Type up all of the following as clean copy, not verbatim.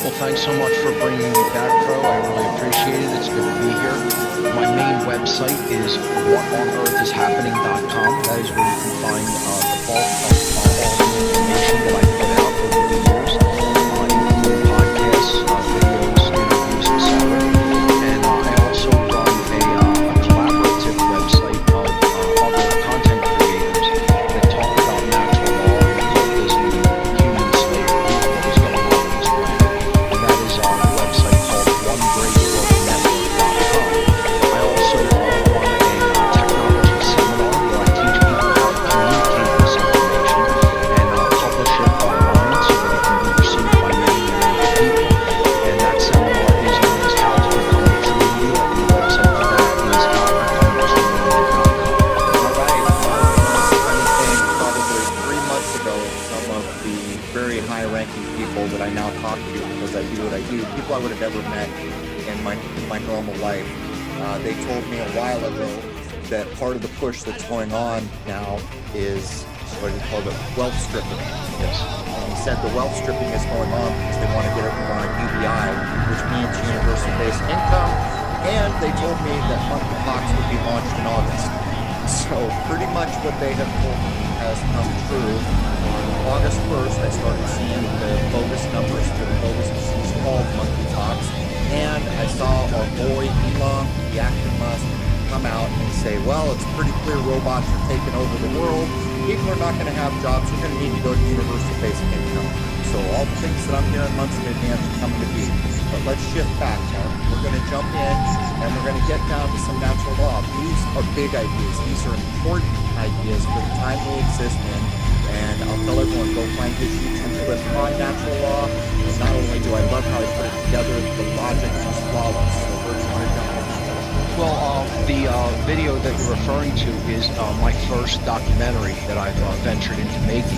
Well, thanks so much for bringing me back, Pro. I really appreciate it. It's good to be here. My main website is whatonearthishappening.com. That is where you can find the bulk of all the information that I put out over the years, including podcasts, videos, interviews, etc. And I also run a collaborative website of other content creators that talk about natural law, occultism, human slavery, what is going on in this planet. And that is on a website called OneGreatWorldNetwork.com. I also run a technology seminar where I teach people how to communicate this information and publish it online so that it can be received by many, many people. And that seminar is known as How to Become a True Media, and the website for that is howtobecomea.com. All right. Anything probably 3 months ago, some of the very high-ranking people that I now talk to because I do what I do, people I would have never met in my normal life, they told me a while ago that part of the push that's going on now is what he called it, wealth stripping. Yes. And he said the wealth stripping is going on because they want to get everyone on UBI, which means universal basic income, and they told me that monkeypox would be launched in August. So pretty much what they have told me has come true. On August 1st, I started seeing the bogus numbers for the bogus disease called monkeypox, and I saw our boy Elon, the actor Musk, come out and say, well, it's pretty clear robots are taking over the world. People are not going to have jobs. We're going to need to go to universal basic income. So all the things that I'm hearing months in advance are coming to be. But let's shift back now. We're going to jump in and we're going to get down to some natural law. These are big ideas. These are important ideas for the time we exist in. And I'll tell everyone, go find his YouTube clip on natural law. And not only do I love how he put it together, the logic is flawless. So we're going to jump in. Well, the video that you're referring to is my first documentary that I've ventured into making.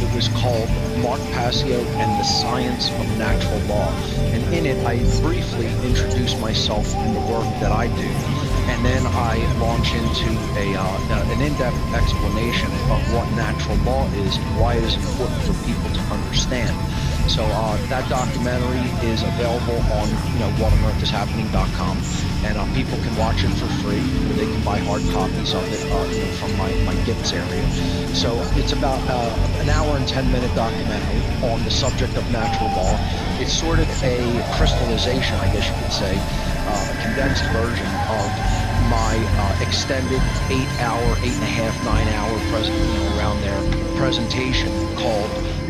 It was called Mark Passio and the Science of Natural Law. And in it, I briefly introduce myself and the work that I do. And then I launch into an in-depth explanation of what natural law is and why it is important for people to understand. So that documentary is available on whatonearthishappening.com, and people can watch it for free. They can buy hard copies of it from my gifts area. So it's about an hour and 10-minute documentary on the subject of natural law. It's sort of a crystallization, I guess you could say, a condensed version of my extended 8-hour, 8.5, 9-hour around there presentation called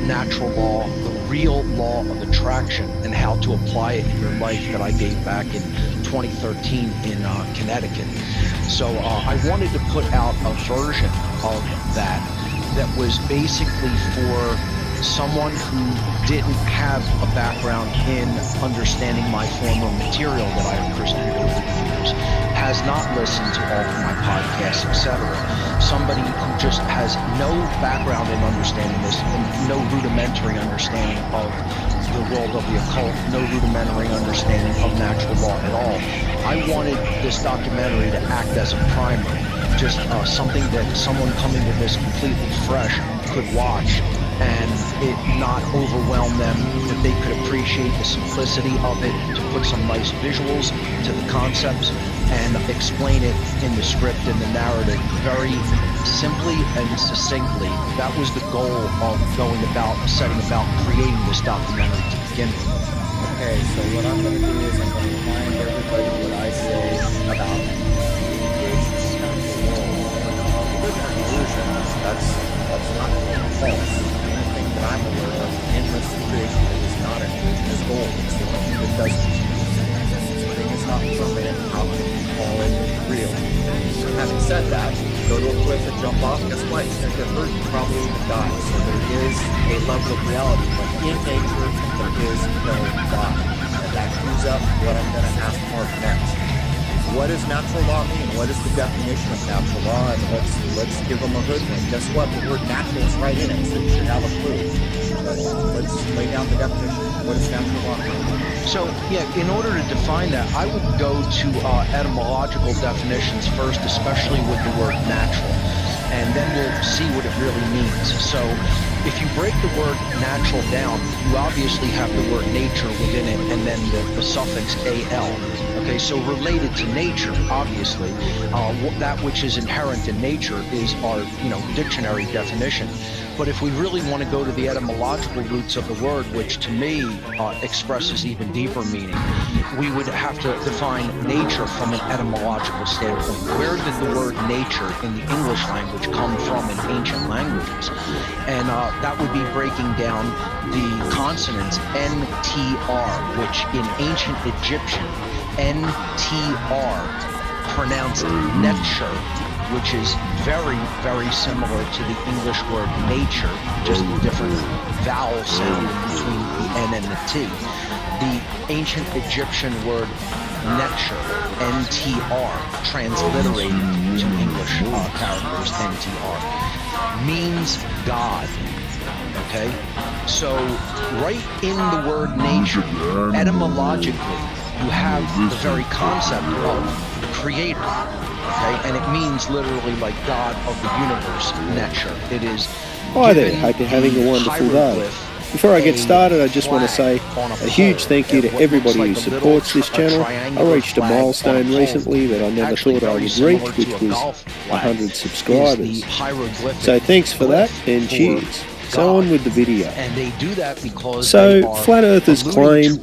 natural law, the real law of attraction, and how to apply it in your life that I gave back in 2013 in Connecticut. So I wanted to put out a version of that was basically for someone who didn't have a background in understanding my former material that I have presented over the years, has not listened to all of my podcasts, etc. Somebody who just has no background in understanding this, and no rudimentary understanding of the world of the occult, no rudimentary understanding of natural law at all. I wanted this documentary to act as a primer, just something that someone coming to this completely fresh could watch and it not overwhelm them, that they could appreciate the simplicity of it, to put some nice visuals to the concepts and explain it in the script and the narrative very simply and succinctly. That was the goal of setting about creating this documentary to begin with. Okay, so what I'm going to do is I'm going to remind everybody what I say about illusion. That's not false. Anything that I'm aware of in this creation that is not an illusion is gold. It's the only thing that doesn't exist. Something is not permanent. How can you call it real? Having said that, go to a cliff and jump off, guess what? You're going to get hurt, you probably even die. So there is a level of reality, but in nature, there is no God. And that comes up what I'm going to ask Mark next. What does natural law mean? What is the definition of natural law? And let's give them a hoodwink. Guess what? The word natural is right in it, so you should have a clue. But let's lay down the definition. What does natural law mean? So, yeah, in order to define that, I would go to etymological definitions first, especially with the word natural, and then we'll see what it really means. So, if you break the word natural down, you obviously have the word nature within it, and then the suffix al. Okay, so related to nature, obviously, that which is inherent in nature is our, dictionary definition. But if we really want to go to the etymological roots of the word, which to me expresses even deeper meaning, we would have to define nature from an etymological standpoint. Where did the word nature in the English language come from in ancient languages? And that would be breaking down the consonants NTR, which in ancient Egyptian, NTR, pronounced nature, which is very, very similar to the English word nature, just a different vowel sound between the N and the T. The ancient Egyptian word nature, NTR, transliterated to English characters, NTR, means God. Okay? So, right in the word nature, etymologically, you have the very concept of the creator. Okay, and it means literally like God of the universe, nature. It is. Hi there, hope you're having a wonderful day. Before I get started, I just want to say a huge thank you to everybody who supports this channel. I reached a milestone recently that I never thought I would reach, which was 100 subscribers. So thanks for that, and cheers. So on with the video. So flat earthers claim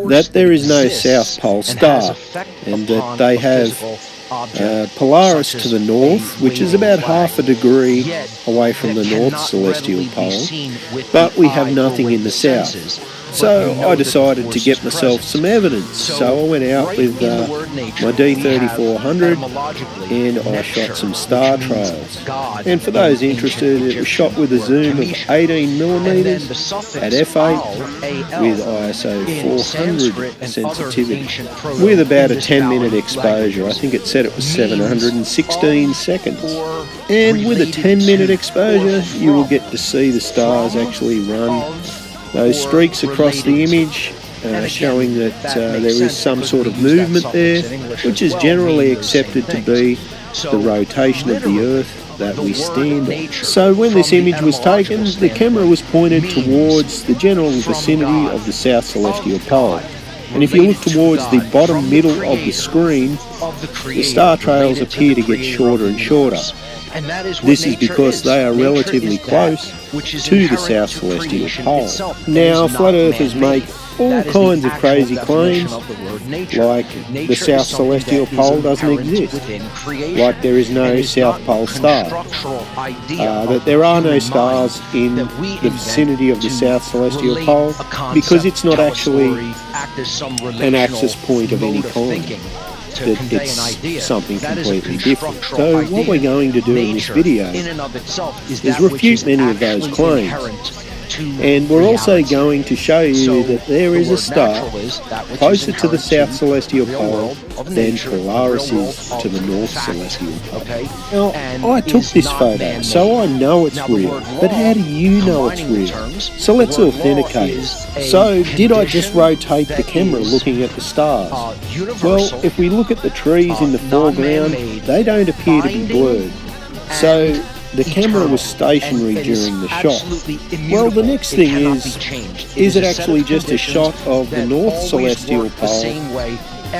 that there is no South Pole star, and that they have Polaris to the north, which is about half a degree away from the north celestial pole, but we have nothing in the south. So I decided to get myself some evidence. So I went out with my D3400 and I shot some star trails. And for those interested, it was shot with a zoom of 18mm at f8 with ISO 400 sensitivity with about a 10-minute exposure. I think it said it was 716 seconds. And with a 10-minute exposure, you will get to see the stars actually run those streaks across the image, showing that there is some sort of movement there, which is generally accepted to be the rotation of the Earth that we stand on. So when this image was taken, the camera was pointed towards the general vicinity of the South Celestial Pole. And if you look towards the bottom middle of the screen, the star trails appear to get shorter and shorter. This is because they are relatively close to the South Celestial Pole. Now, flat earthers make all kinds of crazy claims, like the South Celestial Pole doesn't exist, like there is no South Pole star, that there are no stars in the vicinity of the South Celestial Pole because it's not actually an axis point of any kind, that it's something completely different. So what we're going to do in this video is refute many of those claims. And we're also going to show you that there is a star closer to the South Celestial Pole than Polaris is to the North Celestial Pole. Now, I took this photo, so I know it's real. But how do you know it's real? So let's authenticate it. So, did I just rotate the camera looking at the stars? Well, if we look at the trees in the foreground, they don't appear to be blurred. So, the camera was stationary during the shot. Well, the next thing is it actually just a shot of the North Celestial Pole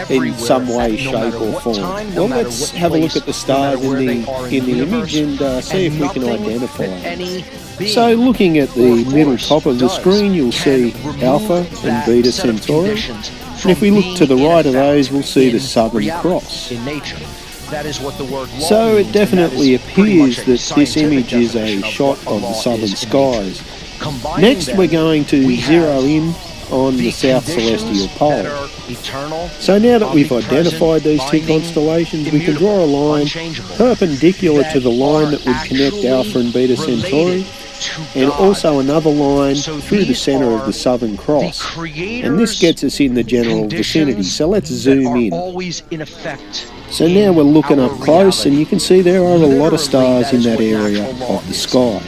in some way, shape or form? Well, let's have a look at the stars in the image and see if we can identify them. So looking at the middle top of the screen, you'll see Alpha and Beta Centauri. And if we look to the right of those, we'll see the Southern Cross. So it definitely appears that this image is a shot of the southern skies. Next we're going to zero in on the South Celestial Pole. So now that we've identified these two constellations, we can draw a line perpendicular to the line that would connect Alpha and Beta Centauri, and also another line through the centre of the Southern Cross. And this gets us in the general vicinity, so let's zoom in. So now we're looking up close, and you can see there are a lot of stars in that area of the sky.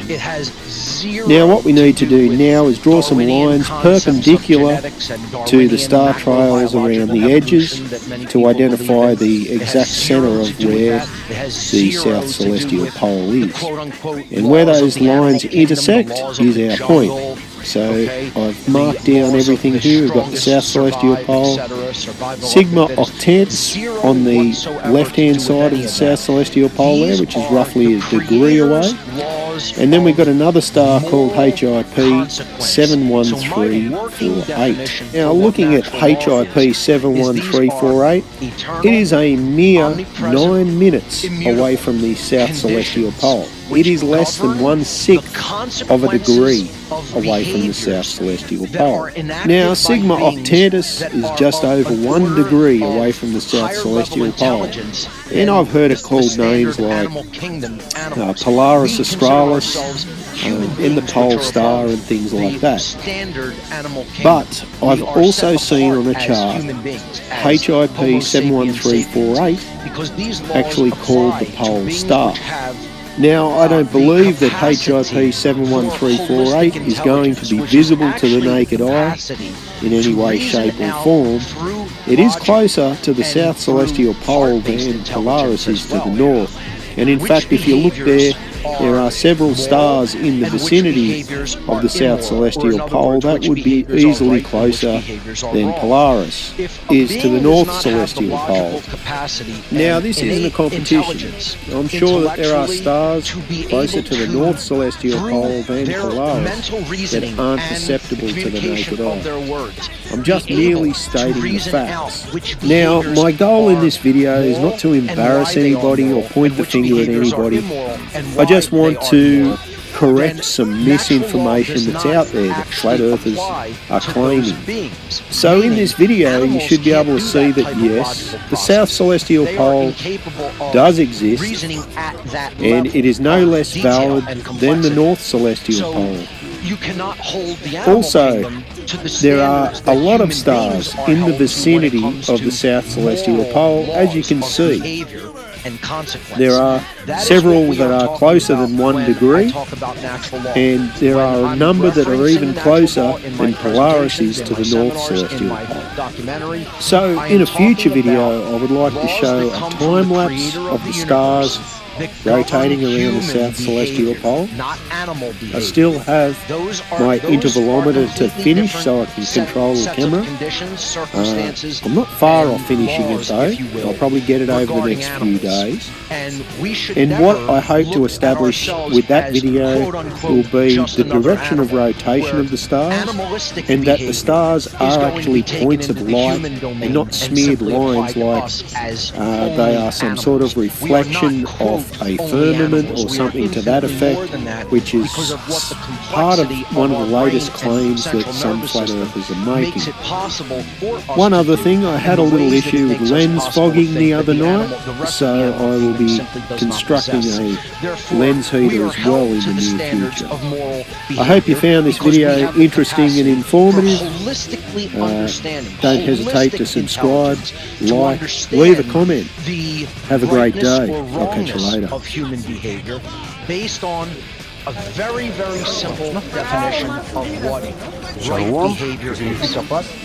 Now what we need to do now is draw some lines perpendicular to the star trails around the edges to identify the exact centre of where the South Celestial Pole is. And where those lines intersect is our point. So I've marked down everything here. We've got the South Celestial Pole, Sigma Octantis on the left-hand side of the South Celestial Pole there, which is roughly a degree away. And then we've got another star called HIP 71348. Now looking at HIP 71348, it is a mere 9 minutes away from the South Celestial Pole. It is less than 1/6 of a degree away from the South Celestial Pole. Now Sigma Octantis is just over 1 degree away from the South Celestial Pole. And I've heard it called names like Polaris Australis and the Pole Star and things like that. But I've also seen on a chart HIP 71348 actually called the Pole Star. Now, I don't believe that HIP 71348 is going to be visible to the naked eye in any way, shape or form. It is closer to the South Celestial Pole than Polaris is to the north. And in fact, if you look there are several stars in the vicinity of the South Celestial Pole that would be easily closer than Polaris is to the North Celestial Pole. Now this isn't a competition. I'm sure that there are stars closer to the North Celestial Pole than Polaris that aren't perceptible to the naked eye. I'm just merely stating the facts. Now my goal in this video is not to embarrass anybody or point the finger at anybody. I just want to correct some misinformation that's out there that flat earthers are claiming. So in this video you should be able to see that yes, the South Celestial Pole does exist and it is no less valid than the North Celestial Pole. Also, there are a lot of stars in the vicinity of the South Celestial Pole, as you can see. There are several that are closer than 1 degree, and there are a number that are even closer than Polaris is to the North Celestial Pole. So in a future video I would like to show a time lapse of the stars rotating around the south celestial pole. I still have my intervalometer to finish so I can control the camera. I'm not far off finishing it though. I'll probably get it over the next few days. And what I hope to establish with that video will be the direction of rotation of the stars, and that the stars are actually points of light and not smeared lines like they are some sort of reflection of a firmament or something to that effect, which is part of one of the latest claims that some flat earthers are making. One other thing, I had a little issue with lens fogging the other night, so I will be constructing a lens heater as well in the near future. I hope you found this video interesting and informative. Don't hesitate to subscribe, like, leave a comment. Have a great day. I'll catch you later. Of human behavior based on a very, very simple definition of what right behavior is.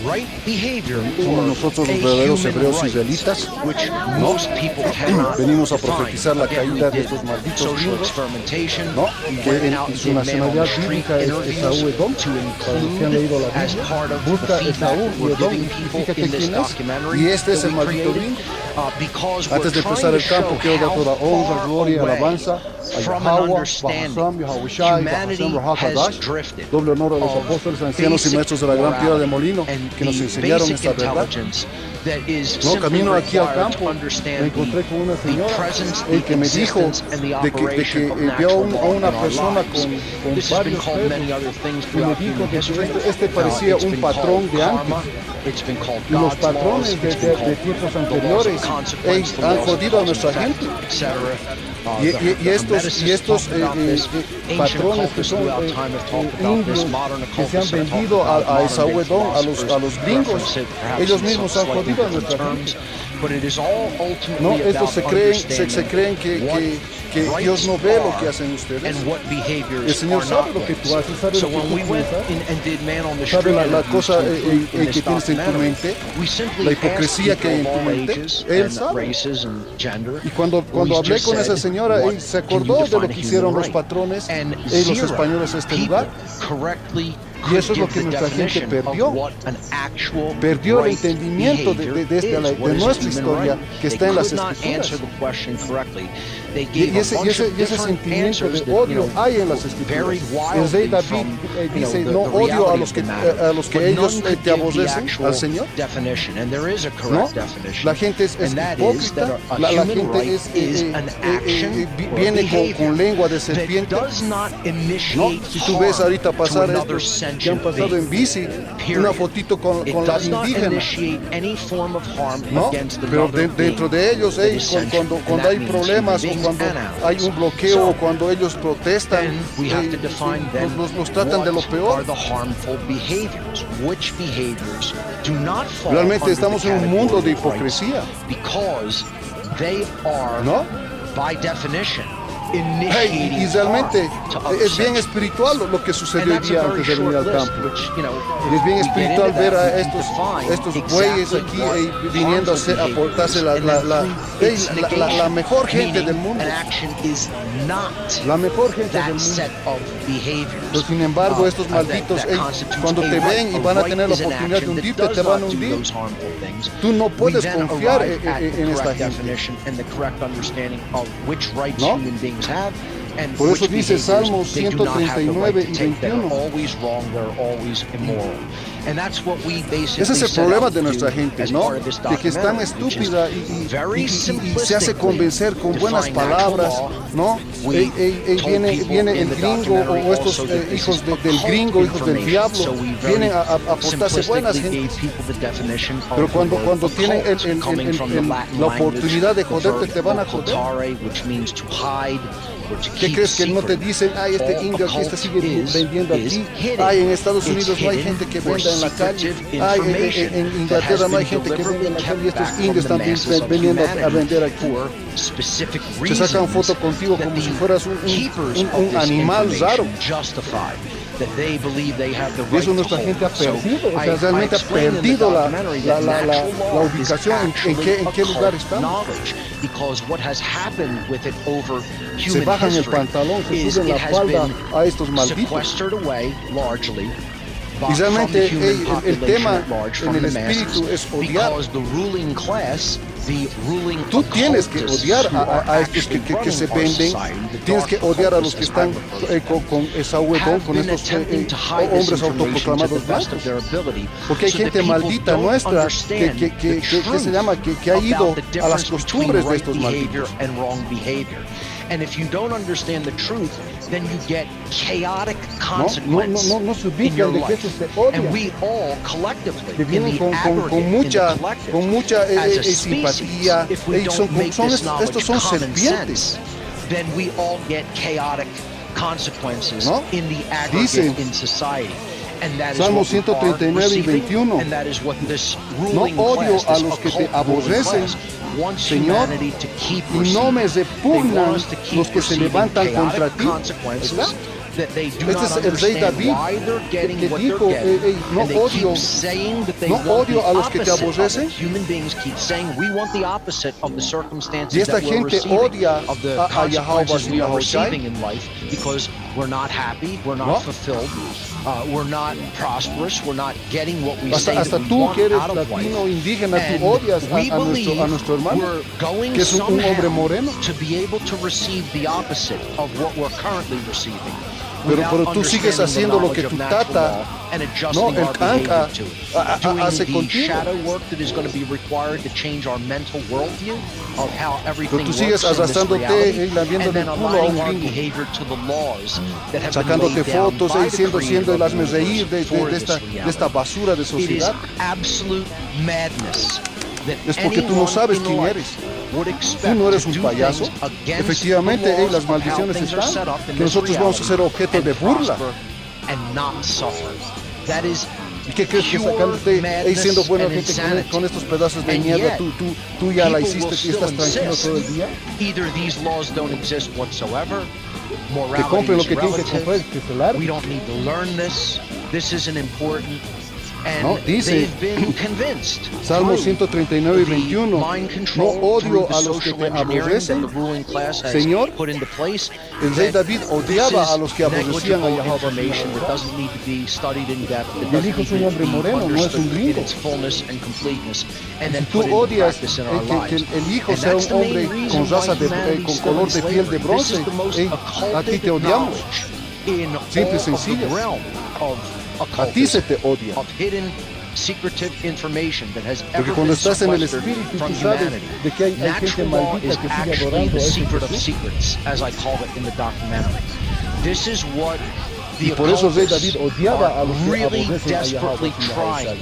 Right behavior, Somos nosotros los verdaderos hebreos israelitas. which most people cannot Venimos a define. profetizar la Yet caída we de did estos malditos social gringos, experimentation, ¿no? we Que went en out and su did man on nacionalidad the street bíblica es interviews Esaú Edom. to Para los que han leído include la as Biblia, part of the busca feedback Esaú y we're Edom, giving people fíjate in this quién es. documentary Y este es that el we maldito created, gringo. because we're Antes de trying empezar to el canto, show quiero dar how toda honra, far gloria y away alabanza a from an Yahweh, understanding Bahasham, Yahawashi, humanity Bahasham, has Rahakadash. drifted Doble honor a los of apóstoles, ancianos y basic maestros de la gran piedra de molino and que nos the enseñaron basic esta verdad. intelligence that is No, simply camino aquí al required to campo, me understand encontré con una the señora presence, el the que me dijo existence, and the de que operation of vio natural a law una in our persona lives. con This has been varios called many perros other things y me throughout dijo human que history. este parecía It's un been patrón called de karma. antes. It's been called Y los God's laws. patrones It's been de called tiempos the laws anteriores of consequence, the han laws of jodido a cause nuestra and effect, gente. etc. Y estos patrones que son indios que se han vendido a Esaú Edom, a los gringos, ellos mismos han jodido a nuestra gente. No, estos se creen que Dios no ve lo que hacen ustedes. El Señor sabe lo que tú haces, sabe lo que tú piensas, sabe la cosa que tienes en tu mente, la hipocresía que hay en tu mente. Él sabe. Y cuando hablé con esa señora, él se acordó de lo que hicieron los patrones y los españoles a este lugar. Y eso es lo que nuestra gente perdió. Perdió el entendimiento de nuestra historia que está en las Escrituras. Y ese sentimiento de odio hay en las Escrituras. El rey David dice, no odio a los que ellos te aborrecen, al Señor. ¿No? La gente es hipócrita, la gente viene con lengua de serpiente. ¿No? Si tú ves ahorita pasar estos que han pasado en bici, una fotito con la indígena, ¿no? Pero dentro de ellos, cuando hay problemas o cuando hay un bloqueo o cuando ellos protestan, los tratan de lo peor. Realmente estamos en un mundo de hipocresía, ¿no? Y realmente es bien espiritual lo que sucedió el día antes de venir al campo. Y es bien espiritual ver a estos bueyes aquí viniendo a portarse la mejor gente del mundo. La mejor gente del mundo. Pero sin embargo, estos malditos, cuando te ven y van a tener la oportunidad de hundirte, te van a hundir. Tú no puedes confiar en esta gente. ¿No? Por eso dice Salmos 139 y 21. Ese es el problema de nuestra gente, ¿no? De que es tan estúpida y se hace convencer con buenas palabras, ¿no? Viene el gringo o estos hijos del gringo, hijos del diablo, vienen a portarse buenas gente. Pero cuando tienen la oportunidad de joderte, te van a joder. ¿Qué crees que no te dicen? Ay, este indio aquí sigue vendiendo aquí. Ay, en Estados Unidos no hay gente que venda en la calle. Ay, en Inglaterra no hay gente que venda en la calle. Y estos indios también veniendo a vender aquí. Se sacan foto contigo como si fueras un animal raro. that they believe they have the Y right eso to nuestra hold. gente ha So perdido, o I sea, realmente ha explain in the perdido documentary that natural la law is ubicación en actually qué lugar occult estamos. knowledge, because what has happened with it over Se human bajan el history pantalón, se is suben it la has falda been a estos malditos. sequestered away largely Y from the realmente human el population tema at large, en from el the espíritu masses, es odiar. because the ruling class, the ruling Tú tienes que occultists odiar who are a estos actually que se running our venden, society, the tienes que dark odiar a los occultists, que as están I refer to them, con Esaú Edom, have con been estos attempting to hide this hombres information to autoproclamados the best of blancos. their ability, Porque hay so that gente people maldita don't nuestra understand the que se llama, que ha truth ido about the a las difference costumbres between de right estos behavior malditos. and wrong behavior. And if you don't understand the truth, then you get chaotic consequences No se in your ubican de que life. estos se odian. And we all collectively, Que in vienen the con aggregate, in mucha, the collective, con mucha as a simpatía. species, if we don't make this knowledge Estos son common serpientes. sense, then we all get chaotic consequences ¿No? in the aggregate Dicen, in society. And that is Salmos what we are 139 y receiving, 21. and that is what this No ruling odio class, a this los que te occult ruling aborrecen, class, wants Señor, humanity to keep y no me receiving. They repugnan want us to keep los que se receiving levantan contra chaotic ti. consequences ¿Verdad? that they do Este not es el rey understand David, why they're getting que what dijo, they're getting, no and they odio- keep saying that they no want odio the a los que te opposite of aborrecen. it. Human beings keep saying we want the opposite of the circumstances Y esta that we're gente receiving, odia of the a Yahweh consequences we are Yahweh. receiving in life, because we're not happy, we're not ¿No? fulfilled, we're not prosperous, we're not getting what we say Hasta that we tú want que eres out of life. latino, indígena, And tú odias we a believe nuestro hermano, we're going que es un hombre somehow moreno. to be able to receive the opposite of what we're currently receiving. Pero tú sigues haciendo lo que tu tata, no, el Anca, hace the contigo. shadow work that is going to be required to change our mental worldview of how everything Pero tú works sigues in this arrastrándote reality, y lambiendo and then el culo a aligning un our gringo. behavior to the laws that have been Sacándote laid down fotos by y the siendo creator el of the hazme reír universe for de this esta reality. basura de It is sociedad. absolute madness that Es porque tú no anyone sabes in quién life eres. would Tú expect no eres to un do payaso. things against Efectivamente, the laws las of how maldiciones things are están, set up in que this nosotros vamos a ser reality objeto and de burla. prosper and not suffer. That is ¿Y qué crees que pure sacándote y siendo madness buena and gente insanity. con estos pedazos de And mierda, yet, tú ya la people hiciste will y still estás tranquilo insist todo el día? either these laws don't exist whatsoever, Que morality compren lo is que tienen que comprar, relative, que se larguen. we don't need to learn this isn't important, and No, dice they've been convinced Salmo through 139 y the 21, mind no control, odio through the a los que social te engineering that aborrecen. the ruling class has Señor, put into place. el rey that David this odiaba is a los que aborrecían a negligible Yahweh. information that doesn't need to be studied in depth, it Y el doesn't hijo need es un to hombre be moreno, no es un understood in gringo. its fullness and completeness, and then Si tú put into odias practice in our que lives. el hijo And sea that's un the main hombre reason con raza why de, humanity's con still color in de piel de slavery. bronce, This is the most a ti te occulted odiamos. knowledge in Simple y all of the sencillo. realm of A ti se occultism, te odia. of hidden secretive information that has Porque ever cuando been estás en el sequestered espíritu, from tú sabes humanity. de que hay gente Natural law maldita is que sigue actually adorando the a ese secret of Jesús. secrets, as I call it in the documentary. This is what the Y por eso el rey David occultists odiaba a are los que really aborrecen a desperately Yahweh. trying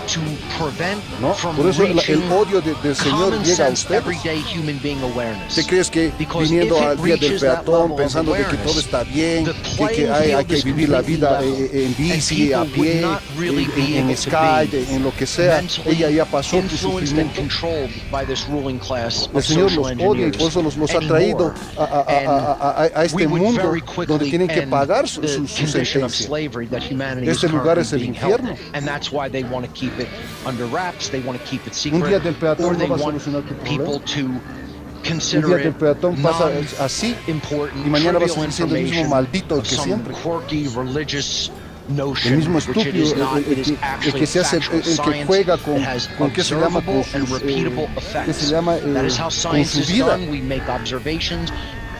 to prevent ¿No? from Por eso el reaching odio del Señor common llega a sense ustedes. everyday human being awareness. ¿Te crees que Because viniendo if it al día del reaches that peatón level of pensando de que awareness, todo está bien, the que playing hay field que is vivir la completely vida level, en and bici, a people would pie, not really be en able to Sky, be en lo que sea, mentally ella ya pasó tu influenced and sufrimiento. controlled by this ruling class El of Señor social los odia y por eso engineers los ha traído anymore. a este We would mundo very quickly donde tienen que end pagar su the condition of sentencia. slavery that humanity Este is lugar currently es el being held infierno. in. And that's why they want to keep it under wraps, they want to keep it Un día secret, del peatón or no they va a want solucionar tu people problema. to Un consider día del it peatón pasa así non-important, y mañana vas a trivial seguir siendo el mismo information maldito of que some siempre. quirky religious El notion, mismo which it estúpido, is not. It is el actually que se hace, factual el que science juega that con has qué se llama, con observable and sus, repeatable qué se effects. llama, That is how con science su is vida. done. We make observations,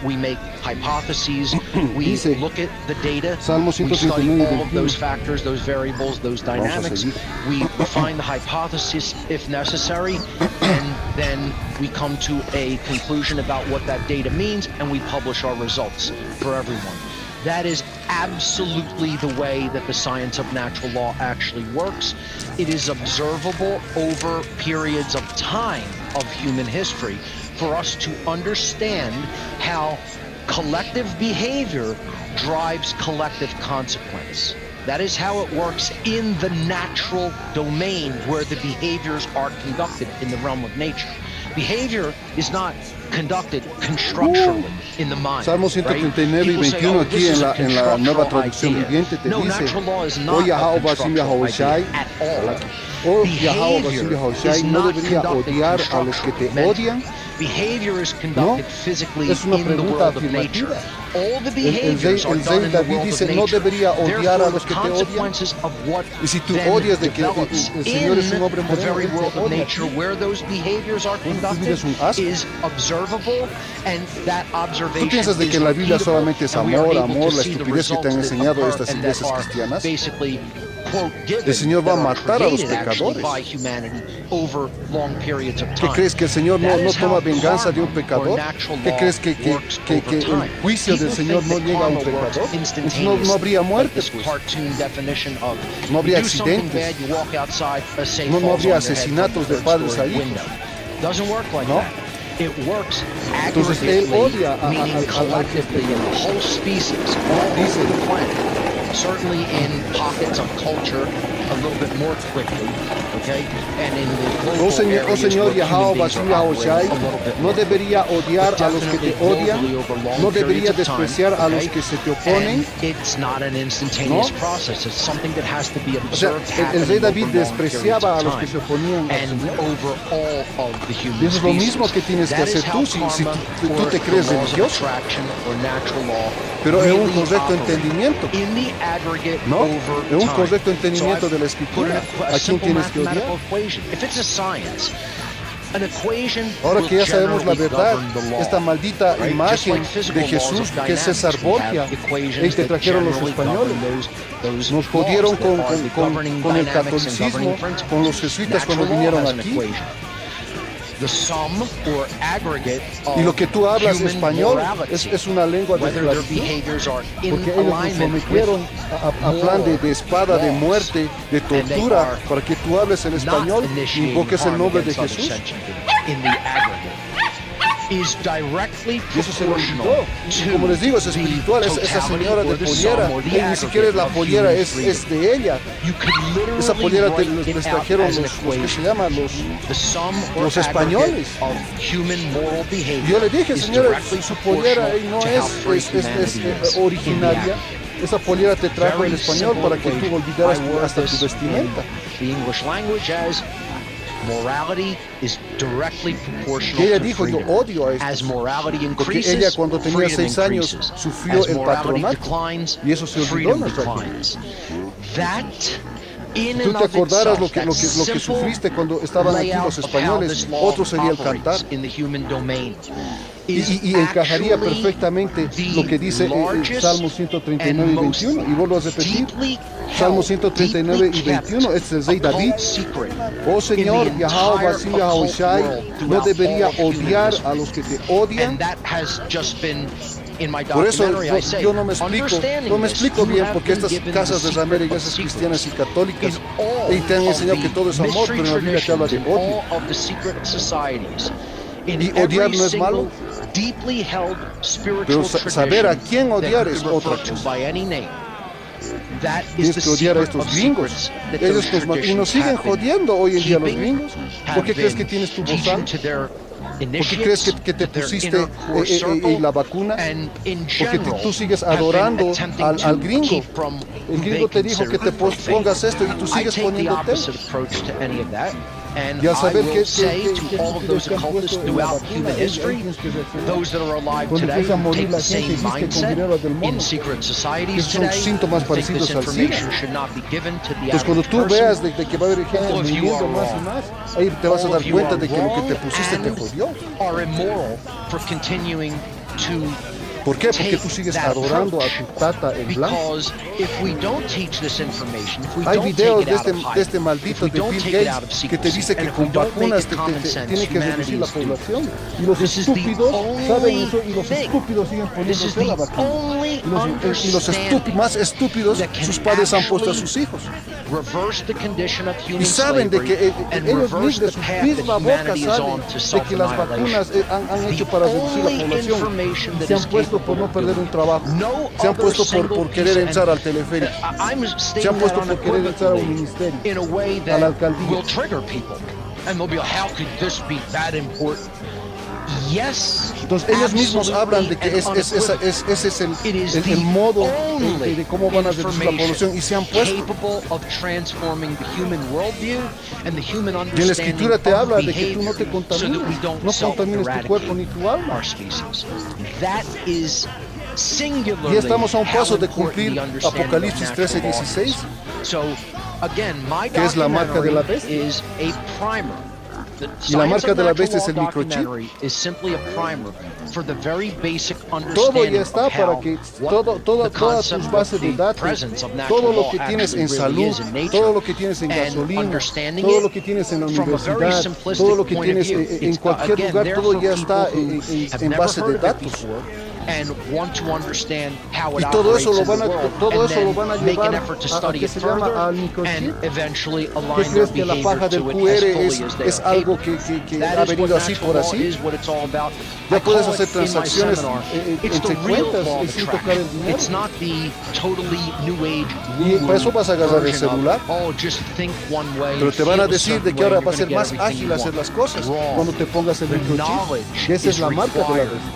we make hypotheses, we Dice, look at the data, Salmo we study 139, all of 21. those factors, those variables, those Vamos a dynamics. seguir. We refine the hypothesis if necessary, and then we come to a conclusion about what that data means, and we publish our results for everyone. That is absolutely the way that the science of natural law actually works. It is observable over periods of time of human history for us to understand how collective behavior drives collective consequence. That is how it works in the natural domain where the behaviors are conducted in the realm of nature. Behavior is not conducted constructurally in the mind. Salmo 139 y 21 aquí en la nueva traducción viviente te dice, o Yahweh Basim Yahawashi, o Yahweh Basim Yahawashi no debería odiar a los que te odian. No, es una pregunta afirmativa. El rey David dice, no debería odiar a los que te odian. Y si tú odias de que el Señor es un hombre moreno, Él te odia. Tú vives un asco. ¿Tú piensas de que la Biblia solamente es amor, la estupidez que te han enseñado estas iglesias cristianas? El Señor va a matar a los pecadores. ¿Qué crees, que el Señor no toma venganza de un pecador? ¿Qué crees, que el juicio del Señor no llega a un pecador? Entonces no habría muerte, pues. No habría accidentes. No habría asesinatos de padres a hijos. ¿No? Entonces Él odia al certainly in pockets of culture a little bit more quickly, okay? And in the global areas Señor where human Yahweh beings are Basim operating Yahawashi, a little bit no more. debería odiar a los que te odian, no debería despreciar a los okay? que se te oponen. And it's not an instantaneous process. It's something that has to be O sea, observed el rey David happening over long despreciaba a periods los of que se time. oponían al And Señor. over all of the human Y eso es lo mismo species. que tienes que That is hacer how tú si karma tú or te crees the laws of religioso, attraction or natural law pero en un really correcto operate entendimiento, in the aggregate ¿no? over En un time. correcto entendimiento So de la I've put Escritura, a ¿a quién simple tienes que odiar? mathematical equation. If it's a science, an equation Ahora will que ya sabemos la generally verdad, govern the law. esta maldita Right? Just imagen like physical de Jesús, laws of que es César dynamics, we have Borgia, equations el que that trajeron los generally españoles. govern those Nos laws jodieron that are the governing con el dynamics and catolicismo, governing principles. con los jesuitas cuando Natural law vinieron has an aquí. equation. The sum or aggregate of Y lo que tú hablas human español morality, es una lengua de whether their esclavitud, behaviors are in porque ellos nos alignment with sometieron a plan de espada, de laws, muerte, de tortura, para que tú hables el español not y initiating invoques el harm nombre de against other Jesús. sentient beings in the aggregate is directly Y eso se lo proportional olvidó. Y como les digo, es espiritual. Esa señora de pollera, ni siquiera es la pollera, es de ella. Esa pollera les trajeron los que se llaman los españoles. Y yo le dije, señora, su pollera no es originaria. Esa pollera te trajo el español para que tú olvidaras hasta tu vestimenta. Morality is directly proportional Que ella to dijo, yo freedom. odio a As esto. morality Porque increases, ella cuando tenía freedom 6 años increases. sufrió As el morality patronato. declines, Y eso se olvidó freedom nuestra gente. declines. That in Tú and te of acordarás itself, lo que sufriste cuando estaban aquí los españoles. Otro sería el cantar. in the human domain. Y encajaría perfectamente lo que dice Salmo 139 y 21. Y vuelvo a repetir, Salmo 139 y 21, es el rey David. Oh Señor, Yahweh Basim Yahawashi, no debería odiar a los que te odian. Por eso yo no me explico bien porque estas casas de Ramera, iglesias cristianas y católicas, y te han enseñado que todo es amor, pero en la Biblia te habla de odio. Y odiar no es malo, pero saber a quién odiar es otra cosa. Tienes que odiar a estos gringos. Y nos siguen jodiendo hoy en día los gringos. ¿Por qué crees que tienes tu bozal? ¿Por qué crees que te pusiste la vacuna? Porque tú sigues adorando al gringo. El gringo te dijo que te pongas esto y tú sigues poniéndote. Y al saber que all of those occultists throughout human history, those that are alive today take the same mindset in secret societies today. Síntomas Think this parecidos al SIDA. information should not be given to the Entonces cuando average tú person. veas de que va a haber gente All of you muriendo are más y wrong. más, ahí te vas a All dar of you cuenta are de que lo que te wrong pusiste te and jodió. are immoral for continuing to ¿Por qué? Porque take tú sigues that adorando a approach. tu tata en blanco. Because if we don't teach this information, if we Hay don't videos take it out of de hiding, este maldito if we de don't Bill take it out of Gates que te secrecy, dice que and if we con don't make vacunas it common sense, tiene que reducir la humanity is población. Y los This is the estúpidos saben only eso y los thing. estúpidos siguen This is poniéndose la the vacuna. only Y los understanding más estúpidos, that can sus padres han puesto a actually sus hijos. reverse the condition of human Y saben de que slavery and ellos reverse de the su path that misma boca humanity is on saben to de que las vacunas self-annihilation. han hecho para reducir la población. Y se han puesto por no perder un trabajo. Se han puesto por querer entrar al teleférico. Se han puusto por querer entrar a un ministerio, in a way a la that alcaldía. will trigger people. And they'll be like, how could this be that important? Yes, entonces ellos mismos hablan de que ese es el modo de cómo van a reducir la población y se han puesto. Y en la escritura te habla de que tú no te contamines, no contamines tu cuerpo ni tu alma. Y estamos a un paso de cumplir Apocalipsis 13:16, que es la marca de la bestia. Y la marca de la bestia es el microchip. Todo ya está para que todas tus bases de datos, todo lo que tienes en salud, todo lo que tienes en gasolina, todo lo que tienes en la universidad, todo lo que tienes en cualquier lugar, todo ya está en base de datos. Y todo eso lo van a llevar a que se llama al microchip. ¿Qué crees que la paja del QR es algo que ha venido así por así? Ya puedes hacer transacciones entre cuentas y sin tocar el dinero. Y para eso vas a agarrar el celular. Pero te van a decir de que ahora va a ser más ágil hacer las cosas cuando te pongas el microchip. Y esa es la marca de la bestia.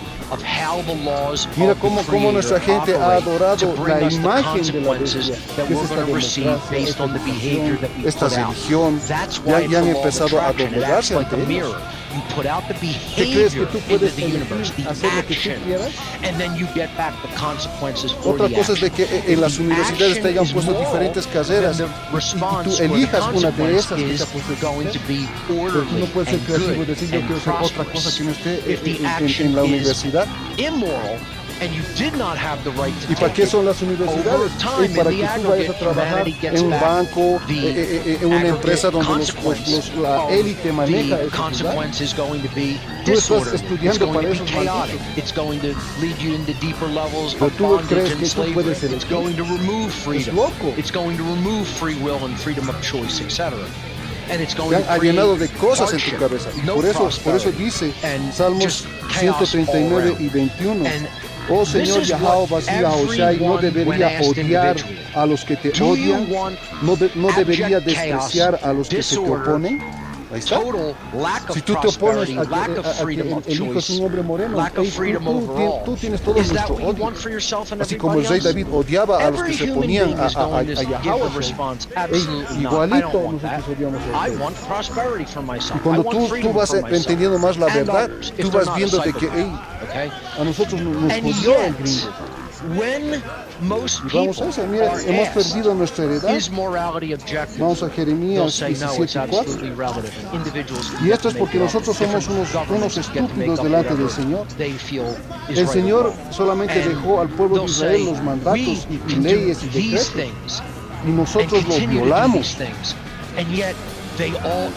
Mira cómo nuestra gente ha adorado la imagen de la bestia, que es esta democracia, esta religión, ya han empezado a doblegarse ante ellos. ¿Te crees que tú puedes elegir hacer lo que tú quieras? Otra cosa es de que en las universidades te hayan puesto diferentes carreras y tú elijas una de esas que te ha puesto. Pero tú no puedes ser creativo y decir yo quiero hacer otra cosa que no esté en la universidad. ¿Y para qué son las universidades? Y para que tú vayas a trabajar en un banco, en una empresa donde la élite maneja esos lugares. Tú estás estudiando para esos malditos. Pero tú crees que tú puedes elegir. Es loco. Te han llenado de cosas en tu cabeza. Por eso dice Salmos 139 y 21. Oh Señor Yahweh Basía Oshai, no debería odiar a los que te odian, no debería despreciar a los que se te oponen. Ahí está. Si tú te opones a que el hijo es un hombre moreno, tú tienes todo nuestro odio. Así como el rey David odiaba a los que se oponían a Yahweh, igualito nosotros odiamos a él. Y cuando tú vas entendiendo más la verdad, tú vas viendo de que a nosotros nos jodió el gringo. Y vamos a eso, mira, hemos perdido nuestra heredad. Vamos a Jeremías 17:4. Y esto es porque nosotros somos unos estúpidos delante del Señor. El Señor solamente dejó al pueblo de Israel los mandatos y leyes y decretos. Y nosotros los violamos.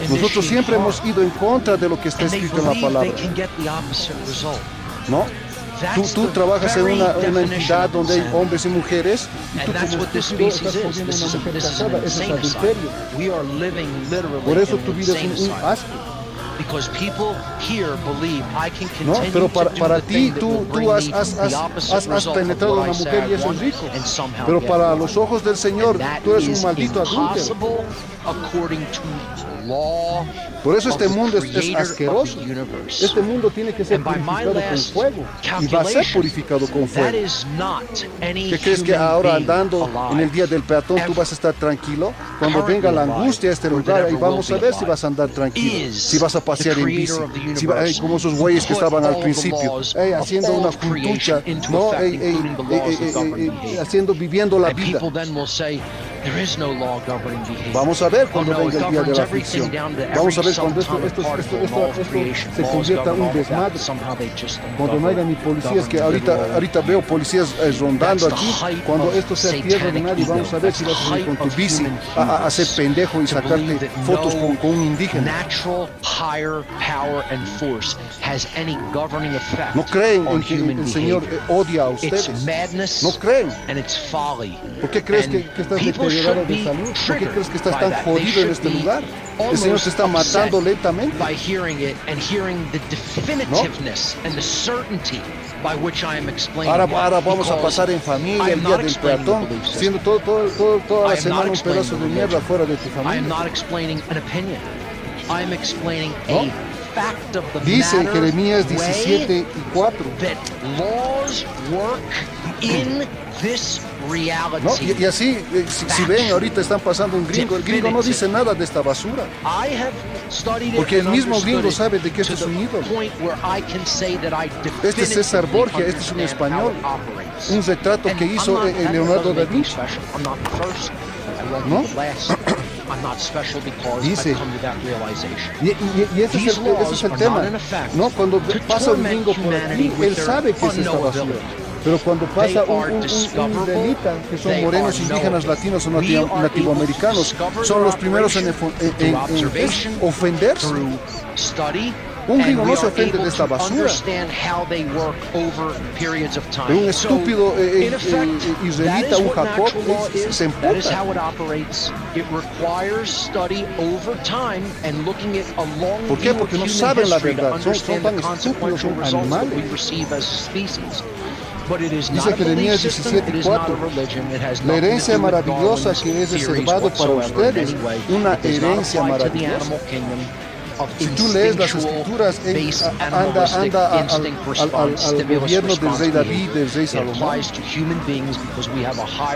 Nosotros siempre hemos ido en contra de lo que está escrito en la palabra. ¿No? Tú trabajas en una entidad donde hay hombres y mujeres y tú como estúpido estás poniendo una mujer casada. Eso es adulterio. Por eso tu vida es un asco. No, pero para ti tú has penetrado a una mujer y eso es rico. Pero para los ojos del Señor tú eres un maldito adúltero. Por eso este mundo es asqueroso. Este mundo tiene que ser purificado con fuego. Y va a ser purificado con fuego. ¿Qué crees que ahora andando en el día del peatón tú vas a estar tranquilo? Cuando venga la angustia a este lugar, ahí vamos a ver si vas a andar tranquilo, si vas a pasear en bici, como esos güeyes que estaban al principio, haciendo una cultucha, ¿no? Viviendo la vida. Vamos a ver cuando venga el día de la aflicción. Vamos a ver cuando esto se convierta en un desmadre. Cuando no haya ni policías, que ahorita veo policías rondando aquí. Cuando esto sea tierra de nadie, vamos a ver si vas a ir con tu bici a hacer pendejo y sacarte fotos con un indígena. No creen en que el Señor odia a ustedes. No creen. ¿Por qué crees que estás deteriorado de salud? ¿Por qué crees que estás tan jodido en este lugar? El Señor te está matando lentamente. Ahora vamos a pasar en familia el día del peatón, siendo toda la semana un pedazo de mierda fuera de tu familia. I'm explaining ¿no? a fact of the Dice matter Jeremías way 17:4. that laws work in this reality. ¿No? Y así, si ven, ahorita están pasando un gringo. El gringo no dice nada de esta basura. I have studied it Porque el and mismo understood gringo it sabe de que este to es un the ídolo. point where I can say that I Este es César definitively Borgia, este es un understand how español. it operates. Un retrato And que I'm hizo not- that Leonardo doesn't da make me Vinci. special. I'm not the first. I won't ¿No? be the last. I'm not special because Dice- I've come to that realization. Y ese es el tema, ¿no? Cuando pasa un gringo por aquí, él sabe que es esta basura. Pero cuando pasa un israelita, que son morenos, indígenas, latinos o nativoamericanos, son los primeros en ofenderse. Un gringo no se ofende de esta basura. De un estúpido israelita, un Jacob, se emputa. ¿Por qué? Porque no saben la verdad, son tan estúpidos, son animales. Dice Jeremías 17:4, la herencia maravillosa que es reservado para ustedes, una herencia maravillosa. Si tú lees las escrituras, anda al gobierno del rey David, del rey Salomón.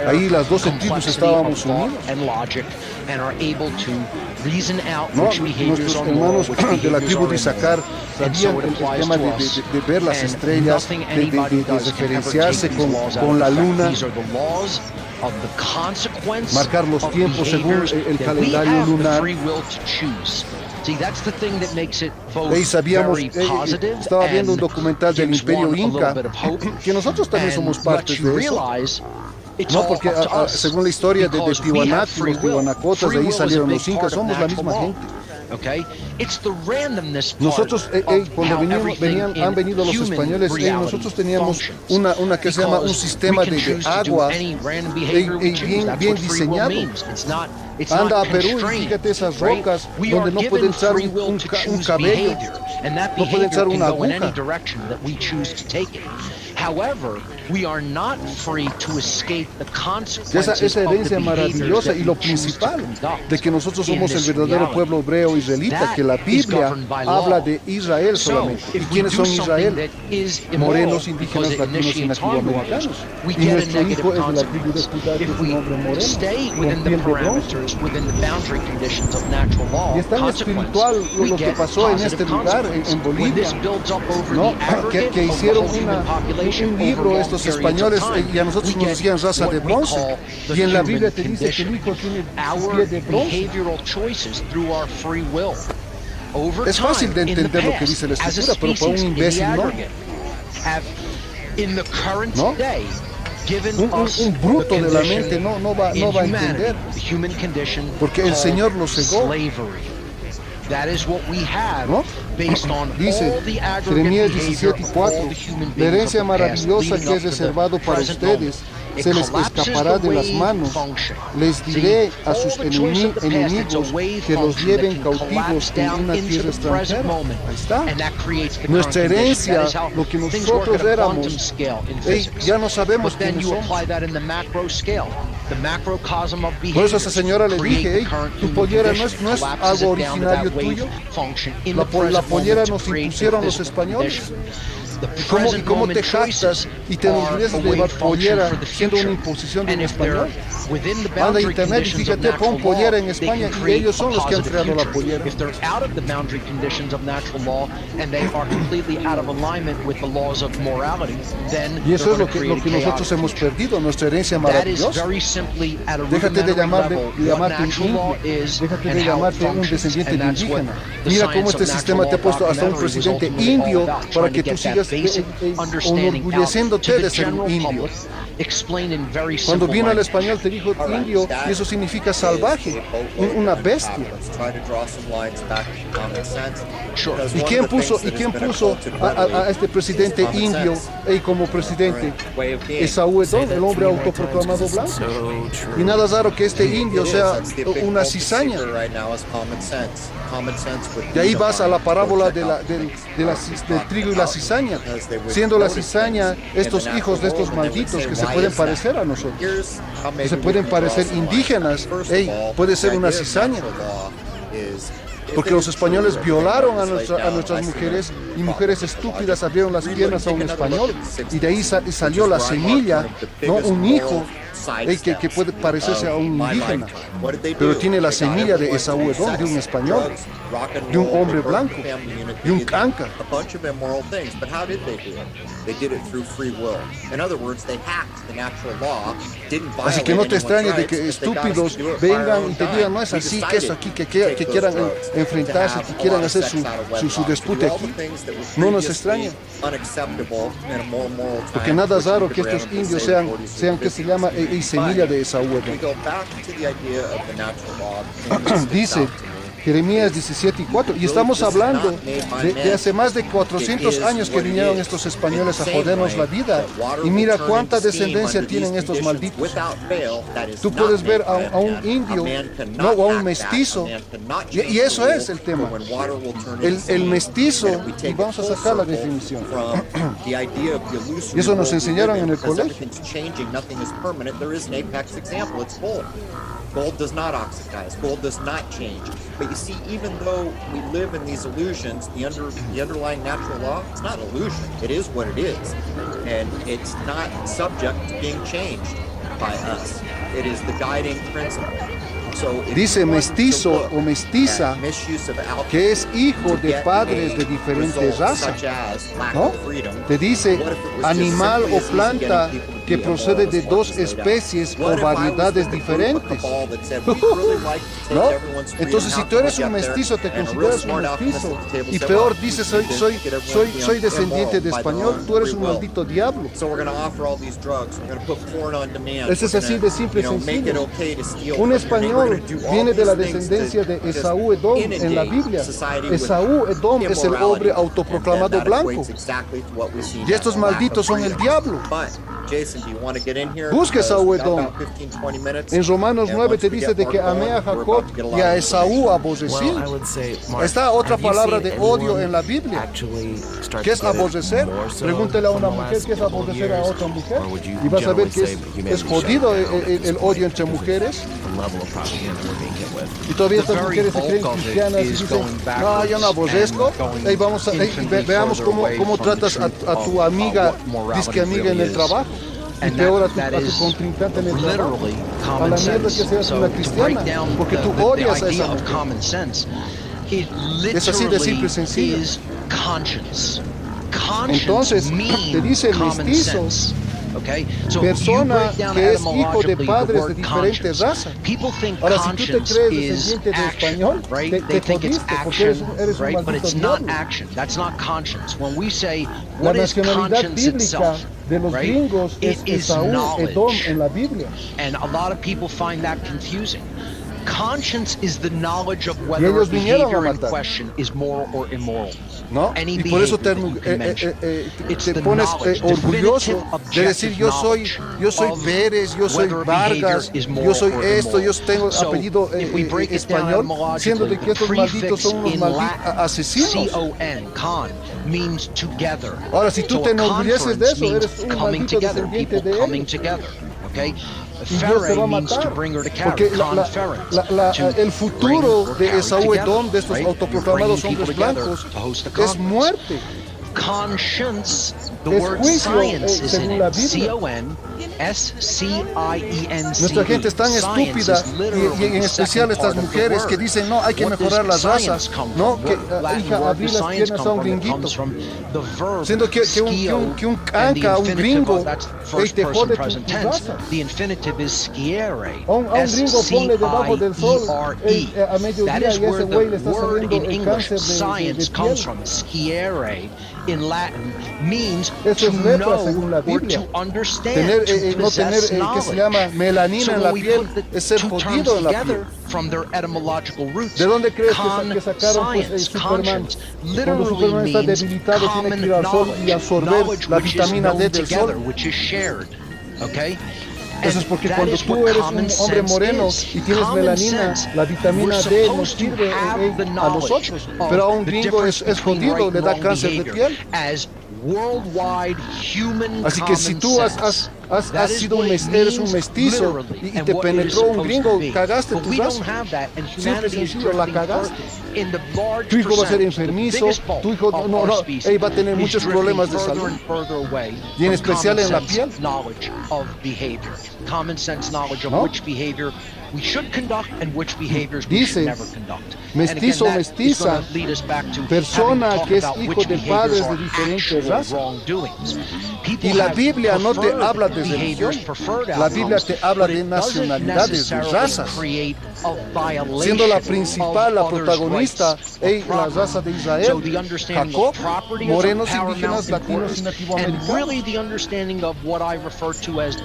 Ahí las 12 tribus estábamos unidos. No, nuestros hermanos de la tribu de Isaacar sabían el tema de ver las estrellas, de referenciarse con la luna, marcar los tiempos según el calendario lunar. Ahí sabíamos, estaba viendo un documental del Imperio Inca, que nosotros también somos parte de eso. No, porque según la historia de Tiwanaku, los Tiwanacotas, de ahí salieron los incas, somos la misma gente. Nosotros, cuando han venido los españoles, nosotros teníamos una que se llama un sistema de agua bien diseñado. Anda a Perú y fíjate esas rocas donde no puede entrar un cabello, no puede entrar una aguja. Esa herencia maravillosa y lo principal de que nosotros somos el verdadero pueblo hebreo israelita, que la Biblia habla de Israel solamente. ¿Y quiénes son Israel? Morenos, indígenas, latinos y nativoamericanos. Y nuestro hijo es de la tribu de Judá, que es un hombre moreno, con piel de bronce. Y es tan espiritual lo que pasó en este lugar, en Bolivia, ¿no? Que hicieron un libro estos españoles, y a nosotros nos decían raza de bronce, y en la Biblia te dice que el hijo tiene piel de bronce. Es fácil de entender lo que dice la escritura, pero para un imbécil no. Un bruto de la mente no va a entender, porque el Señor lo cegó. ¿No? Dice Jeremías 17:4, la herencia maravillosa que es reservado para ustedes se les escapará de las manos. Les diré a sus enemigos que los lleven cautivos en una tierra extranjera. Ahí está. Nuestra herencia, lo que nosotros éramos, ya no sabemos quiénes somos. Por eso a esa señora le dije, tu pollera no es algo originario tuyo. La pollera nos impusieron los españoles. ¿Y cómo te jactas y te enorgulleces de llevar pollera siendo una imposición de un español? Anda a internet y fíjate, pon pollera en España y ellos son los que han creado la pollera. Y eso es lo que nosotros hemos perdido, nuestra herencia maravillosa. Déjate de llamarte indio, déjate de llamarte un descendiente de indígena. Mira cómo este sistema te ha puesto hasta un presidente indio para que tú sigas enorgulleciéndote de ser un indio. Cuando vino al español te dijo indio y eso significa salvaje, una bestia. ¿Y quién puso a este presidente indio como presidente? Esaú Edom, el hombre autoproclamado blanco. Y nada raro que este indio sea una cizaña. De ahí vas a la parábola del trigo y la cizaña, siendo la cizaña estos hijos de estos malditos que se pueden parecer a nosotros, que se pueden parecer indígenas. Puede ser una cizaña. porque los españoles violaron a nuestras mujeres y mujeres estúpidas abrieron las piernas a un español y de ahí salió la semilla, ¿no? Un hijo que puede parecerse a un indígena, pero tiene la semilla de Esaú Edom, de un español, de un hombre blanco, de un canca. Así que no te extrañes de que estúpidos vengan y te digan, no es así, que eso aquí, que quieran enfrentarse, que quieran hacer su dispute aquí. No nos extraña. Porque nada es raro que estos indios sean que se llama semilla de Esaú Edom. Dice Jeremías 17:4, y estamos hablando de hace más de 400 años que vinieron estos españoles a jodernos la vida, y mira cuánta descendencia tienen estos malditos. Tú puedes ver a un indio, no, o a un mestizo, y eso es el tema. El mestizo, y vamos a sacar la definición, y eso nos enseñaron en el colegio. Gold does not oxidize. Gold does not change. But you see, even though we live in these illusions, the underlying natural law, it's not an illusion. It is what it is. And it's not subject to being changed by us. It is the guiding principle. Dice mestizo o mestiza, que es hijo de padres de diferentes razas, ¿no? Te dice animal o planta que procede de dos especies o variedades diferentes. ¿No? Entonces, si tú eres un mestizo, te consideras un mestizo. Y peor, dice, soy descendiente de español, tú eres un maldito diablo. Eso es así de simple y sencillo. Un español viene de la descendencia de Esaú Edom en la Biblia. Esaú Edom es el hombre autoproclamado blanco. Y estos malditos son el diablo. Busca Esaú Edom. En Romanos 9 te dice de que amé a Jacob y a Esaú aborrecí. Está otra palabra de odio en la Biblia. ¿Qué es aborrecer? Pregúntale a una mujer qué es aborrecer a otra mujer y vas a ver que es jodido el odio entre mujeres. Y todavía estas mujeres se creen cristianas y dicen, no, yo no aborrezco. Veamos cómo tratas a tu amiga, disque amiga en el trabajo. Y peor a tu contrincante en el trabajo. A la mierda que seas una cristiana, porque tú odias a esa mujer. Es así de simple y sencillo. Entonces, te dice el mestizo, persona que es hijo de padres de diferentes razas. Ahora, si tú te crees descendiente de español, te jodiste porque eres un maldito diablo. La nacionalidad bíblica de los gringos es Esaú Edom en la Biblia. Conscience is the knowledge of whether a behavior in question is moral or immoral. ¿No? Y por eso te pones orgulloso de decir yo soy Pérez, yo soy Vargas, yo soy esto, yo tengo apellido español, siendo de que estos malditos son unos malditos asesinos. Ahora, si tú te enorgulleces de eso, eres un maldito descendiente de él. Y Dios te va a matar, porque el futuro de Esaú Edom, de estos autoproclamados hombres blancos, es muerte. Conscience, the es word juicio, science is in según la it. Biblia. C-O-N-S-C-I-E-N-C-E. Nuestra gente es tan estúpida y en especial estas mujeres que dicen no, hay que mejorar las razas, no, que hija, abrir las piernas a un gringuito, siendo que un canca, un gringo, te jode tu raza. A un gringo ponle debajo del sol a mediodía y ese güey le está saliendo el cáncer de piel. In Latin means eso to es lepra, know según la or Biblia. to understand, No to tener possess que se knowledge. llama melanina en la when we piel put the es ser two jodido terms en la piel. together from their etymological roots, ¿De dónde crees que sacaron pues, el Superman? Cuando Superman está debilitado tiene que ir al sol y absorber la vitamina D del sol. which is shared. Okay? Eso es porque cuando tú eres un hombre moreno y tienes melanina, la vitamina D nos sirve a nosotros. Pero a un gringo es jodido, le da cáncer de piel. worldwide human Así que si tú has sido eres un mestizo y te penetró un gringo, cagaste tu raza. Simple y sencillo, la cagaste. Tu hijo va a ser enfermizo, tu hijo va a tener muchos problemas de salud. Y en especial en la piel. We should conduct and which behaviors we Dice, should never conduct. Mestizo o mestiza, persona que es hijo de padres de diferentes razas. Y la Biblia no te habla de religión, la Biblia te habla de nacionalidades, de razas. Siendo la principal, la protagonista, la raza de Israel, Jacob, morenos, indígenas, latinos y nativoamericanos.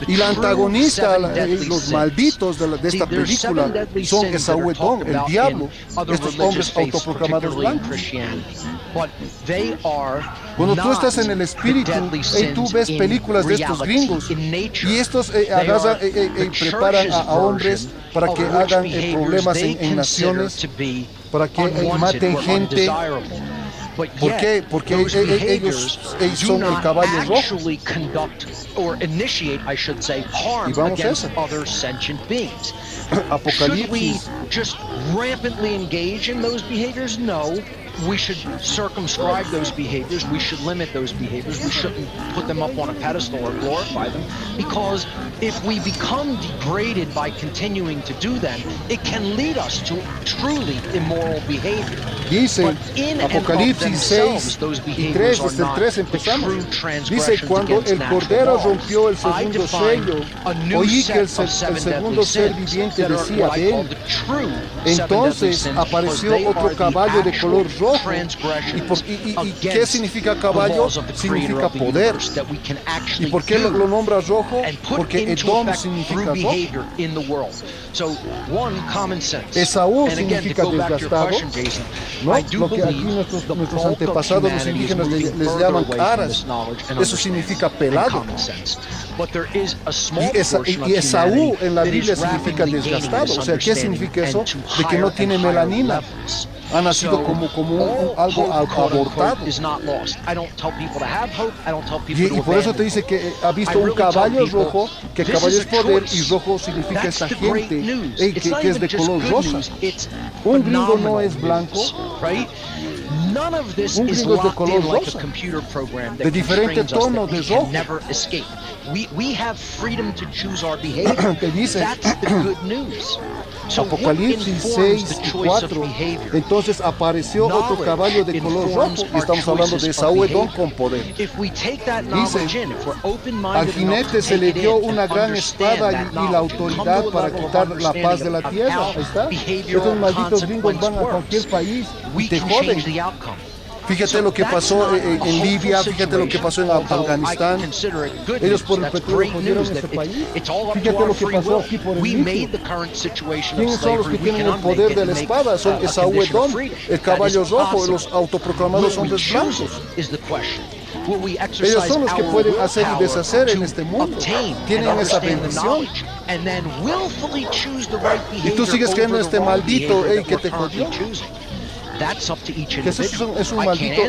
Y la antagonista, los malditos de esta película, son Esaú Edom, el diablo, estos hombres autoproclamados blancos. Cuando tú estás en el espíritu, tú ves películas de estos gringos y estos preparan a hombres para que hagan problemas en naciones, para que maten gente. ¿Por qué? Porque ellos son el caballo rojo. Y vamos a eso. Apocalipsis. Just rampantly engage in those behaviors? No. We should circumscribe those behaviors. We should limit those behaviors. We shouldn't put them up on a pedestal or glorify them, because if we become degraded by continuing to do them, it can lead us to truly immoral behavior. Dice Apocalipsis 6 y 3, desde el 3 empezamos. Dice, cuando el Cordero rompió el segundo sello, oí que el segundo ser viviente decía, ven. Entonces apareció otro caballo de color rojo. ¿Y qué significa caballo? Significa poder. ¿Y por qué lo nombra rojo? Porque Edom significa rojo. Esaú significa desgastado, ¿no? Lo que aquí nuestros antepasados, los indígenas, les llaman caras. Eso significa pelado. Y Esaú en la Biblia significa desgastado. O sea, ¿qué significa eso? De que no tiene melanina. Ha nacido como algo abortado. Y por eso te dice que ha visto un caballo rojo, que caballo es poder y rojo significa esta gente que es de color rosa. Un gringo no es blanco. Un gringo es de color rosa, de diferente tono de rojo. Te dice Apocalipsis 6 y 4, entonces apareció otro caballo de color rojo, y estamos hablando de Esaú Edom con poder. Dice, al jinete se le dio una gran espada y la autoridad para quitar la paz de la tierra. Ahí está. Estos malditos gringos van a cualquier país y te joden. Fíjate lo que pasó en Libia, fíjate lo que pasó en Afganistán. Ellos por el petróleo jodieron ese país. Fíjate lo que pasó aquí por el litio. ¿Quiénes son los que tienen el poder de la espada? Son Esaú Edom, el caballo rojo, los autoproclamados hombres blancos. Ellos son los que pueden hacer y deshacer en este mundo. Tienen esa bendición. Y tú sigues creyendo en este maldito que te jodió. Jesús es un maldito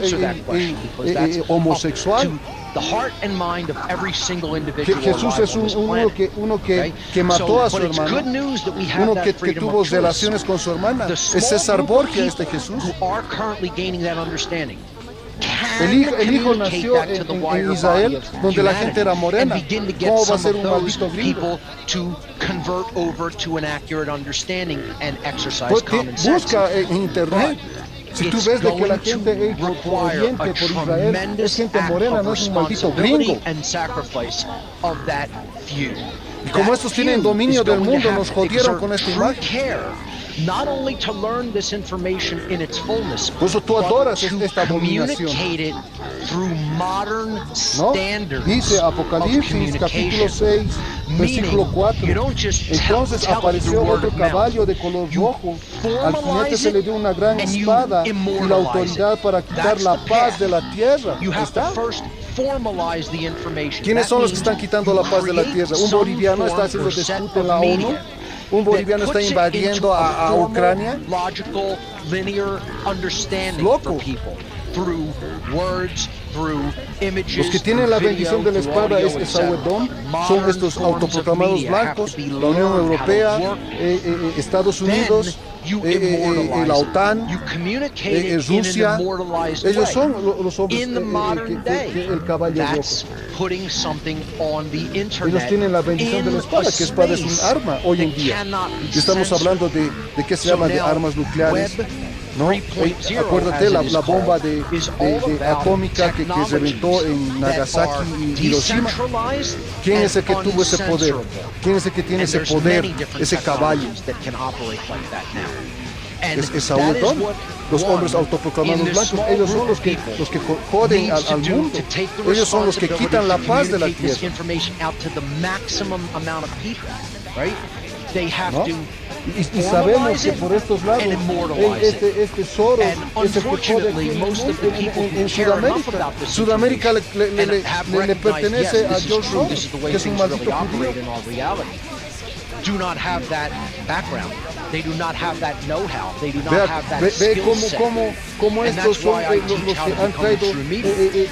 homosexual. Jesús es uno que mató a su hermano, uno que tuvo relaciones con su hermana. Es César Borgia, este Jesús. El hijo nació en Israel, donde la gente era morena. ¿Cómo va a ser un maldito gringo? Busca en internet. Si tú ves de que la gente por Oriente, por Israel, es gente morena, no es un maldito gringo. Y como estos tienen dominio del mundo, nos jodieron con esta imagen. Por eso tú adoras esta dominación. ¿No? Dice Apocalipsis capítulo 6, versículo 4. Entonces apareció otro caballo de color rojo. Al jinete se le dio una gran espada y la autoridad para quitar la paz de la tierra. ¿Está? ¿Quiénes son los que están quitando la paz de la tierra? Un boliviano está haciendo disputa en la ONU. Un boliviano está invadiendo a Ucrania. Loco. through words, through images, Los que tienen la bendición de la espada es Esaú Edom, son estos autoproclamados blancos, la Unión Europea, Estados Unidos, la OTAN, Rusia. Ellos son los hombres el caballo rojo. Ellos tienen la bendición de la espada, que espada es un arma hoy en día. Y estamos hablando de qué se llama, de armas nucleares. ¿No? Acuérdate la bomba atómica que reventó en Nagasaki y Hiroshima. ¿Quién es el que tuvo ese poder? ¿Quién es el que tiene ese poder, ese caballo? Es Esaú Edom, los hombres autoproclamados blancos. Ellos son los que joden al mundo. Ellos son los que quitan la paz de la tierra. ¿No? Y sabemos que por estos lados este Soros es el que jode en Sudamérica. Sudamérica le pertenece a George Soros, que es un maldito judío. Do not have that background. They do not have that know-how. They do not have that skill set. Cómo estos son los que han traído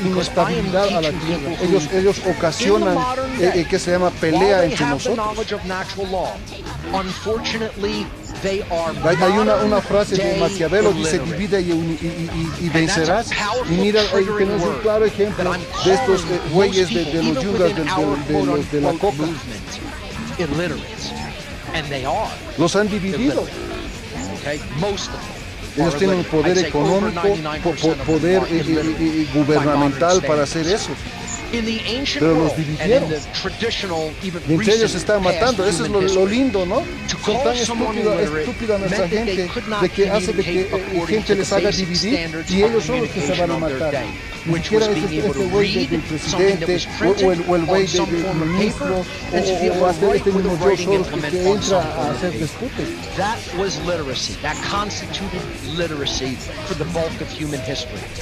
inestabilidad a la tierra. Ellos ocasionan que se llama pelea entre nosotros. Hay una frase de Maquiavelo, dice: divide y vencerás. Y mira, tenemos un claro ejemplo de estos güeyes de los yugas de la coca. Los han dividido. Ellos tienen poder económico, poder gubernamental para hacer eso. Pero los dividieron. Y entre ellos se están matando. Eso es lo lindo, ¿no? Son tan estúpida nuestra gente, de que hace de que gente les haga dividir, y ellos son los que se van a matar. Ni siquiera es este güey del presidente o el güey del ministro o hasta este mismo George Soros que entra a hacer disputes.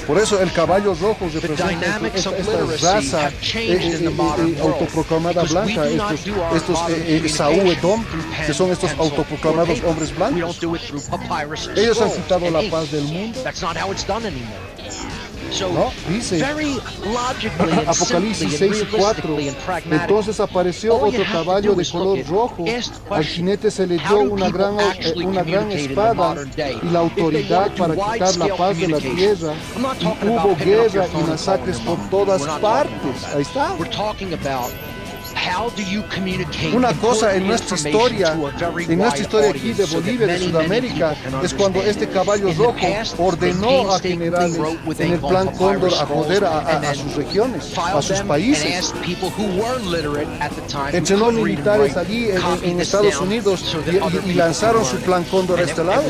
Por eso el caballo rojo representa esta raza autoproclamada blanca, estos Esaú Edom, que son estos autoproclamados hombres blancos. Ellos han quitado la paz del mundo. ¿No? Dice Apocalipsis 6:4. Entonces apareció otro caballo de color rojo. Al jinete se le dio una gran espada y la autoridad para quitar la paz de la tierra. Y hubo guerra y masacres por todas partes. Ahí está. Una cosa en nuestra historia aquí de Bolivia, de Sudamérica, es cuando este caballo rojo ordenó a generales en el Plan Cóndor a joder a sus regiones, a sus países. Entrenó militares allí en Estados Unidos y lanzaron su Plan Cóndor a este lado.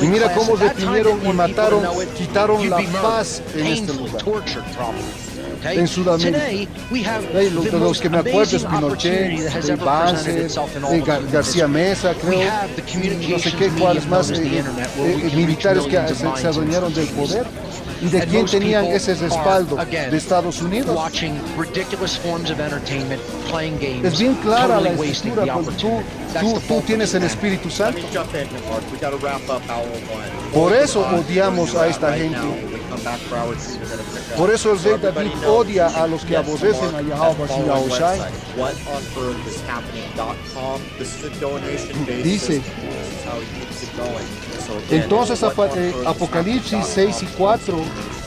Y mira cómo reprimieron y mataron, quitaron la paz en este lugar. En Sudamérica, los que me acuerdo es Pinochet, Banzer, García Mesa, creo, no sé qué, cuáles más militares que se adueñaron del poder. ¿Y de quién tenían ese respaldo? De Estados Unidos. Es bien clara la escritura, cuando tú tienes el Espíritu Santo. Por eso odiamos a esta gente. Por eso el rey David odia a los que aborrecen a Yahweh y a Oshai. Dice, entonces Apocalipsis 6:4,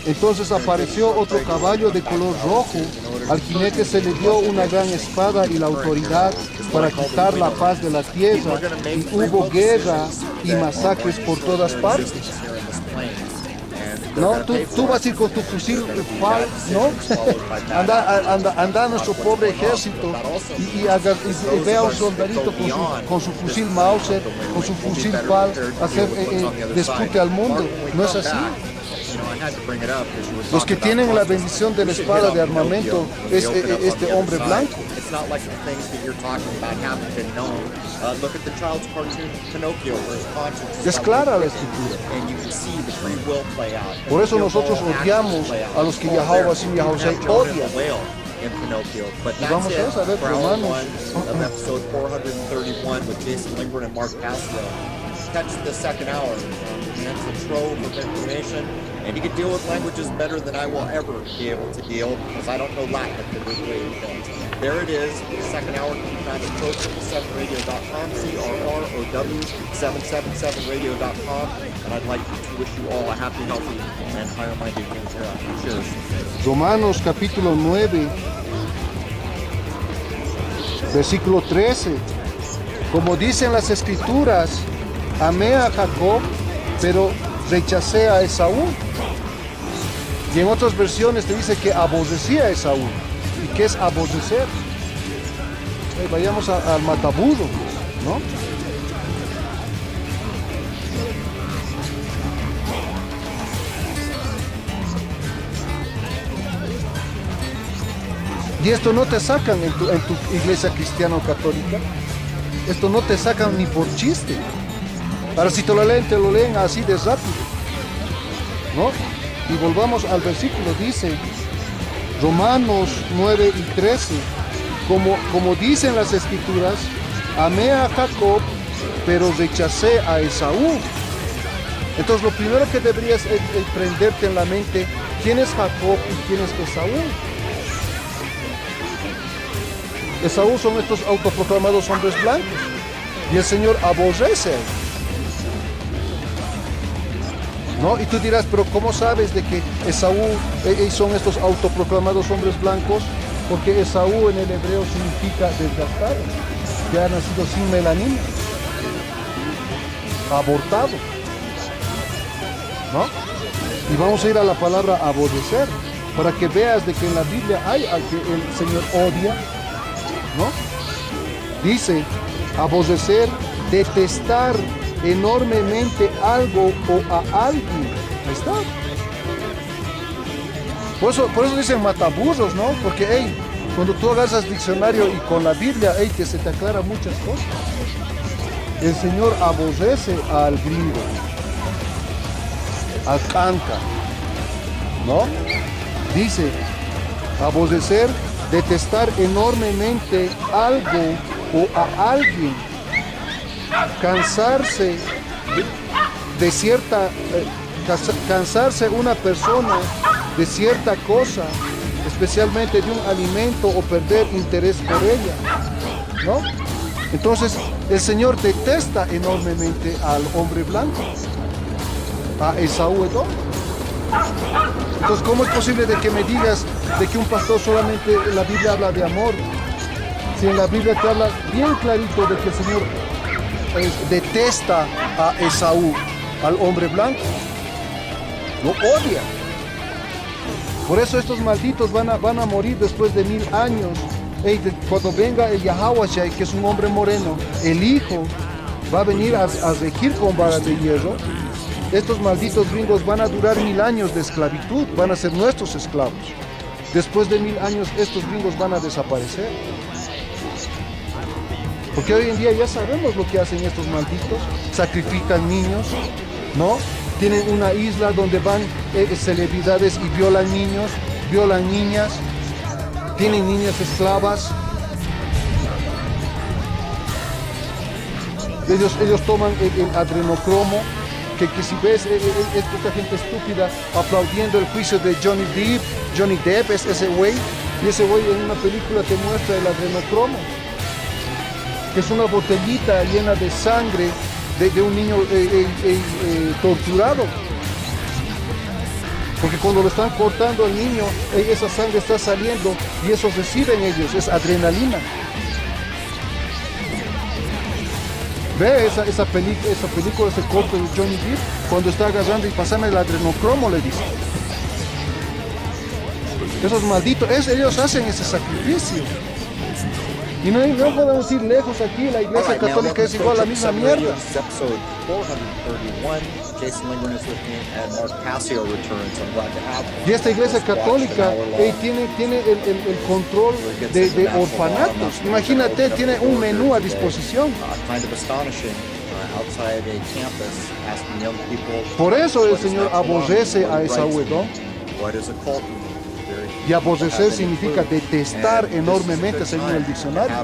entonces apareció otro caballo de color rojo, al jinete se le dio una gran espada y la autoridad para quitar la paz de la tierra, y hubo guerra y masacres por todas partes. ¿No? Tú vas a ir con tu fusil FAL, ¿no? Anda nuestro pobre ejército y ve a un soldadito con su fusil Mauser, con su fusil FAL, hacer dispute al mundo. No es así. Los que tienen la bendición de la espada de armamento es este hombre blanco. Es clara la escritura. Por eso nosotros odiamos a los que Yahweh y Yahushai odian. Y vamos a ver, Romanos. Catch the second hour. immense trove of information, and he can deal with languages better than I will ever be able to deal, because I don't know Latin biblically anything. There it is, the second hour can be found at pro777radio.com, CRROW777radio.com, and I'd like to wish you all a happy, healthy, and higher-minded new era. Cheers. Romanos capítulo 9, versículo 13. Como dicen las escrituras, amé a Jacob, pero rechacé a Esaú. Y en otras versiones te dice que aborrecí a Esaú. ¿Y qué es aborrecer? Vayamos al mataburro, ¿no? Y esto no te sacan en tu iglesia cristiana o católica. Esto no te sacan ni por chiste. Ahora si te lo leen así de rápido, ¿no? Y volvamos al versículo, dice Romanos 9 y 13, como dicen las escrituras, amé a Jacob, pero rechacé a Esaú. Entonces lo primero que deberías es prenderte en la mente, ¿quién es Jacob y quién es Esaú? Esaú son estos autoproclamados hombres blancos, y el Señor aborrece, ¿no? Y tú dirás, pero ¿cómo sabes de que Esaú son estos autoproclamados hombres blancos? Porque Esaú en el hebreo significa desgastado, que ha nacido sin melanina, abortado, ¿no? Y vamos a ir a la palabra aborrecer, para que veas de que en la Biblia hay al que el Señor odia, ¿no? Dice, aborrecer, detestar enormemente algo o a alguien. Ahí está. Por eso dicen mataburros, ¿no? Porque, cuando tú agarras diccionario y con la Biblia, que se te aclara muchas cosas. El Señor aborrece al gringo, al canca, ¿no? Dice, aborrecer, detestar enormemente algo o a alguien, cansarse de cierta, cansarse una persona de cierta cosa, especialmente de un alimento, o perder interés por ella, ¿no? Entonces el Señor detesta enormemente al hombre blanco, a Esaú Edom. Entonces, ¿cómo es posible de que me digas de que un pastor solamente en la Biblia habla de amor? Si en la Biblia te habla bien clarito de que el Señor detesta a Esaú, al hombre blanco, lo odia. Por eso estos malditos van a morir después de 1000 años. Cuando venga el Yahawashi, que es un hombre moreno, el Hijo va a venir a regir con varas de hierro. Estos malditos gringos van a durar 1000 años de esclavitud, van a ser nuestros esclavos. Después de 1000 años estos gringos van a desaparecer. Porque hoy en día ya sabemos lo que hacen estos malditos. Sacrifican niños, ¿no? Tienen una isla donde van celebridades y violan niños, violan niñas. Tienen niñas esclavas. Ellos toman el adrenocromo. Que si ves esta gente estúpida aplaudiendo el juicio de Johnny Depp es ese güey, y ese güey en una película te muestra el adrenocromo, que es una botellita llena de sangre de un niño torturado, porque cuando lo están cortando al niño, esa sangre está saliendo y eso reciben ellos, es adrenalina. Ve esa película, ese corto de Johnny Depp, cuando está agarrando y pasando el adrenocromo, le dice. Esos malditos, ellos hacen ese sacrificio. Y no podemos ir lejos aquí, la iglesia católica es igual a la misma mierda. Y esta iglesia católica tiene el control de orfanatos. Imagínate, tiene un menú a disposición. Por eso el Señor aborrece a Esaú Edom. Y aborrecer significa detestar enormemente, según el diccionario.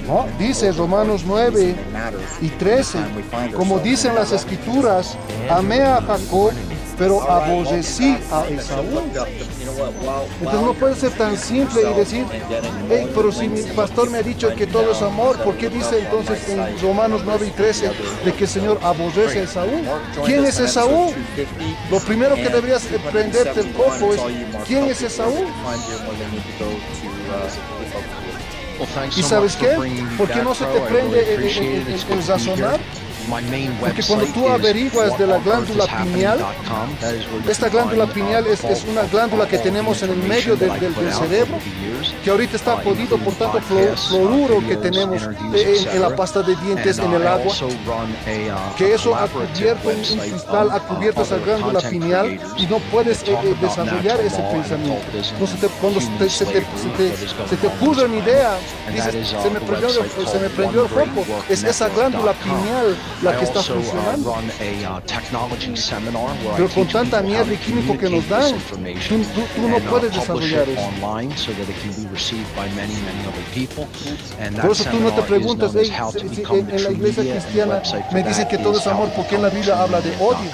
¿No? Dice Romanos 9 y 13, como dicen las escrituras, amé a Jacob, pero aborrecí a Esaú. Entonces no puede ser tan simple y decir, hey, pero si mi pastor me ha dicho que todo es amor, ¿por qué dice entonces en Romanos 9 y 13 de que el Señor aborrece a Esaú? ¿Quién es Esaú? Lo primero que deberías prenderte el coco es, ¿quién es Esaú? ¿Y sabes qué? ¿Por qué no se te prende el razonar? Porque cuando tú averiguas de la glándula pineal, esta glándula pineal es una glándula que tenemos en el medio del cerebro, que ahorita está jodido por tanto fluoruro que tenemos en la pasta de dientes, en el agua, que eso ha cubierto, un cristal ha cubierto esa glándula pineal y no puedes desarrollar ese pensamiento. Entonces cuando se te ocurre una idea, dices, se me prendió el foco, es esa glándula pineal la que está funcionando. Pero con tanta mierda y químico que nos dan, tú no puedes desarrollar eso. Por eso tú no te preguntas, hey, si en la iglesia cristiana me dicen que todo es amor, ¿por qué en la Biblia habla de odio?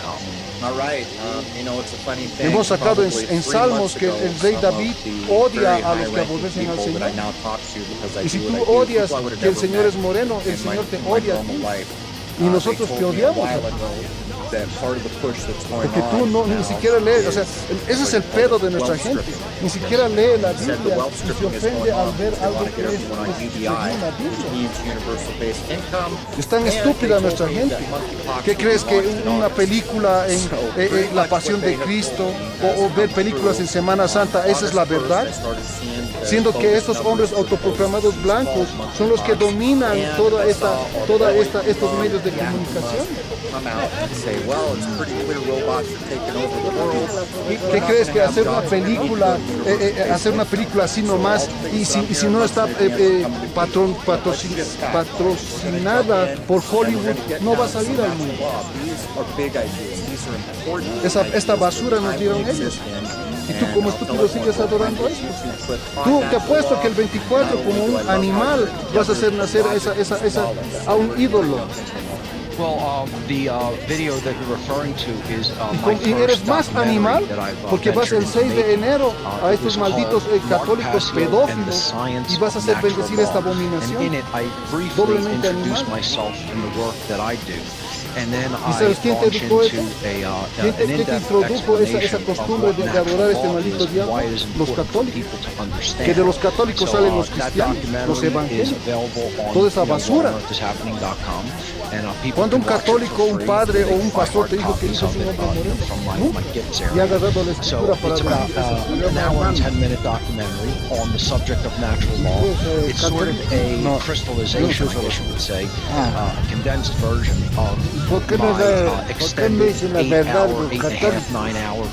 Hemos sacado en Salmos que el rey David odia a los que aborrecen al Señor. Y si tú odias que el Señor es moreno, el Señor te odia a ti. Y nosotros te odiamos. Porque tú ni siquiera lees, o sea, ese es el pedo de nuestra gente. Ni siquiera lee la Biblia y se ofende al ver algo que es según la Biblia. Es tan estúpida nuestra gente. ¿Qué crees que una película en La Pasión de Cristo o ver películas en Semana Santa, esa es la verdad? Siendo que estos hombres autoproclamados blancos son los que dominan estos medios de comunicación. ¿Qué crees que hacer una película así nomás y si no está patrocinada por Hollywood no va a salir al mundo? Esta basura nos dieron ellos. Y tú como estúpido sigues adorando esto. Tú te apuesto que el 24 como un animal vas a hacer nacer a un ídolo. Y eres más animal porque vas el 6 de enero a estos malditos católicos pedófilos y vas a hacer bendecir esta abominación. Doblemente animal. ¿Y sabes quién te educó eso? ¿Quién te introdujo esa costumbre de adorar este maldito diablo? Los católicos. Que de los católicos salen los cristianos, los evangélicos, toda esa basura. Cuando un católico, un padre o un pastor te dijo que hizo su nombre moreno, nunca. Y ha agarrado la escritura para ver. Now a 10-minute documentary on the subject of natural law. It's sort of a crystallization, I guess you would say, a condensed version of my extended 8-hour, 8.5, 9-hour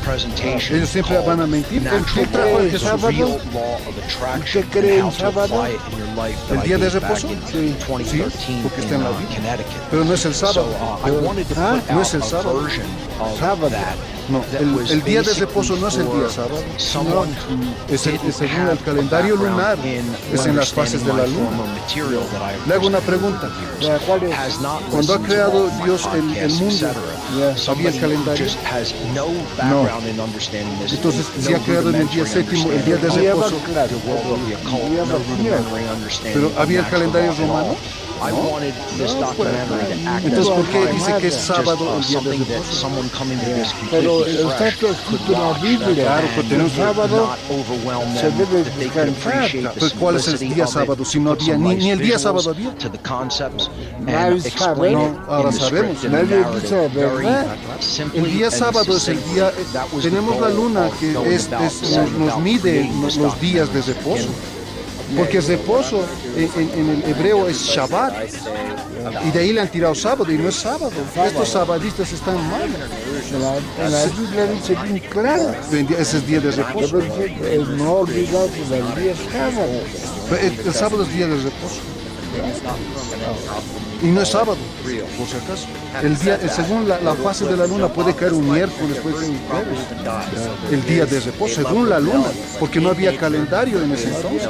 presentation. Ellos siempre van a mentir. Natural law is the real law of attraction and how to apply it in your life. El día de reposo, sí, porque está en la Biblia. Pero no es el sábado. No es el sábado. No, el día de reposo no es el día sábado. No, es según el calendario lunar, es en las fases de la luna. Le hago una pregunta. Cuando ha creado Dios el mundo, ¿había el calendario? No. Entonces, si ha creado en el día séptimo, el día de reposo, pero ¿había el calendario romano? No. Entonces, ¿por qué dice que es sábado el día de reposo? Pero está escrito en la Biblia, claro, que tenemos sábado se debe descansar. Pues ¿cuál es el día sábado? Si no había, ni el día sábado había. Nadie sabe. No, ahora sabemos. Nadie dice verdad. El día sábado es el día, tenemos la luna que nos mide los días de reposo. Porque el reposo en el hebreo es Shabbat. Y de ahí le han tirado sábado y no es sábado. Estos sabadistas están mal. En la Biblia dice bien claro. Ese es día de reposo. No olvidar que el día es sábado. El sábado es día de reposo. and it's not permanent. Y no es sábado, por si acaso. El día, según la fase de la luna, puede caer un miércoles, puede caer un jueves. El día de reposo, según la luna, porque no había calendario en ese entonces.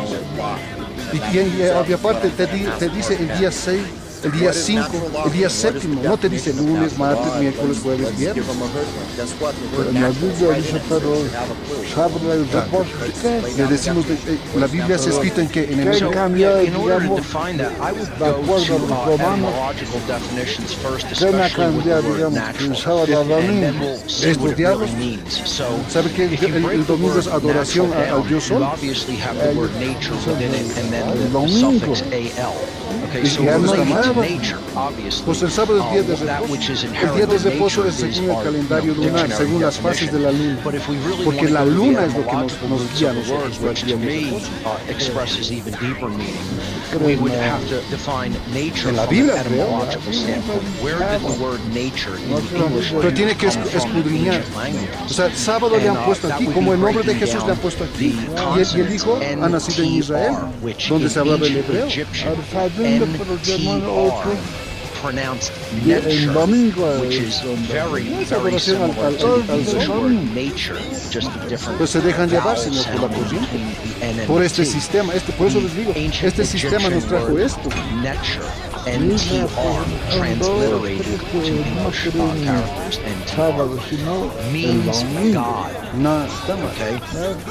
Y aparte te dice el día 6, el día 5, el día 7, no te dice lunes, martes, miércoles, jueves, viernes. En la Biblia dice, pero sábado el reposo. Le decimos, la Biblia se escrita en que en el So, cambia, in order to digamos, define that, I would de go acuerdo a los to romanos, etymological definitions first, ¿qué van a especially with the cambiar, word digamos, natural, el sábado al and then domingo? we'll see what it really means. So, ¿Sabe que if you break el the domingo word es adoración natural al Dios down, you Sol? obviously have the word nature within it, and then El the domingo. suffix al. Okay, Y so ya no related hay to nada. nature, obviously. Pues el sábado es día de that reposo. which is El inherent día de in reposo nature es is según el our, calendario lunar, dictionary según las fases de la luna. But if we really Porque want to la go to the luna es lo que etymological nos roots guía a of the word, nosotros, which el to día de me reposo. expresses even deeper meaning, we would have to define nature En la from an Biblia, creo. etymological standpoint. Where did the word nature in the English Pero tiene que come from in escudriñar. ancient languages? O sea, sábado le han And, puesto that aquí, would como be el nombre de breaking Jesús le han puesto down aquí. the Y el hijo ha nacido en Israel, NTR, which donde in se hablaba el ancient hebreo. Egyptian, Sabiendo, pero hermano, otro, NTR, pronounced el nature, domingo which es is donde- very, Es very adoración al- similar al- to al- the al English Señor. word nature, just a different Pues se dejan llevar, vowel Señor, por la sound corriente. between the N and Por the este T. sistema, por eso les digo, Ancient este sistema nos Egyptian trajo word esto. Nature, NTR, transliterated to English characters, sábado, NTR, sino el means domingo. God. No, está mal. Okay?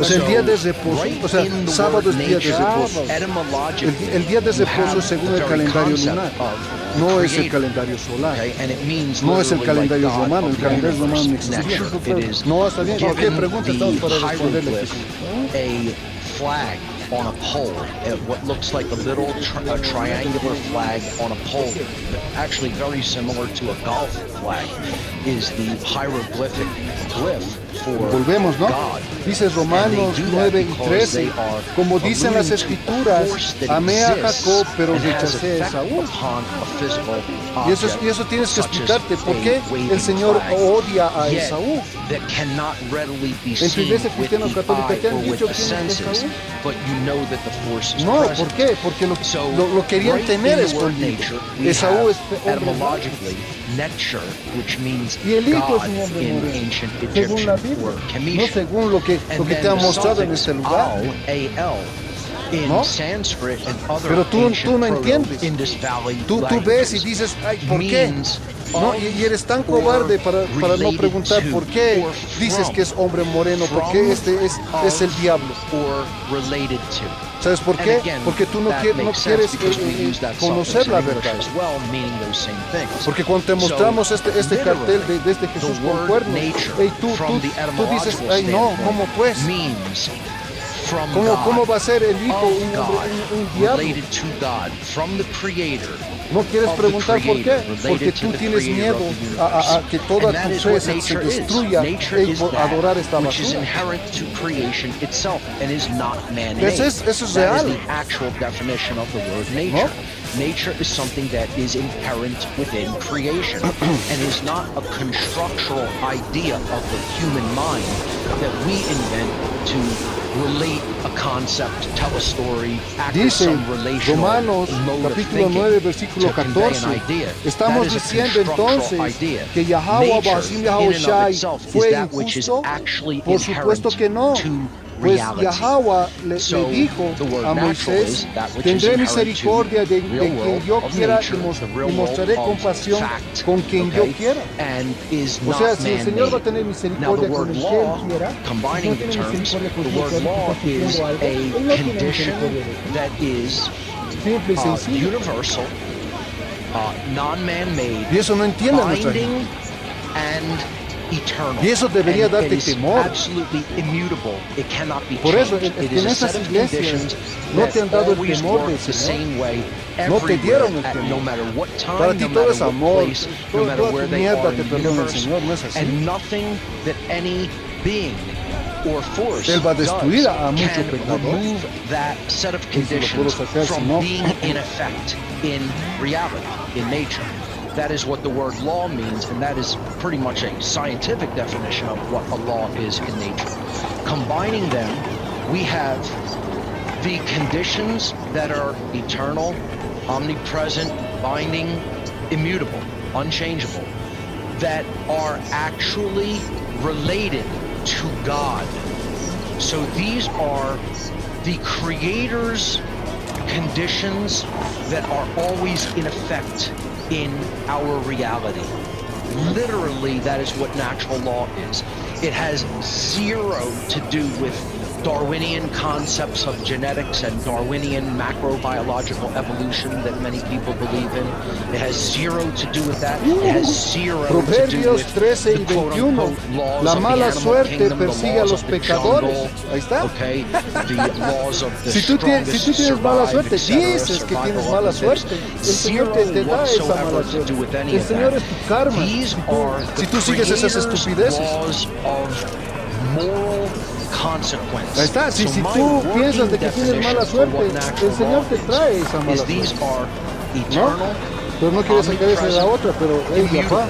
O sea, el So, día de reposo, right o sea, in the sábado word es día de nature, reposo. etymologically, El día de you reposo have es según the el very calendario concept lunar, of no es el creator. calendario solar. Okay, and it means No es el literally calendario like God romano, el of the calendario romano no universe, existía. nature. It is No, está bien. ¿Por qué given pregunta? Estamos para the responderle. hieroglyph, a flag on a pole, what looks like a little triangular flag on a pole, actually very similar to a golf flag, is the hieroglyphic glyph for Volvemos, ¿no? God. Dice Romanos 9 y 13, como dicen las escrituras, amé a Jacob, pero rechacé a Esaú. Y eso tienes que explicarte, ¿por qué el Señor odia a Esaú? En tu iglesia cristiana católica te han dicho quién es Esaú. No, ¿por qué? Porque lo querían tener escondido. Esaú es hombre. Y el hijo es un hombre moreno, según la Biblia, no según lo que te han mostrado en este lugar. ¿No? Pero tú no entiendes. Tú ves y dices, ay, ¿por qué? No, y eres tan cobarde para no preguntar por qué dices que es hombre moreno, porque este es el diablo. ¿Sabes por qué? Porque tú no quieres conocer la verdad. Porque cuando te mostramos este cartel de este Jesús con cuernos, tú dices, ay no, ¿cómo pues? ¿Cómo va a ser el hijo un diablo? No quieres preguntar por qué, porque tú tienes miedo a que toda tu fe se destruya por adorar esta basura. Eso es real. ¿No? Nature is something that is inherent within creation and is not a constructural idea of the human mind that we invent to relate a concept, tell a story, act as Dice some relational Romanos mode of capítulo thinking 9 versículo to convey an 14. idea. Estamos That is a diciendo entonces constructural idea. que Yahweh Nature, Basim in Yahweh and of Shai itself, is fue that which is injusto. actually Por supuesto que no. inherent to Pues reality. Yahweh le So, dijo the word a natural Moisés, is that which is tendré inherent to misericordia de real quien world yo of quiera nature, the real y mostraré world of compasión fact, con quien yo okay, quiera. and is O not sea, si el Señor va a man-made. tener Now misericordia the con word el que law, Él quiera, combining no the tiene terms, misericordia con the quien word quiera, law está is cumpliendo algo. a Él no tiene condition misericordia de ti. that is Simple y sencillo. universal, non-man-made, Y eso no entiende nuestra gente. binding, and eternal. Y eso debería And darte it is temor. absolutely immutable. It cannot be Por eso, changed. es It que is en a esas set of iglesias conditions no te han dado el always temor work del the Señor. same way No te dieron everywhere, el temor. no matter what time, Para ti no todo matter es what amor, place, no matter toda where tu they mierda are te in the perdona el universe, Señor, no es así. and nothing that any being or force Él va a destruir a does mucho can pecador. remove that set of Y si lo puedo conditions sacar, si from no. being in effect in reality, in nature. That is what the word law means, and that is pretty much a scientific definition of what a law is in nature. Combining them, we have the conditions that are eternal omnipresent, binding, immutable, unchangeable, that are actually related to God. So these are the Creator's conditions that are always in effect in our reality. Literally, that is what natural law is. It has zero to do with Darwinian concepts of genetics and Darwinian macrobiological evolution that many people believe in. It has zero to do with that. It has zero Proverbios to do with 13 y the 21. laws La of the mala animal suerte kingdom, the persigue a laws los of the pecadores. jungle, Ahí está. okay? The laws of the Si tú tienes mala suerte, dices que tienes mala suerte. El Señor te da esa mala suerte. El Señor es tu karma. Si tú sigues esas estupideces. Ahí está, si tú piensas de que tienes mala suerte, el Señor te trae esa mala suerte. ¿No? Pero no quieres sacar esa de la otra, pero papá.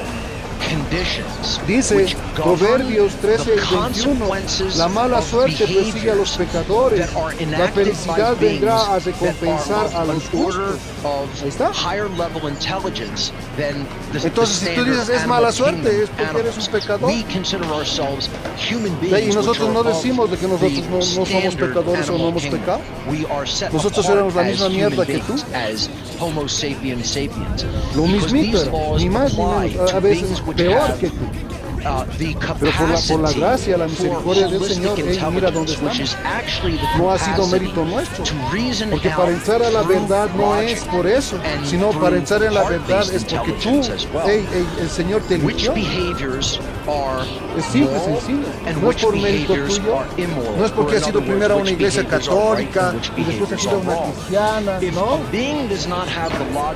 Dice Proverbios 13 y 21, la mala suerte persigue a los pecadores, la felicidad vendrá a recompensar a los justos. Ahí está. Entonces si tú dices es mala suerte, es porque eres un pecador. Y nosotros no decimos de que nosotros no somos pecadores o no hemos pecado. Nosotros éramos la misma mierda que tú. Lo mismito era, ni más ni menos, a veces peor que tú. Pero por la gracia, la misericordia del Señor, mira dónde estamos. No ha sido mérito nuestro. Porque para entrar a la verdad no es por eso, sino para entrar en la verdad es porque tú, el Señor te eligió. Es simple, sencillo. No es por mérito tuyo. No es porque has sido primero a una iglesia católica y después has sido a una cristiana. No.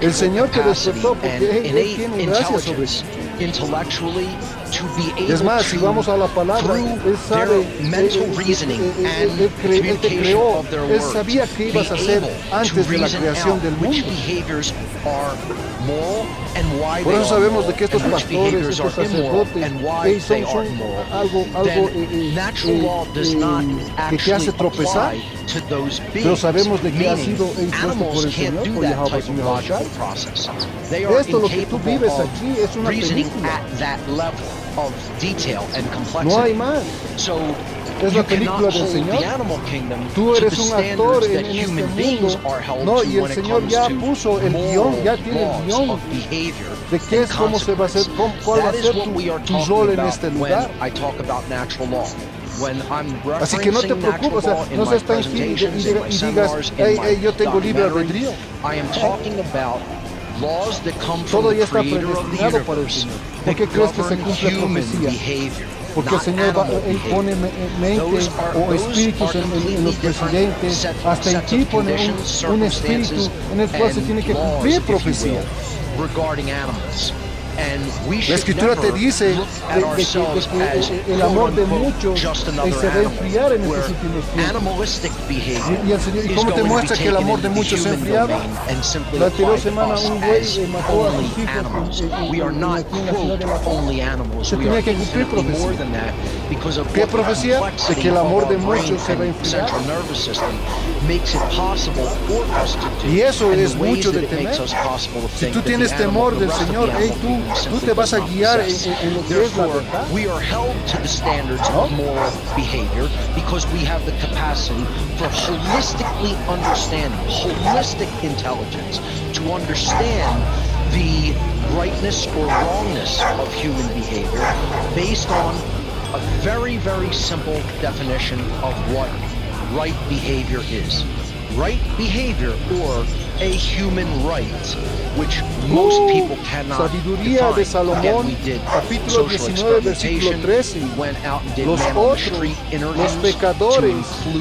El Señor te despertó porque Él tiene gracia sobre ti. Es más, si vamos a la palabra, Él sabe, Él te creó, Él sabía qué ibas a hacer antes de la creación del mundo. Por eso sabemos de que estos pastores, estos sacerdotes, son algo que te hace tropezar. Pero sabemos de que ha sido impuesto por el Señor, por Yahweh Señor. Esto, lo que tú vives aquí, es una película. No hay más. Es la película del Señor. Tú eres un actor en este mundo. No, y el Señor ya puso el guión, ya tiene el guión de qué es, cómo se va a hacer, cuál va a ser tu rol en este lugar. Así que no te preocupes, o sea, no seas tan y digas, yo tengo libre albedrío. Todo ya está predestinado para el Señor. ¿Por qué crees que se cumple la profecía? Porque el Señor pone mente o espíritus en los presidentes, hasta en ti pone un espíritu en el cual se tiene que cumplir profecía. La Escritura te dice que el amor de muchos se va a enfriar en estos últimos tiempos. ¿Y cómo te muestra que el amor de muchos se ha enfriado? La anterior semana un güey mató a sus hijos en la ciudad de La Paz. Se tenía que cumplir profecía. ¿Qué profecía? De que el amor de muchos se va a enfriar. Y eso es mucho de temer. Si tú tienes temor del Señor, tú te vas a guiar en lo que es la verdad. We are held to the standards of moral behavior because we have the capacity for holistically understanding, holistic intelligence, to understand the rightness or wrongness of human behavior based on a very, very simple definition of what right behavior is. Right behavior, or a human right, which most people cannot Sabiduría de Salomón, capítulo 19, versículo 13. Los otros, los pecadores,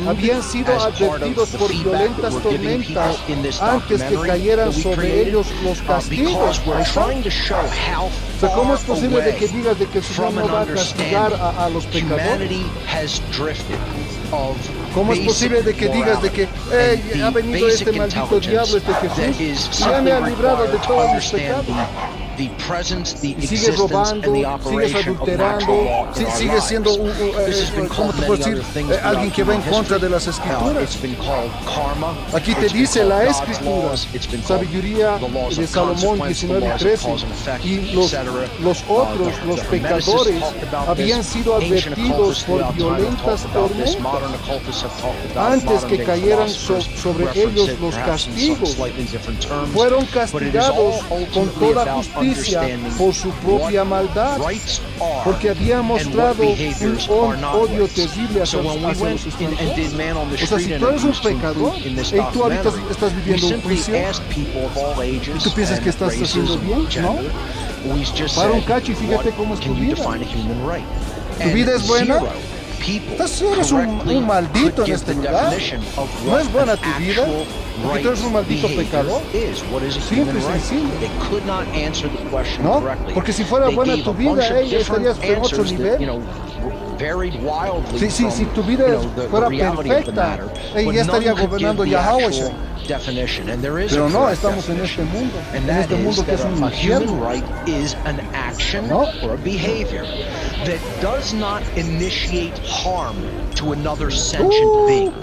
habían sido advertidos por violentas tormentas antes que cayeran sobre ellos los castigos. O sea, ¿cómo es posible de que digas de que el Señor no va a castigar a los pecadores? ¿Cómo es posible de que digas de que ha venido este maldito diablo, este Jesús, y ya me ha librado de todos mis pecados? the presence, the y sigues existence, robando, and the sigues operation of natural adulterando, law in our sigues siendo lives. This has been ¿cómo called te puedo many decir? other things Alguien throughout que va en human contra de history. las escrituras. It's been called karma. Aquí te It's been dice called la God's escritura, laws. It's been called sabiduría the laws de of Salomón consequence, the 19 y laws of 13, cause and effect, y etc. los otros, los The pecadores, Hermeticists talked about habían this. sido Ancient advertidos occultists por throughout time have violentas talked about this. tormentas Modern occultists have talked about antes modern que day cayeran philosophers sobre reference ellos it los perhaps in some castigos. slightly different terms, Fueron but it is all castigados con ultimately toda about justicia understanding por su propia what maldad, rights are porque había and what mostrado un behaviors are not odio rights. terrible So when we hacia went los in and did extranjeros. Man on the O sea, Street si tú eres un interviews to pecador, include in this y tú ahorita documentary, estás we viviendo un simply juicio, asked people of all ages y tú piensas que and estás races haciendo and bien, gender, ¿no? we just Para un said, cacho y fíjate cómo what es tu can you vida. define a human right? ¿Tu vida es buena? Zero people Entonces eres correctly un maldito could en give este the lugar. definition of ¿No what es buena an tu vida? actual Porque tú eres un right maldito behavior pecador. is. What is a Simple human y right? sencillo. They could not answer the question ¿No? correctly. Porque si fuera They buena gave tu a vida, bunch of different estarías en otro answers that, nivel. you know, varied wildly Si from, tu vida you know, the fuera reality of the perfecta, matter, ya but estaría none could gobernando give the Yahweh. actual definition, and there is Pero a no, correct estamos en definition, este mundo, and en that este is mundo que that es un a human infierno. right is an action No. or a behavior that does not initiate harm to another sentient being.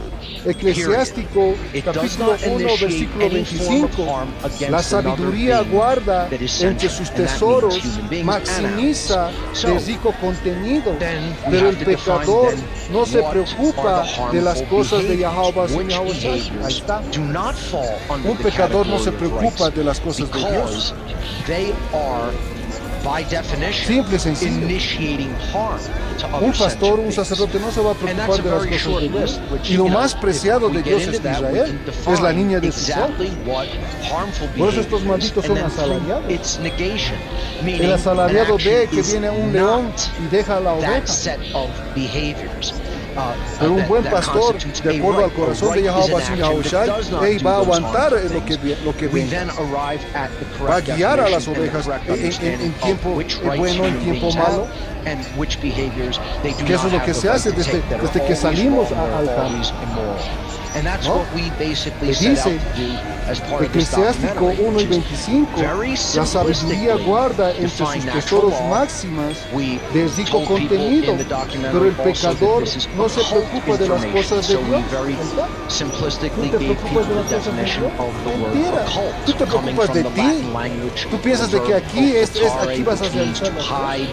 Eclesiástico, It does capítulo not 1, initiate versículo any form of 25. harm against La another sabiduría being guarda that is entre sentient, sus and that tesoros, means human beings and maximiza animals. So, de rico contenido. then we Pero el have to define pecador then no se what preocupa are de the las harmful cosas de behaviors, Yahweh, sin which Yahweh. Ahí behaviors está. do not fall under Un the pecador no se category of preocupa rights de las cosas de Dios. because they are, by definition, Simple y sencillo. initiating harm to other Un pastor, un sentient beings. sacerdote no se va a And that's preocupar a de las very cosas short de Dios. list, which, Y lo you know, más preciado if we de get Dios into es that, we Israel, can es la define niña de Jesús. exactly what harmful Por eso estos behavior is, malditos son and then through asalariados. its negation, El meaning an asalariado ve action que is viene un león not y deja a la that oveja. set of behaviors. Pero un that- buen that pastor, constitutes de a acuerdo right. al corazón A de right is Yahweh, an sin action Yahweh, that does not él do va a those aguantar harmful lo que, things. lo que We venga. then arrive at the Va a correct guiar a las definition and the ovejas correct en understanding tiempo of which rights bueno, en human tiempo beings malo. have and which behaviors they do Que eso not es lo have que the se right hace to desde- take that are desde que always salimos wrong, al they're campo. always immoral. And that's ¿No? what we basically Que set out dice to do as part of this Eclesiástico documentary, 1 y which is 25, very la sabiduría simplistically guarda entre define sus natural tesoros law. máximas We de rico told people contenido, in the documentary pero el also that pecador this is no se occult preocupa de las information. cosas de So we Dios. very ¿Verdad? simplistically ¿Tú te gave preocupas people de the las cosas de definition Dios? of the word Mentira. occult, Tú te coming preocupas from de the ti. Latin language. Tú piensas de que aquí es aquí vas a which means to realizar las cosas. hide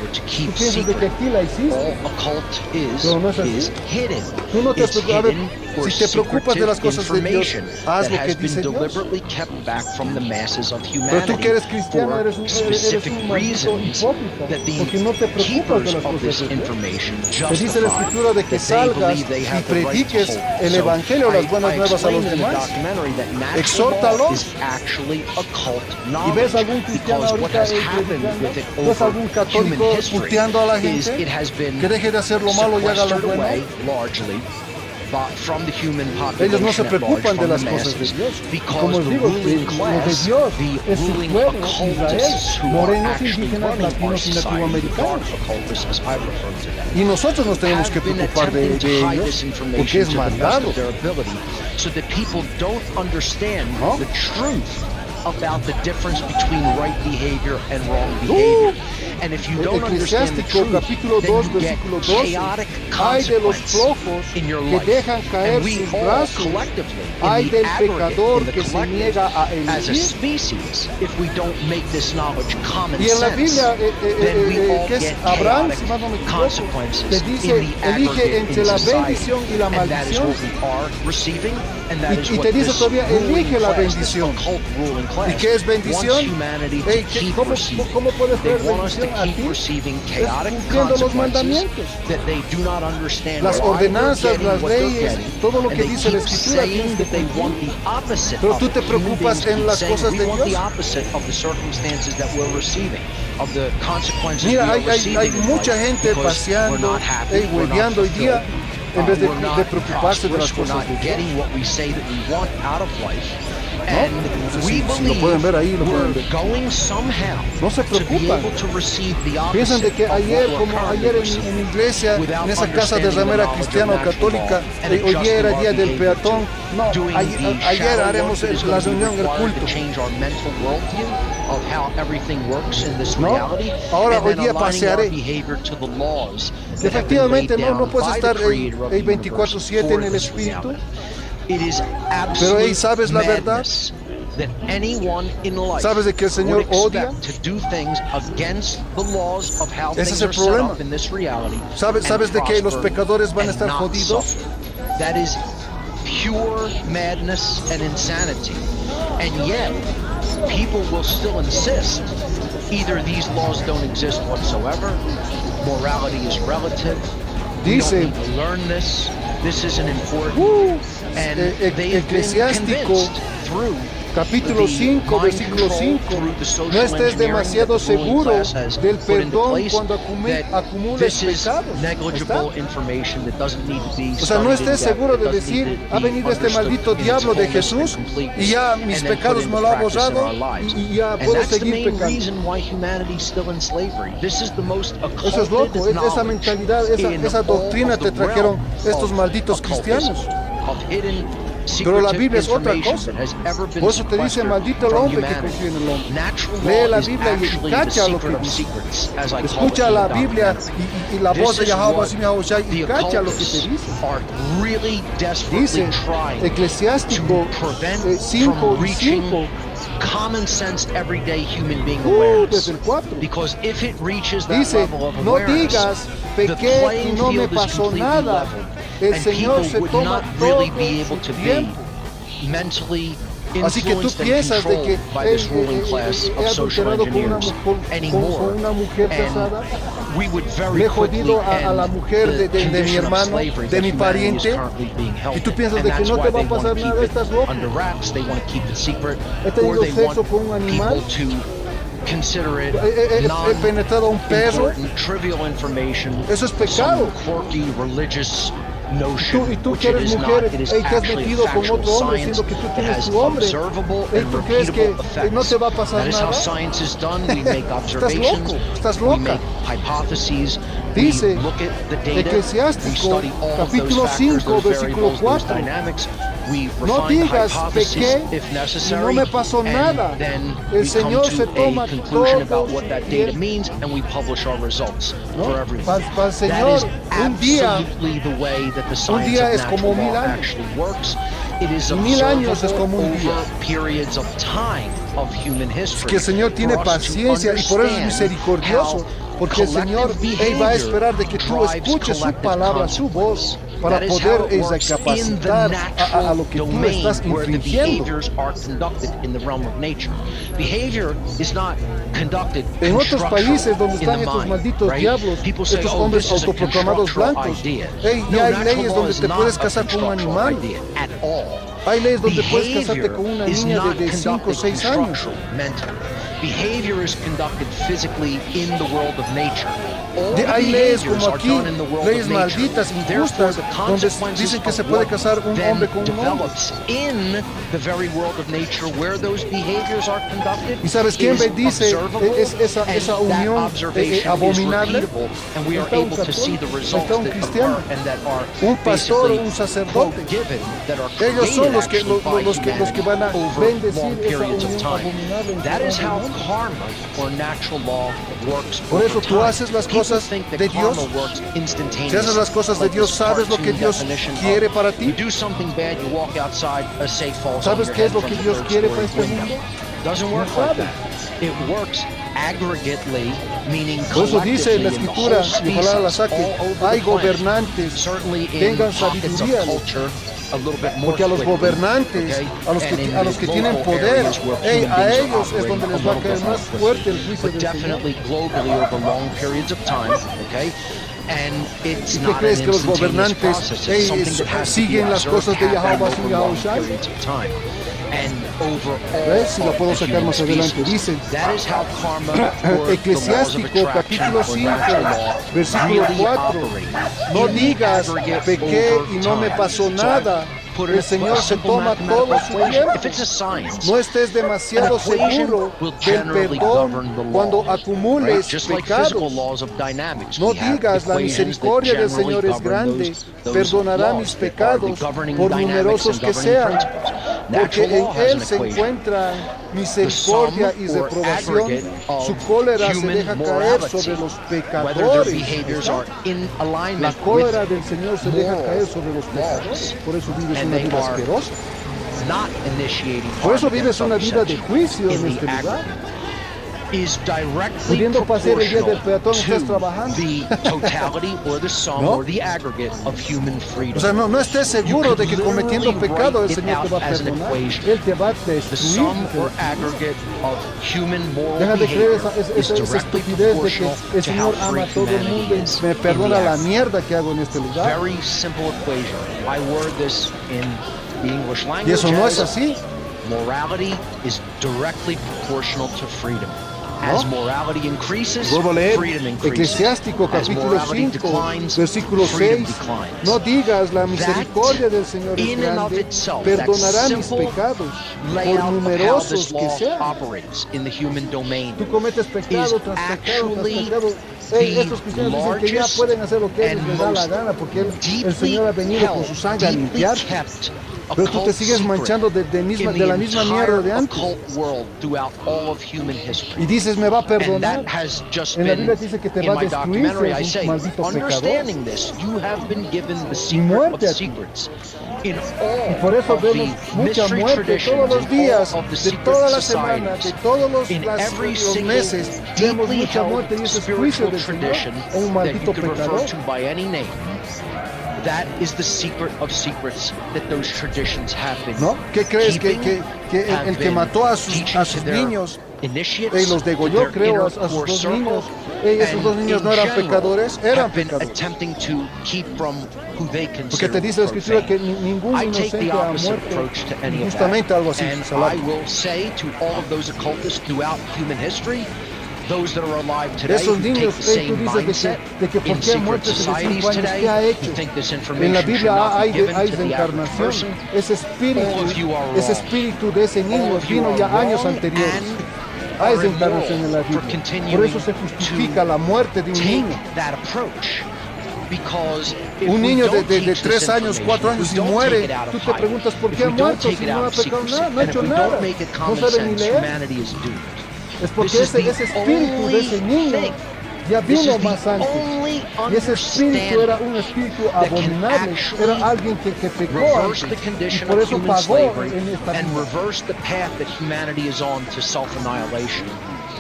or to Tú keep piensas de que secret. aquí la hiciste. All occult Pero no es así. is hidden. Tú no te It's preocupas. A ver, hidden or si te preocupas de las cosas de Dios, information haz that lo que has been dice Dios. deliberately kept back from the masses of Pero humanity tú que eres cristiano for eres un specific maldito reasons hipócrita, that the porque no te preocupas de keepers las of cosas this de Dios. information Te dice la justify escritura de que that they salgas believe they y have the right to prediques hold. el So evangelio, las buenas I nuevas a los explained in the demás. documentary that natural Exhórtalos. law is actually occult Y ves knowledge algún cristiano because what ahorita has happened predicando, with it ves algún over human católico history puteando a la is gente, it has been que deje de hacer lo malo y haga lo sequestered bueno. away largely from the human Ellos no se population at large, preocupan de from las the cosas de masses, Dios. because Como les the digo, ruling los de class, Dios the es su ruling pueblo, occultists Israel, who are morenos, actually indígenas, running our latinos y society, dark latinoamericanos. occultists as I refer to them, Y nosotros nos tenemos que have been preocupar de attempting to hide ellos this porque information es to the best mandado. of their ability so that people don't understand ¿No? the truth about the difference between right behavior and wrong behavior. And if you don't understand the Eclesiástico truth, capítulo 2 then you get versículo 12. chaotic Hay de los consequence flojos in your que life. dejan caer And we sus all brazos. collectively, Hay in the del aggregate, pecador in the que se collective, niega a as a elegir. species, if we don't make this knowledge common Y en la sense, Biblia, then we all que es get Abraham, chaotic si mal no me equivoco, consequences te in dice, the elige aggregate entre in la society. bendición y la And that is maldición. what we are receiving, and that is Y what te dice this todavía, ruling elige la class, this bendición. occult ruling class, ¿Y qué es bendición? wants humanity to Ey, keep ¿cómo puedes They tener want us to bendición a keep ti? receiving Es chaotic cumpliendo los consequences mandamientos. that they do not understand Las why they're ordenanzas, getting las what they're leyes, getting, todo lo and que they dice la keep Escritura saying tienes que that they cumplir. want the opposite Pero of tú it. te Human preocupas beings en keep las saying cosas we de want the Dios. opposite of the circumstances that we're receiving, of the consequences Mira, we are hay receiving in mucha life gente because we're paseando, not happy, we're not hueveando hoy día, fulfilled, en vez de we're not preocuparse de las prosperous, we're cosas not de Dios. getting what we say that we want out of life. ¿no? No sé si lo pueden ver ahí, lo pueden ver. No se preocupan. Piensan de que ayer, como ayer en mi iglesia, en esa casa de ramera cristiana o católica, hoy era día del peatón. No, ayer haremos la reunión, el culto. ¿No? Ahora hoy día pasearé. Efectivamente, no puedes estar 24/7 en el espíritu. Pero hey, ¿sabes la verdad? ¿Sabes de que el Señor odia? Ese es el problema. ¿Sabes de que los pecadores van a estar jodidos? Pure madness and insanity. And yet, people will still insist either these laws don't exist whatsoever, morality is relative, we don't need to learn this isn't important, and they've been convinced through Capítulo 5, versículo 5. No estés demasiado seguro del perdón cuando acumules pecados. O sea, no estés seguro de decir, ha venido este maldito diablo de Jesús y ya mis pecados me lo ha borrado y ya puedo seguir pecando. Eso es loco, esa mentalidad, esa doctrina te trajeron estos malditos cristianos. Pero la Biblia es otra cosa. Por eso te dice, maldito el hombre que confía en el hombre. Lee la Biblia y cacha lo que dice. Escucha la Biblia y la voz de Yahweh y cacha lo que te dice. Dice Eclesiástico 5 y 5. Common sense everyday human being awareness. Desde el 4. Because if it reaches that dice, level of no awareness, digas, pequé y no me pasó nada. El Señor se toma todo su tiempo. Así que tú piensas de que he adulterado con una mujer casada, le he jodido a la mujer de mi hermano, de mi pariente, y tú piensas de que no te va a pasar nada, estás loco. He tenido sexo con un animal, he penetrado a un perro, eso es pecado. Y tú que eres mujer, te has metido con otro hombre, siendo que tú tienes tu hombre, tú crees que no te va a pasar nada. Estás loco, estás loca. Dice Eclesiástico, capítulo 5, versículo 4. No digas, pequé y no me pasó nada. El Señor se toma todo su tiempo. Para el Señor, un día es como 1000 años. 1000 años es como un día. Que el Señor tiene paciencia y por eso es misericordioso. Porque el Señor va a esperar de que tú escuches su palabra, su voz, para poder recapacitar a lo que tú estás infringiendo. En otros países donde están estos malditos diablos, estos hombres autoproclamados blancos, ya hay leyes donde te puedes casar con un animal. Hay leyes donde puedes casarte con una niña de 5 o 6 años. Behavior is conducted physically in the world of nature. Hay leyes como aquí, leyes malditas, injustas, donde dicen que se puede casar un hombre con un hombre. ¿Y sabes quién bendice esa unión abominable? Está un católico, está un cristiano, un pastor o un sacerdote. Ellos son los que van a bendecir esa unión abominable. Por eso tú haces las cosas de Dios. Si haces las cosas de Dios, ¿sabes lo que Dios quiere para ti? ¿Sabes qué es lo que Dios quiere para este mundo? No sabes. Por eso dice en la Escritura, y ojalá la saque, hay gobernantes, tengan sabiduría. Porque a los gobernantes, a los que tienen poder, a ellos es donde les va a caer más fuerte el juicio del Señor. ¿Y qué crees que los gobernantes siguen las cosas de Yahweh y Yahushua? ¿Ves? Si la puedo sacar más adelante. Dice Eclesiástico capítulo 5, versículo 4. No digas, pequé y no me pasó nada. el Señor se toma todo su tiempo. No estés demasiado seguro del perdón cuando acumules pecados. No digas, la misericordia del Señor es grande, perdonará mis pecados, por numerosos que sean, porque en Él se encuentra misericordia y reprobación. Su cólera se deja caer sobre los pecadores. La cólera del Señor se deja caer sobre los pecadores. Por eso vives una vida asquerosa. Por eso vives una vida de juicio en este lugar. Pudiendo pasar el día del peatón, estás trabajando. ¿No? O sea, no estés seguro de que cometiendo pecado el Señor te va a perdonar. Él te va a destruir. Deja de creer esa estupidez de que el Señor ama a todo el mundo y me perdona la mierda que hago en este lugar. Y eso no es así. Morality is directly proportional to freedom. ¿No? Vuelvo a leer Eclesiástico capítulo 5, versículo 6. No digas, la misericordia del Señor es grande, perdonará mis pecados, por numerosos que sean. Tú cometes pecado tras pecado tras pecado. Estos cristianos dicen que ya pueden hacer lo que les da la gana porque el Señor ha venido con su sangre a limpiar. Pero tú te sigues manchando de la misma mierda de antes. Y dices, me va a perdonar. En la Biblia dice que te va a destruir, si eres un maldito pecador. Y muerte aquí. Y por eso vemos mucha muerte todos los días, de toda la semana, de todos los meses. Vemos mucha muerte y ese es juicio del Señor a un maldito pecador. That is the secret of secrets that those traditions have been. ¿No? ¿Qué crees que el que mató a sus niños y los degolló, creo, a sus dos niños? Esos dos niños no eran pecadores, eran pecadores. Porque te dice la Escritura que ningún inocente ha muerto. Justamente algo así. Esos niños, tú dices de que por qué ha muerto hace 5 años, ¿qué ha hecho? En la Biblia hay reencarnación. Ese espíritu de ese niño vino ya años anteriores. Hay reencarnación en la Biblia. Por eso se justifica la muerte de un niño. Un niño de 3 años, 4 años y muere, tú te preguntas por qué ha muerto si no ha pecado nada, no ha hecho nada, no sabe ni leer. Es porque ese espíritu de ese niño ya vino más antes. Y ese espíritu era un espíritu abominable. Era alguien que pecó antes. Y por eso pagó en esta vida.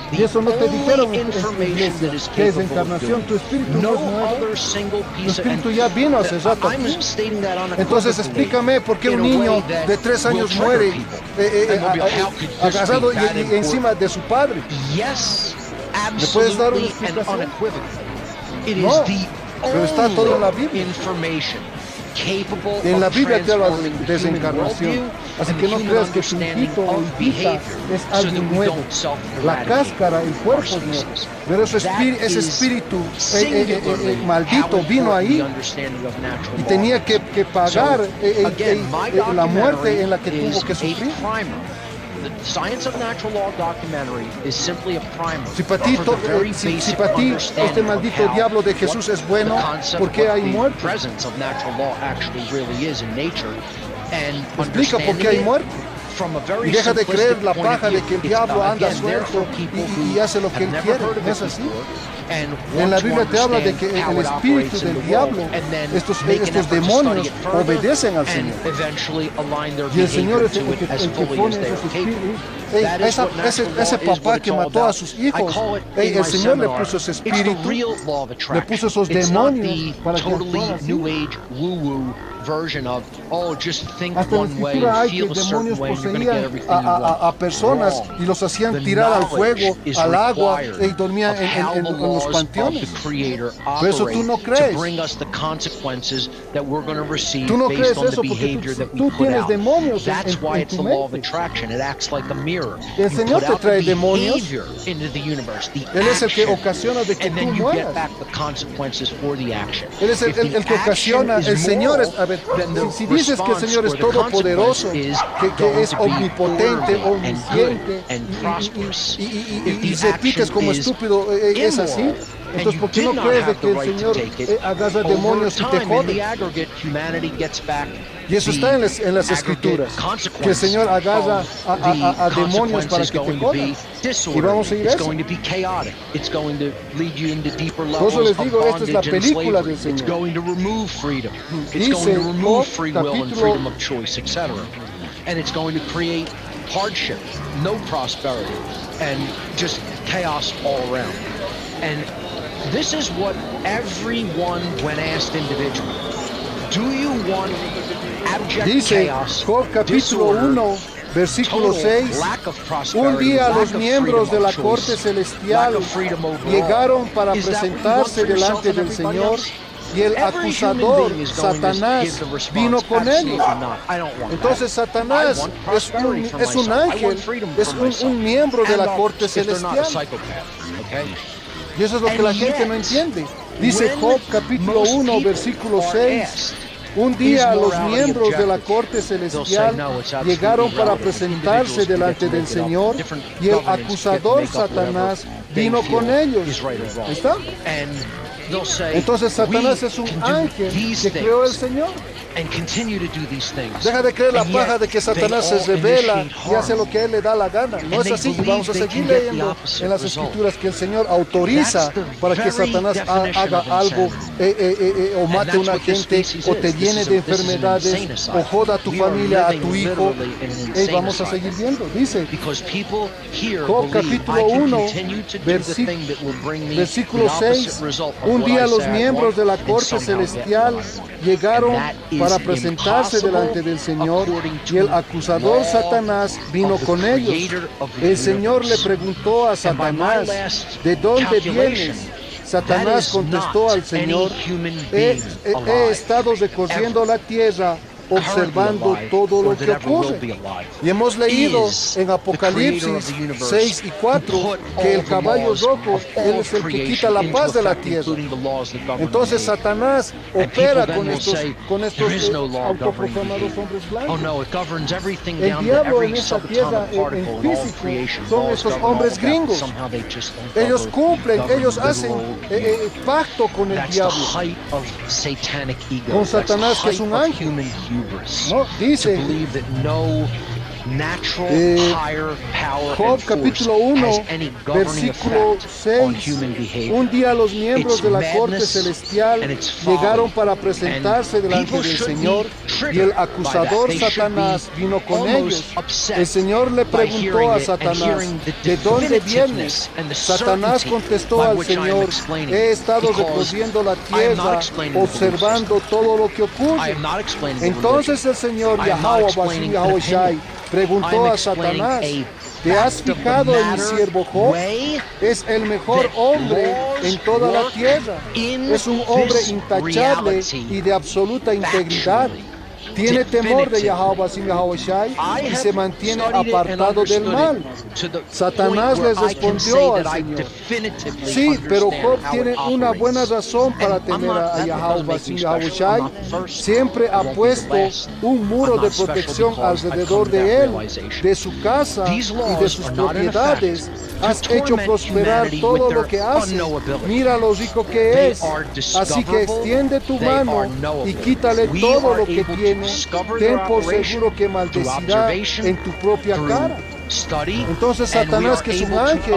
Y eso no te dijeron en la iglesia, que es encarnación. Tu espíritu no es nuevo. Tu espíritu ya vino hace rato. Entonces explícame por qué un niño de 3 años muere agarrado y encima de su padre. ¿Me puedes dar una explicación? No, pero está todo en la Biblia. En la Biblia te habla de desencarnación, así que no creas que tu hijito o hijita es alguien nuevo. La cáscara, el cuerpo es nuevo, pero ese espíritu maldito vino ahí y tenía que pagar la muerte en la que tuvo que sufrir. Si para ti este maldito diablo de Jesús es bueno, ¿por qué hay muerte? Explica por qué hay muerte. Y deja de creer la paja de que el diablo anda suelto y hace lo que él quiere. No es así. En la Biblia te habla de que el espíritu del diablo, estos demonios, obedecen al Señor. Y el Señor es el que pone esos espíritus. Ese papá que mató a sus hijos, el Señor le puso ese espíritu, le puso esos demonios para que actuaran así. Hasta en la Escritura hay que demonios poseían a personas y los hacían tirar al fuego, al agua, y dormían en los panteones. Por eso tú no crees. Tú no crees eso porque tú tienes demonios en tu mente. El Señor te trae demonios. Él es el que ocasiona de que tú mueras. Él es el que ocasiona. El Señor es, a ver, si dices que el Señor es todopoderoso, que es omnipotente, omnisciente, y repites como estúpido, es así. Entonces, ¿por qué no crees de que el Señor agarra demonios y te jode? Y eso está en las Escrituras, que el Señor agarra a demonios para que te jodan. Y vamos a ir a eso. Por eso les digo, esta es la película del Señor. Dice Job, capítulo and it's going to create hardship, no prosperity, and just chaos all around. And this is what everyone, when asked individually, do you want abject dice chaos, Job capítulo 1, versículo 6, un día los miembros de la corte celestial llegaron para presentarse delante del Señor y el acusador, Satanás, vino con ellos. Entonces Satanás es un ángel, es un miembro de la corte celestial. Y eso es lo que la gente no entiende. Dice Job capítulo 1, versículo 6. Un día los miembros de la corte celestial llegaron para presentarse delante del Señor y el acusador, Satanás, vino con ellos. ¿Está? Entonces Satanás es un ángel que creó el Señor. Deja de creer la paja de que Satanás se revela y hace lo que a él le da la gana. No es así. Y vamos a seguir leyendo en las Escrituras que el Señor autoriza para que Satanás haga algo o mate a una gente o te llene de enfermedades o joda a tu familia, a tu hijo. Vamos a seguir viendo. Dice Job capítulo 1, versículo 6. Un día los miembros de la corte celestial llegaron para presentarse delante del Señor y el acusador Satanás vino con ellos. El Señor le preguntó a Satanás, ¿de dónde vienes? Satanás contestó al Señor, he estado recorriendo la tierra observando todo lo que ocurre. Y hemos leído en Apocalipsis 6 y 4 que el caballo rojo es el que quita la paz de la tierra. Entonces Satanás opera con estos autoproclamados hombres blancos. El diablo en esta tierra en físico son estos hombres gringos. Ellos cumplen, ellos hacen pacto con el diablo, con Satanás, que es un ángel. No, dice Job capítulo 1, versículo 6. Un día los miembros de la corte celestial llegaron para presentarse delante del Señor y el acusador Satanás vino con ellos. El Señor le preguntó a Satanás, ¿de dónde vienes? Satanás contestó al Señor, he estado recorriendo la tierra observando todo lo que ocurre. Entonces el Señor Yahweh Basim Yahweh Shai preguntó a Satanás, ¿te has fijado en mi siervo Job? Es el mejor hombre en toda la tierra. Es un hombre intachable y de absoluta integridad. Tiene temor de Yahweh Basim Yahweh Shai y se mantiene apartado del mal. Satanás les respondió al Señor, sí, pero Job tiene una buena razón para temer a Yahweh Basim Yahweh Shai. Siempre ha puesto un muro de protección alrededor de él, de su casa y de sus propiedades. Has hecho prosperar todo lo que hace. Mira lo rico que es. Así que extiende tu mano y quítale todo lo que tiene. Ten por seguro que maldecirá en tu propia cara. Entonces Satanás, que es un ángel,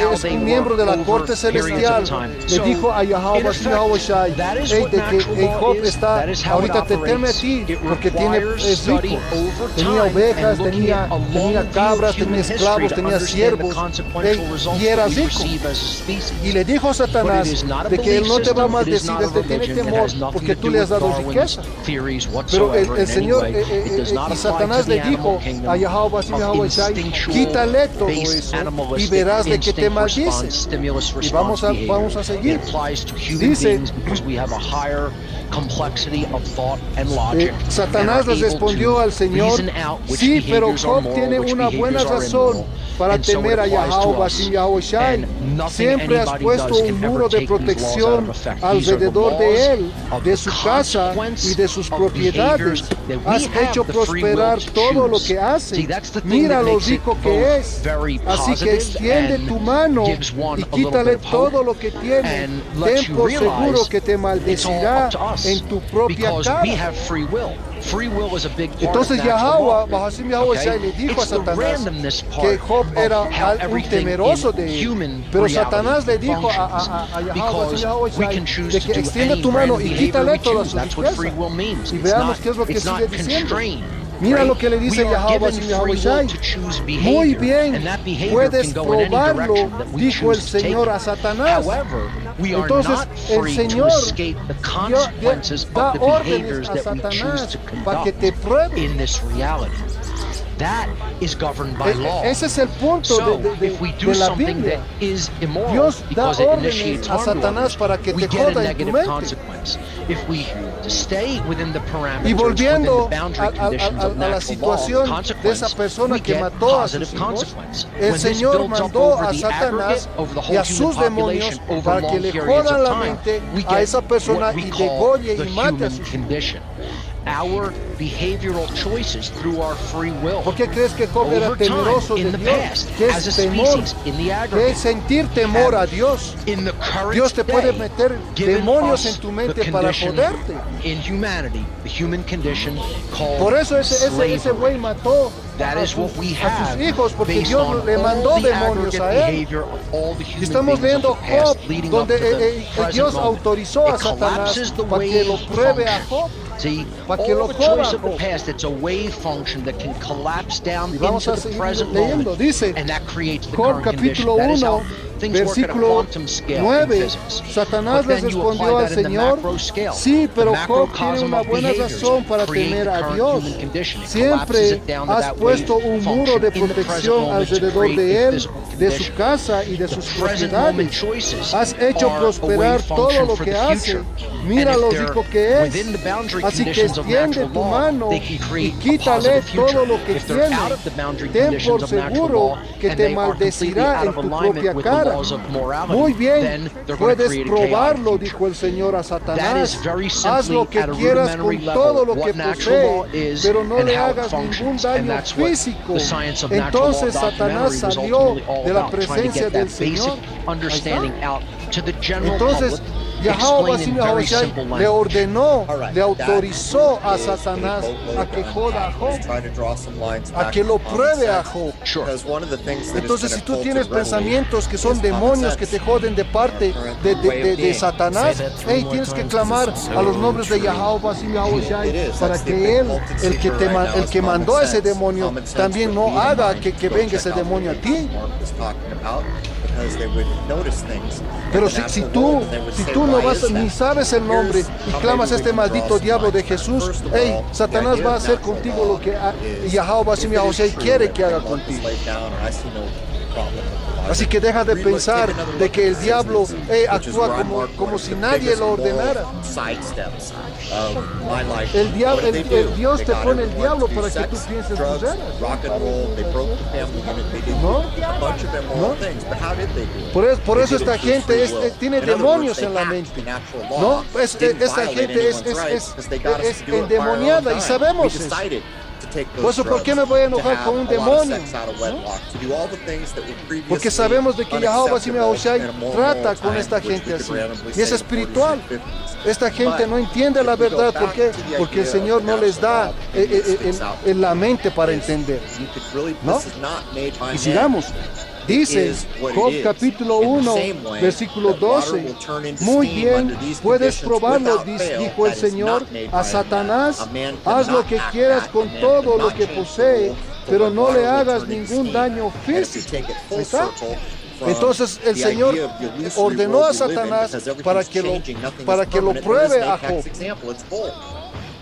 es un miembro de la corte celestial, le dijo a Yahweh Yahweh Shai, de que Job está, ahorita te teme a ti, porque es rico. Tenía ovejas, tenía cabras, tenía esclavos, tenía siervos, y era rico. Y le dijo a Satanás de que él no te va a maldecir, él te tiene temor, porque tú le has dado riqueza. Pero el Señor, y Satanás le dijo a Yahweh Yahweh Yahushua, quítale todo eso y verás de que te maldices. Y vamos a seguir. Dice, Satanás les respondió al Señor, sí, pero Job tiene una buena razón para temer a Yahweh sin Yahushua. Siempre has puesto un muro de protección alrededor de él, de su casa y de sus propiedades. Has hecho prosperar todo lo que hace. Mira lo rico que es. Así que extiende tu mano y quítale todo lo que tiene. Ten por seguro que te maldecirá en tu propia cara. Entonces Yahweh le dijo a Satanás que Job era un temeroso de él, pero Satanás le dijo a Yahweh de que extiende tu mano y quítale toda su riqueza. Y veamos qué es lo que sigue diciendo. Mira lo que le dice Yahweh. Muy bien, puedes probarlo, dijo el Señor a Satanás. Entonces el Señor da órdenes a Satanás para que te pruebe. Ese es el punto de la Biblia. Dios da órdenes a Satanás para que te joda en tu mente. Y volviendo a la situación de esa persona que mató a sus hijos, el Señor mandó a Satanás y a sus demonios para que le jodan la mente a esa persona y degolle y mate a sus hijos. Our behavioral choices through our free will. ¿Por qué crees que Job era temeroso de Dios? ¿Qué es temor? ¿Qué es sentir temor a Dios? Dios te puede meter demonios en tu mente para joderte. Por eso ese güey mató a sus hijos, porque Dios le mandó demonios a él. Y estamos leyendo Job, donde Dios autorizó a Satanás para que lo pruebe a Job. Para que lo joda. Y vamos a seguir leyendo. Dice Job capítulo 1, versículo 9. Satanás les respondió al Señor, sí, pero Job tiene una buena razón para temer a Dios. Siempre has puesto un muro de protección alrededor de él, de su casa y de sus propiedades. Has hecho prosperar todo lo que hace. Mira lo rico que es. Así que extiende tu mano y quítale todo lo que tiene. Ten por seguro que te maldecirá en tu propia cara. Muy bien, puedes probarlo, dijo el Señor a Satanás. Haz lo que quieras con todo lo que posee, pero no le hagas ningún daño físico. Entonces Satanás salió de la presencia del Señor. Entonces Yahweh le ordenó, le autorizó a Satanás a que joda a Job, a que lo pruebe a Job. Entonces, si tú tienes pensamientos que son demonios que te joden de parte de Satanás, tienes que clamar a los nombres de Yahweh para que él, el que mandó a ese demonio, también no haga que venga ese demonio a ti. Pero si tú no vas, ni sabes el nombre y clamas a este maldito diablo de Jesús, Satanás va a hacer contigo lo que Yahweh quiere que haga contigo. Así que deja de pensar de que el diablo actúa como si nadie lo ordenara. El Dios te pone el diablo para que tú pienses burradas. ¿No? Por eso esta gente tiene demonios en la mente. ¿No? Esta gente es endemoniada y sabemos eso. Por eso, ¿por qué me voy a enojar con un demonio? ¿No? Porque sabemos de que Yahweh trata con esta gente así. Y es espiritual. Esta gente no entiende la verdad. ¿Por qué? Porque el Señor no les da la mente para entender. ¿No? Y sigamos. Dice Job capítulo 1, versículo 12. Muy bien, puedes probarlo, dijo el Señor a Satanás. Haz lo que quieras con todo lo que posee, pero no le hagas ningún daño físico. ¿Está? Entonces el Señor ordenó a Satanás para que lo pruebe a Job.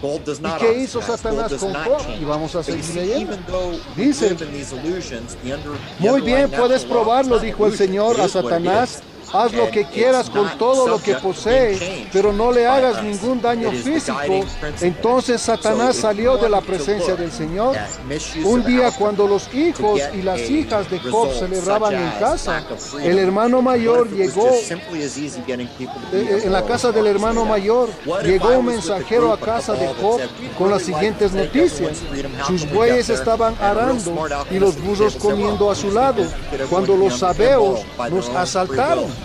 Gold does ¿Y not qué hizo oxidize. Satanás Gold does con not Job? change. Y vamos a seguir Because leyendo. even though we Dice, live in these illusions, the muy bien, underlying puedes natural law is probarlo, not dijo el illusion. Señor It a is what it Satanás. is. Haz lo que And quieras it's con not todo lo que subject to being posee, changed pero no le by hagas us. ningún daño It is the físico. guiding principle. Entonces Satanás So if salió you de la want to presencia look del Señor. at misuse Un of día alcohol cuando los to hijos get y las a hijas de Job result celebraban such en as casa, lack of freedom, el hermano mayor what if it was llegó just simply as easy getting people to be en la immoral casa as del Mark hermano said? mayor. What if Llegó I un was with a mensajero a group, casa a de cabal Job that said, "We'd con las really like siguientes to take noticias. everyone's freedom. How Sus can we get bueyes there?" estaban And a real arando smart y alchemist los at the buzos table said, comiendo "Well, a su we lado. just get everyone Cuando to be los sabeos immoral by their nos own free asaltaron. will.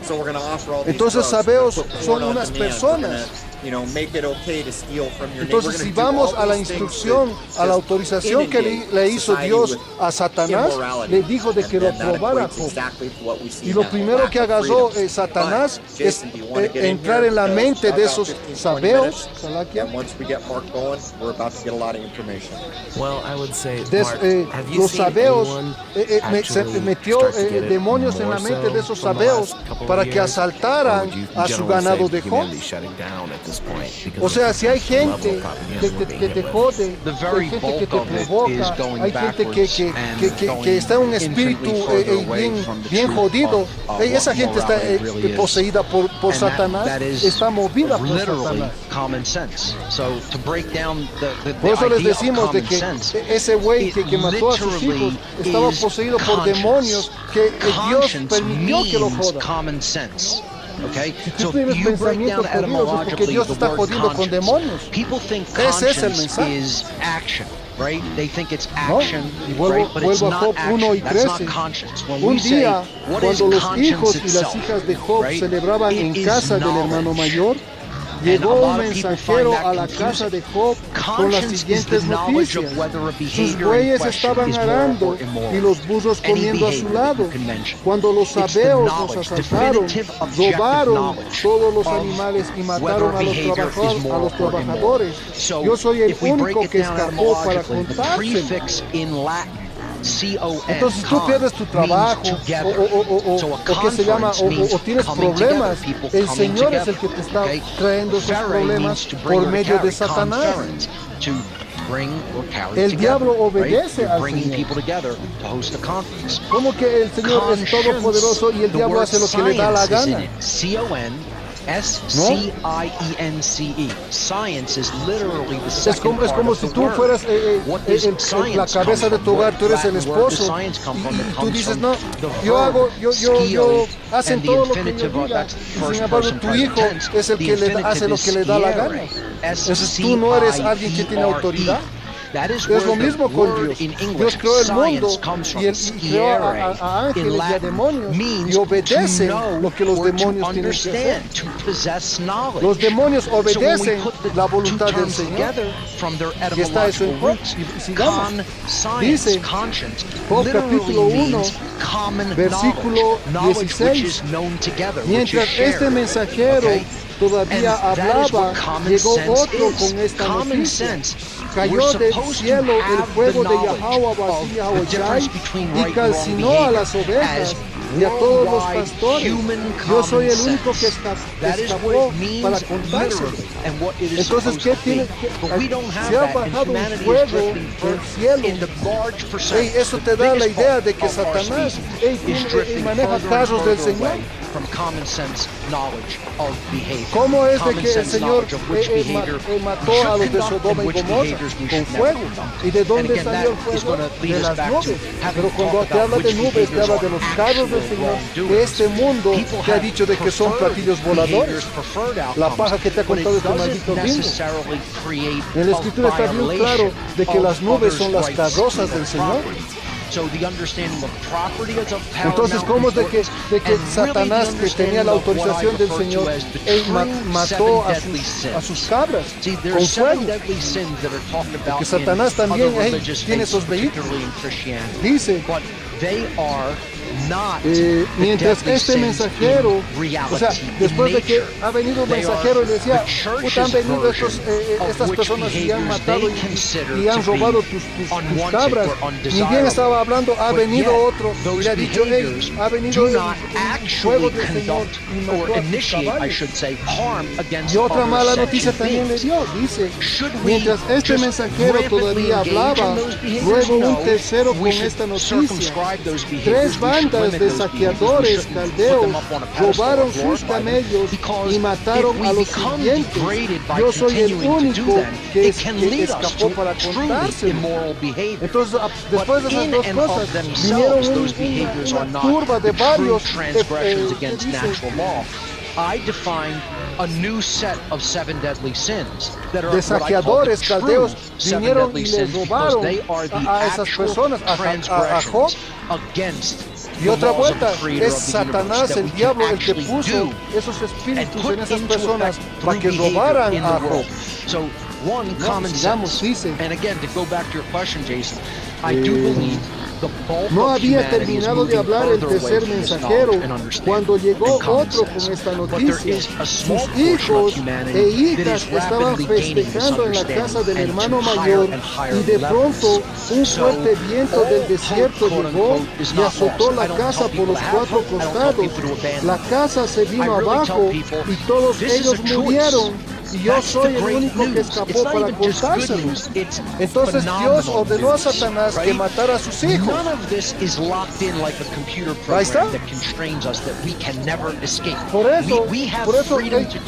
So we're going to offer all these Entonces drugs. We're sabeos gonna put son porn on unas demand. We're personas. gonna, make it okay to steal from your neighbor. Entonces, We're si gonna do vamos all a la these things instrucción, to a la just autorización que inundate le hizo society Dios with a Satanás, immorality. le dijo de And que lo then that probara a equates Job. exactly to what we see Y lo now, primero lack que of agarró freedom. Satanás But, es Jason, do you wanna get in entrar here? en la Because mente I've de got esos 15, 20 sabeos, minutes, Salakia, and once we get Mark going, we're about to get a lot of information. Well, I would say, Mark, have you los seen sabeos, anyone se actually metió start to get it demonios en more la mente so de esos from the sabeos last couple of para que years? Or asaltaran would you a su generally ganado say de Job. humanity shutting down at this point because O sea, of si hay the level gente of propaganda que we're being te hit with? jode, The hay very gente que bulk te of it is provoca, going hay gente backwards and que going está en un espíritu infinitely further away bien, from the bien truth jodido. of Esa what gente está morality really is. poseída por And Satanás, that is está movida por literally Satanás. common sense. So to break down the Por eso les idea of decimos de common que sense, ese güey que mató a sus hijos literally estaba is poseído por conscience. demonios que Dios Conscience permitió que lo means jodan. common sense. Okay? Si So tú tienes you break down pensamientos jodidos es porque etymologically Dios the está word jodiendo con conscience. demonios. People think Ese es el conscience mensaje. is action, right? They think it's No, action, y vuelvo- right? But it's vuelvo a not Job 1 y action. That's not 13. conscience. When Un we say, día, what is cuando los conscience hijos y las itself, hijas de Job right? celebraban It en is casa del hermano knowledge. mayor, And a llegó un lot of people mensajero find that a la casa confusing. de Job con las Conscience is siguientes the knowledge of noticias. whether a Sus behavior in bueyes question estaban is moral arando or immoral. y los buzos Any comiendo a su behavior lado. you can mention. Cuando los It's the sabeos los knowledge, asaltaron, definitive, objective robaron knowledge todos los of animales y whether mataron a los behavior is moral or trabajadores. So Yo soy el if we break único it que down escapó para etymologically, the contárselo. prefix in Latin, C-O-N, Entonces tú pierdes tu trabajo means together. o que se llama o tienes problemas. El Señor es el que te está trayendo esos problemas por medio de Satanás. To bring or carry El together, diablo right? obedece You're al bringing Señor. people together to host a conference. Como que el Señor es todopoderoso y el The diablo word hace lo que le da la science is in gana. it. C-O-N-S-C-I-E-N-C-E. Science is literally the Es second como part of si the tú word. fueras What does la science cabeza de come tu from? hogar, tú eres el Latin word does esposo science come from? It y tú comes dices, from no, the yo verb hago, yo skio, hacen and the todo lo que yo infinitive of diga. that's Y first sin embargo person tu present hijo tense. es el The que le hace infinitive lo is que le da la sciere. gana. Entonces tú no eres alguien que tiene autoridad. That is Es where lo the mismo con word Dios. in English, Dios creó el mundo science comes from y creó a sciere ángeles in y a Latin, demonios means y obedecen to know lo que los or demonios to tienen que hacer. understand, to possess knowledge. Los demonios So when we obedecen put the la two voluntad del terms Señor. together from their Y está eso etymological en Job. roots, Y sigamos. science, Dice, conscience, Job literally capítulo 1, means common versículo knowledge, which 16. is known together, Mientras which is shared. este mensajero Okay? todavía And that is hablaba, what common llegó sense otro is. con esta Common noticia. sense. Cayó We're del supposed to cielo el have fuego the de knowledge Yahweh of Basí the difference between y right and wrong calcinó a behavior las ovejas as y a todos los worldwide pastores. human Yo soy el common único que sense. escapó That is what it means para contárselo. literally and what it is Entonces, supposed ¿qué to tiene be. que But we don't have se ha that, and bajado un humanity is fuego drifting del cielo? in the large percentage. Ey, eso te The da la biggest idea part de que of our Satanás species is drifting maneja further and carros del further Señor. away from common sense knowledge of behavior. ¿Cómo es de Common que el sense Señor knowledge of which behavior mató should a los de conduct Sodoma and y which Gomorra behaviors we con should never fuego? conduct? ¿Y de And dónde again, salió el that is fuego? going to lead De us las back nubes. to having Pero cuando talked te habla about de which nubes, te behaviors habla de are los carros del actual Señor, wrongdoings. de este mundo People que ha have dicho de que son preferred platillos voladores. behaviors, preferred La outcomes, paja que te ha but it contado este doesn't maldito gringo. necessarily create En la Escritura está bien claro de que las nubes son las carrozas del Señor. So the understanding of property is of Entonces, ¿cómo es de que Satanás, que tenía la autorización del Señor, él mató a sus cabras con fuego? Porque Satanás también tiene esos vehículos. Dice, mientras este mensajero, o sea, después de que ha venido un mensajero y decía, han venido estas personas y han matado y han robado tus cabras, ni bien estaba hablando, ha venido otro y le ha dicho, hey, ha venido el fuego del Señor y mató a tus caballos. Y otra mala noticia también le dio, dice, mientras este mensajero todavía hablaba, luego un tercero con esta noticia, 3 bandas de saqueadores caldeos robaron sus camellos y mataron a los siguientes. Yo soy el único que escapó para contárselo. Entonces, después de esas dos cosas, vinieron una turba de varios de saqueadores caldeos vinieron y les robaron a esas personas, a Job. Y otra vuelta, es Satanás, el diablo, el que puso esos espíritus en esas personas para que robaran a Job. Digamos, dice, no había terminado de hablar el tercer mensajero cuando llegó otro con esta noticia. Sus hijos e hijas estaban festejando en la casa del hermano mayor y de pronto un fuerte viento del desierto llegó y azotó la casa por los 4 costados. La casa se vino abajo y todos ellos murieron. Y yo soy el único que escapó para contárselo. Entonces Dios ordenó a Satanás que matara a sus hijos. Ahí está. Por eso,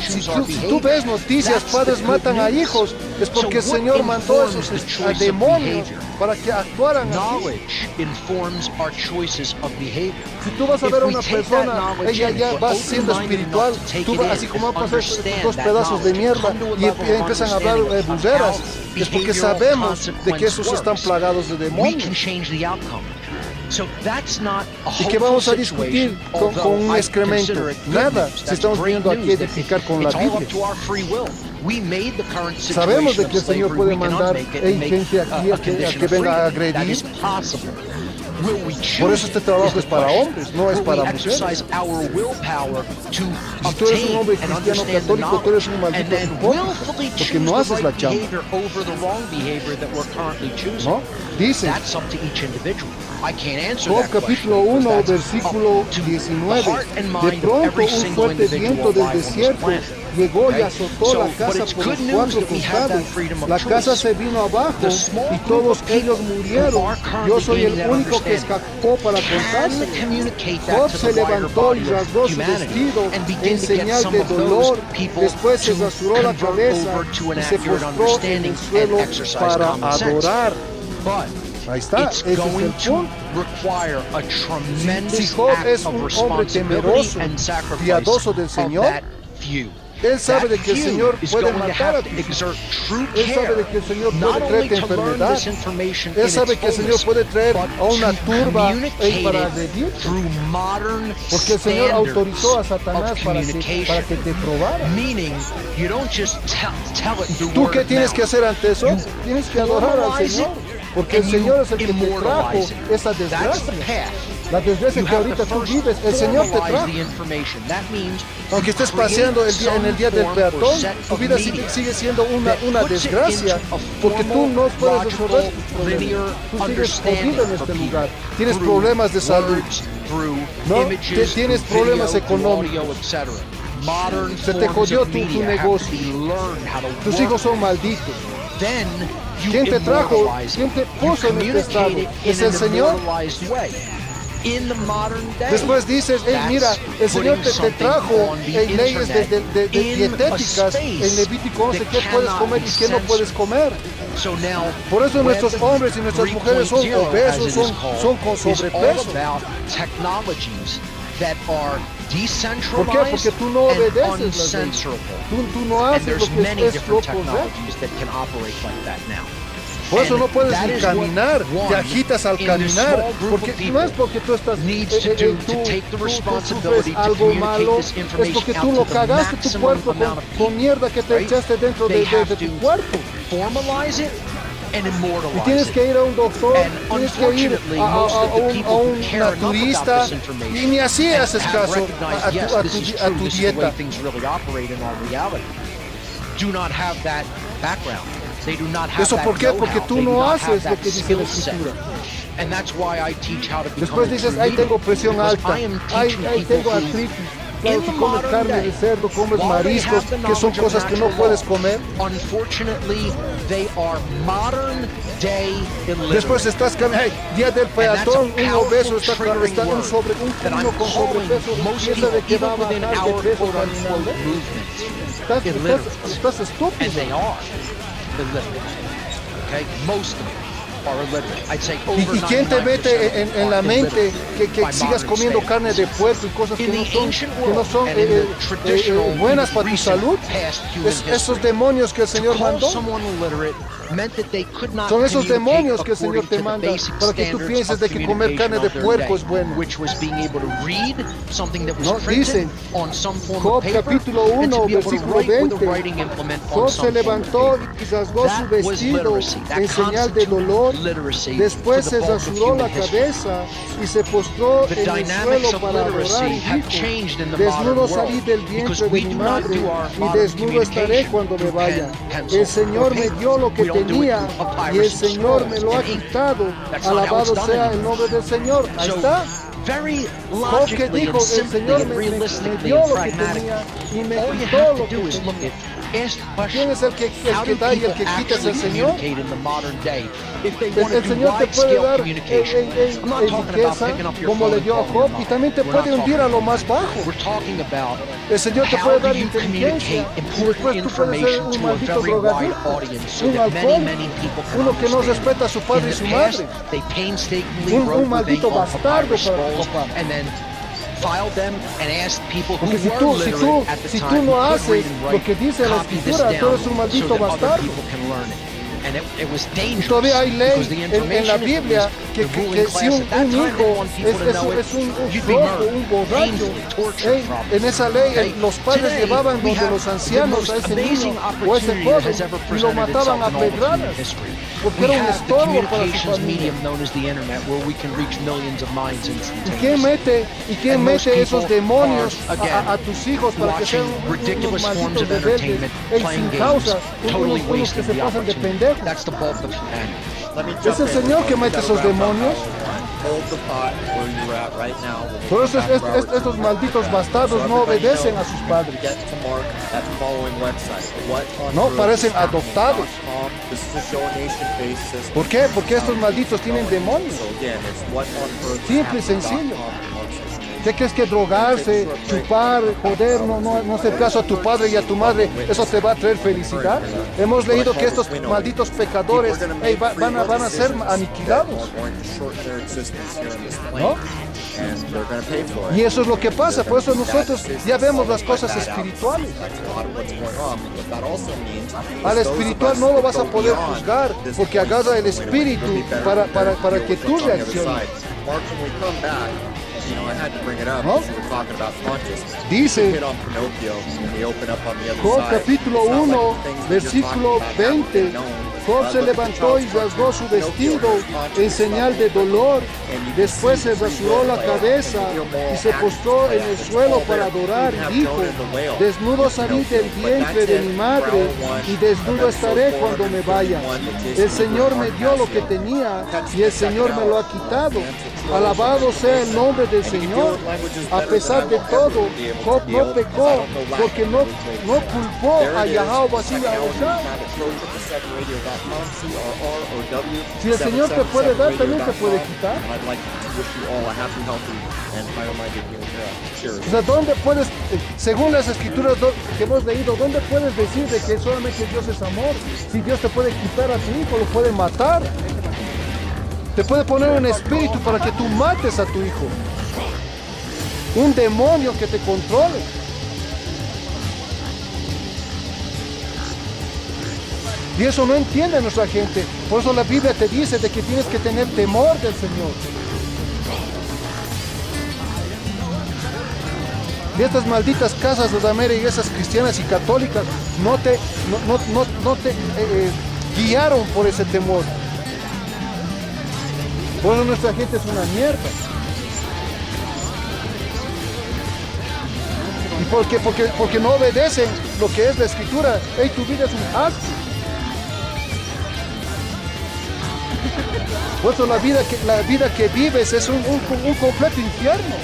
si tú ves noticias, padres matan a hijos, es porque el Señor mandó a esos demonios para que actuaran así. Si tú vas a ver a una persona, ella ya va siendo espiritual, tú vas, así como han pasado estos 2 pedazos de mierda y empiezan a hablar burderas, es porque sabemos de que esos están plagados de demonios. ¿Y qué vamos a discutir con un excremento? Nada, si estamos viniendo aquí a edificar con la Biblia. Sabemos de que el Señor puede mandar gente aquí a que venga a agredir. Por eso este trabajo es para hombres, no es para mujeres. Si tú eres un hombre cristiano católico, tú eres un maldito hipócrita, porque no haces la chamba. ¿No? Dice, Job capítulo 1, versículo 19, de pronto un fuerte viento del desierto llegó y azotó la casa por los 4 costados. La casa se vino abajo y todos ellos murieron. Yo soy el único que escapó para contarse. Job se levantó y rasgó su vestido en señal de dolor. Después se rasuró la cabeza y se postró en el suelo para adorar. Ahí está, ese es el punto. Si Job es un hombre temeroso, piadoso del Señor, él sabe de que el Señor puede matar a ti. Él sabe de que el Señor puede traerte enfermedad. Él sabe que el Señor puede traer a una turba para agredirte. Porque el Señor autorizó a Satanás para que te probara. ¿Tú qué tienes que hacer ante eso? Tienes que adorar al Señor. Porque el Señor es el que te trajo esa desgracia. La desgracia que ahorita tú vives, el Señor te trajo. Aunque estés paseando en el día del peatón, tu vida sigue siendo una desgracia, porque tú no puedes resolver tus problemas. Tú sigues jodido en este lugar. Tienes problemas de salud, ¿no? Tienes problemas económicos. Se te jodió tu negocio. Tus hijos son malditos. ¿Quién te trajo? ¿Quién te puso en este estado? ¿Es el Señor? Después dices, hey, mira, el Señor te trajo leyes de dietéticas en Levítico 11, qué puedes comer y qué no puedes comer. Por eso nuestros hombres y nuestras mujeres son obesos, son con sobrepeso. ¿Por qué? Porque tú no obedeces las leyes. Tú no haces lo que es lo correcto. Por eso no puedes ni caminar, te agitas al caminar, porque no es porque tú estás, tú sufres algo malo, es porque tú lo cagaste tu cuerpo con mierda que te echaste dentro de tu cuerpo. and Y immortalize tienes it. que ir a un doctor, And tienes que ir unfortunately, most of the a people who un care enough about naturista, this y information ni así and haces have caso recognized, yes, this is a true, tu this is the way dieta. things really operate in our reality, do not have that background. They do not have ¿Eso that por qué? know-how. Porque tú They do no not have haces lo that que dice la skill set. Escritura. And that's why I teach how to become Después a dices, true ahí leader, tengo presión because alta, I am ahí teaching tengo people who, artritis. Claro, in si the comes modern carne day, de cerdo, comes while they mariscos, have the que son knowledge of cosas que no natural puedes law, comer. unfortunately, they are modern day illiterate. Después estás caminando, día del peatón, un obeso está un that I'm uno con calling sobrepeso, most piensa de people, que va a even within bajar our de peso quote-unquote caminando. movement, illiterate. Estás And estúpido. they are illiterate. Okay? Most of them are illiterate. I'd say ¿Y over quién te 99% mete en la are mente illiterate que by sigas modern comiendo standards. carne de puerco y cosas que In no the son, ancient world and in the traditional, buenas para tu recent salud? past human Esos history, demonios que el to Señor call mandó. someone illiterate meant that they could not Son esos communicate demonios que el Señor according te to the manda basic para que tú standards pienses of de que comer carne de communication of their puerco day, es bueno. which was being able to read something that was No, printed dice, on some form Job of paper capítulo and 1, to be able to versículo write with a 20. writing implement on Job some se form of levantó paper. y rasgó su That was vestido literacy. That en señal de constituted dolor. literacy Después for se the bulk of rasuró la human history. cabeza y se postró The en el dynamics suelo of para adorar literacy y have dijo, changed in the modern desnudo world salí del because vientre we de mi do not madre do our y modern desnudo estaré communication cuando me through vaya. pen, pencil, El Señor or me paper. dio lo que We don't do it tenía through papyrus y el and Señor me scrolls lo ha and ink. quitado. That's not how it's Alabado done sea el anymore. nombre del Señor. Ahí So, está. very Job que logically dijo, and el simply Señor and me realistically dio and lo que pragmatically, tenía y me all you quitó have lo to que do is look tenía. at, ask the ¿Quién es el question, how que do da y el people que quita es el actually Señor? communicate in the modern day? If they want to El do Señor te puede wide-scale dar communication, I'm not en talking about riqueza picking up your como phone le and dio a calling your Job y mom. también te We're puede not hundir a talking lo about más bajo. that. We're talking about El Señor te how puede do dar you inteligencia communicate y important después tú puedes ser information un to a maldito very wide drogadicto, audience so un that many, alcohólico, many people can uno que no understand. respeta a su padre In y su the past, madre, they painstakingly un wrote with maldito ink on bastardo papyrus para tu scrolls papá. and then filed them and asked people who Porque were literate at the si tú time no who could haces read and lo write, que dice la copy this Escritura, tú down eres un so maldito that other bastardo. people can learn it. And it was Y dangerous todavía hay ley because the en la information Biblia is que the ruling si class un at that time hijo didn't want people to know it. es un You'd be flojo, murdered, un borracho, painfully, tortured, probably. en esa ley Okay? los padres Today, llevaban we donde have los the ancianos most a ese amazing niño o a ese opportunity that has joven ever y lo presented mataban itself a in all of human pedradas history. porque We era un have the estorbo para su communications familia. medium known as the internet, where we can reach millions of minds ¿Y instantaneously. quién And most mete esos people demonios are, again, a tus hijos para que sean watching unos ridiculous forms malditos of rebeldes entertainment, sin playing games, causa, totally unos que wasting se the pasan de opportunity. pendejos? That's the bulk of humanity. Es el Señor que mete esos demonios. Hold the pot where you're at right now. Por eso estos malditos bastardos no obedecen a sus padres. Get to Mark at the following website. No, parecen adoptados. This is a show nation based system. ¿Por qué? Porque estos malditos tienen demonios. So again, it's whatonearth. Simple y sencillo. ¿Qué crees que drogarse, chupar, joder, no hacer caso a tu padre y a tu madre, eso te va a traer felicidad? Hemos leído que estos malditos pecadores van a ser aniquilados, ¿no? Y eso es lo que pasa, por eso nosotros ya vemos las cosas espirituales. Al espiritual no lo vas a poder juzgar, porque agarra el espíritu para que tú reacciones. ¿No? Dice Job capítulo 1, versículo 20, Job se levantó y rasgó su vestido en señal de dolor, después se rasuró la cabeza y se postró en el suelo para adorar y dijo, desnudo salí del vientre de mi madre y desnudo estaré cuando me vaya. El Señor me dio lo que tenía y el Señor me lo ha quitado. Alabado sea el nombre del Señor. A pesar de todo, Job no pecó porque no culpó a Yahweh Basila Osha. Si el Señor te puede dar, también te puede quitar. O sea, ¿dónde puedes, según las escrituras que hemos leído, dónde puedes decir de que solamente Dios es amor? Si Dios te puede quitar a tu hijo, lo puede matar. Te puede poner un espíritu para que tú mates a tu hijo. Un demonio que te controle. Y eso no entiende nuestra gente. Por eso la Biblia te dice de que tienes que tener temor del Señor. Y estas malditas casas de América, esas cristianas y católicas, no te guiaron por ese temor. Por eso nuestra gente es una mierda. ¿Y porque no obedecen lo que es la escritura? Hey, tu vida es un asco. Por eso la vida que vives es un completo infierno.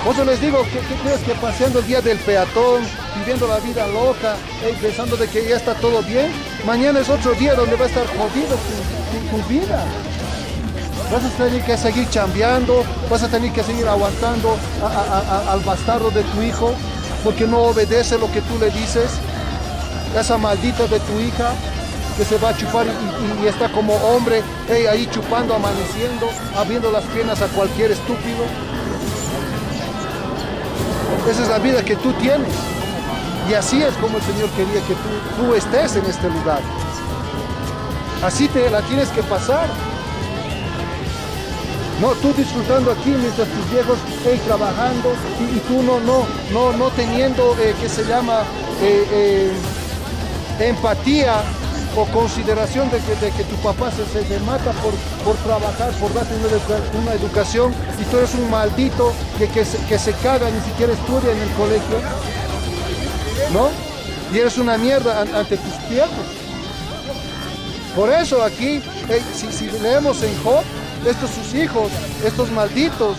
Por eso les digo, ¿qué crees que paseando el día del peatón, viviendo la vida loca, pensando de que ya está todo bien? Mañana es otro día donde va a estar jodido tu vida. Vas a tener que seguir chambeando, vas a tener que seguir aguantando al bastardo de tu hijo, porque no obedece lo que tú le dices. Esa maldita de tu hija, que se va a chupar y está como hombre, ahí chupando, amaneciendo, abriendo las piernas a cualquier estúpido. Esa es la vida que tú tienes. Y así es como el Señor quería que tú estés en este lugar. Así te la tienes que pasar. No, tú disfrutando aquí mientras tus viejos trabajando y tú no teniendo, ¿qué se llama? Empatía o consideración de que tu papá se mata por trabajar, por darte una educación, y tú eres un maldito que se caga, ni siquiera estudia en el colegio, ¿no? Y eres una mierda ante tus viejos. Por eso aquí, si leemos en Job, estos sus hijos, estos malditos,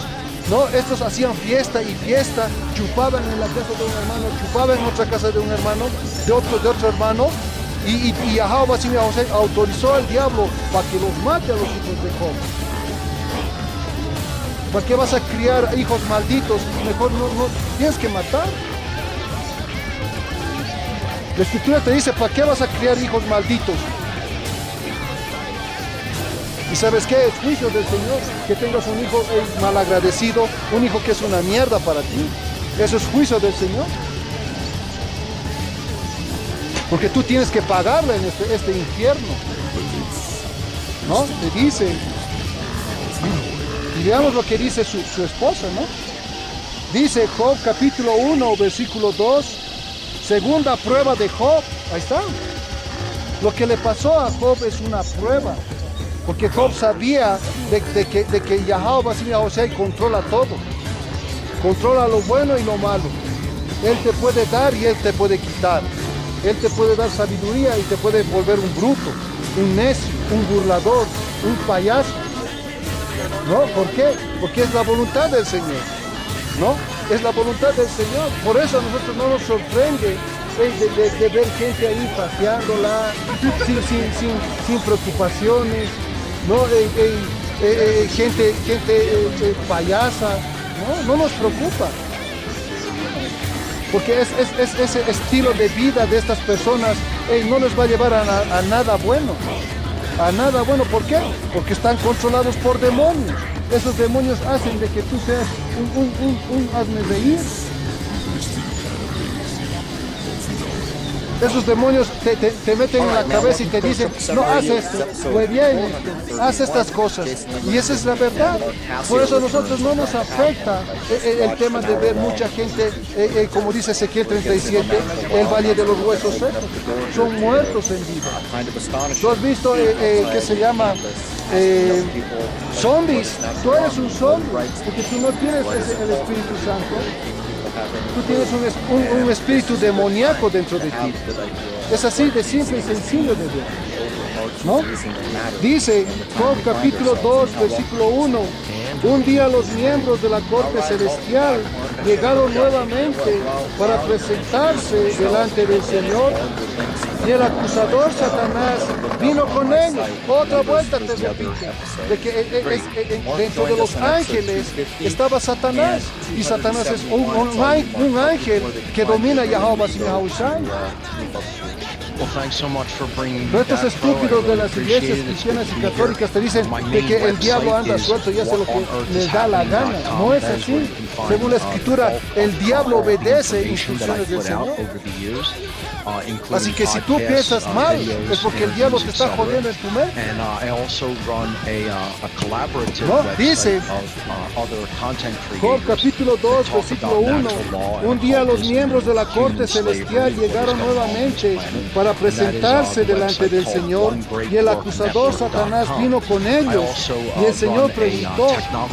¿no? Estos hacían fiesta y fiesta, chupaban en la casa de un hermano, chupaban en otra casa de un hermano, de otro hermano, y Yahweh Basim Yahweh autorizó al diablo para que los mate a los hijos de Job. ¿Para qué vas a criar hijos malditos? Mejor no tienes que matar. La escritura te dice, ¿para qué vas a criar hijos malditos? ¿Y sabes qué? Es juicio del Señor que tengas un hijo malagradecido, un hijo que es una mierda para ti. Eso es juicio del Señor. Porque tú tienes que pagarle en este infierno. ¿No? Te dice. Y veamos lo que dice su esposa, ¿no? Dice Job capítulo 1, versículo 2. Segunda prueba de Job. Ahí está. Lo que le pasó a Job es una prueba. Porque Job sabía de que Yahweh Basim Yahweh controla todo. Controla lo bueno y lo malo. Él te puede dar y Él te puede quitar. Él te puede dar sabiduría y te puede volver un bruto, un necio, un burlador, un payaso. ¿No? ¿Por qué? Porque es la voluntad del Señor. ¿No? Es la voluntad del Señor. Por eso a nosotros no nos sorprende de ver gente ahí paseándola sin preocupaciones, ¿no? Gente payasa, ¿no? No nos preocupa. Porque ese estilo de vida de estas personas no les va a llevar a nada bueno. A nada bueno, ¿por qué? Porque están controlados por demonios. Esos demonios hacen de que tú seas un hazme reír. Esos demonios te meten en la cabeza y te dicen, no, haz esto, muy bien, haz estas cosas. Y esa es la verdad. Por eso a nosotros no nos afecta el tema de ver mucha gente, como dice Ezequiel 37, el valle de los huesos secos. Son muertos en vida. ¿Tú has visto qué se llama? Zombies. Tú eres un zombie, porque tú no tienes el Espíritu Santo. Tú tienes un espíritu demoníaco dentro de ti. Es así de simple y sencillo de ver, ¿no? Dice Job capítulo 2, versículo 1. Un día los miembros de la corte celestial llegaron nuevamente para presentarse delante del Señor, y el acusador Satanás vino con ellos. Otra vuelta te repito, de que dentro de los ángeles estaba Satanás, y Satanás es un ángel que domina Yahweh Basim Yahweh. Pero estos estúpidos de las iglesias cristianas y católicas te dicen de que el diablo anda suelto y hace lo que les da la gana. No es así. Según la escritura, el diablo obedece instrucciones del Señor. Así que si tú piensas mal, es porque el diablo te está jodiendo en tu mente. No, dice Job capítulo 2, versículo 1. Un día los miembros de la corte celestial llegaron nuevamente para presentarse delante del Señor, y el acusador Satanás vino con ellos. Y el Señor preguntó,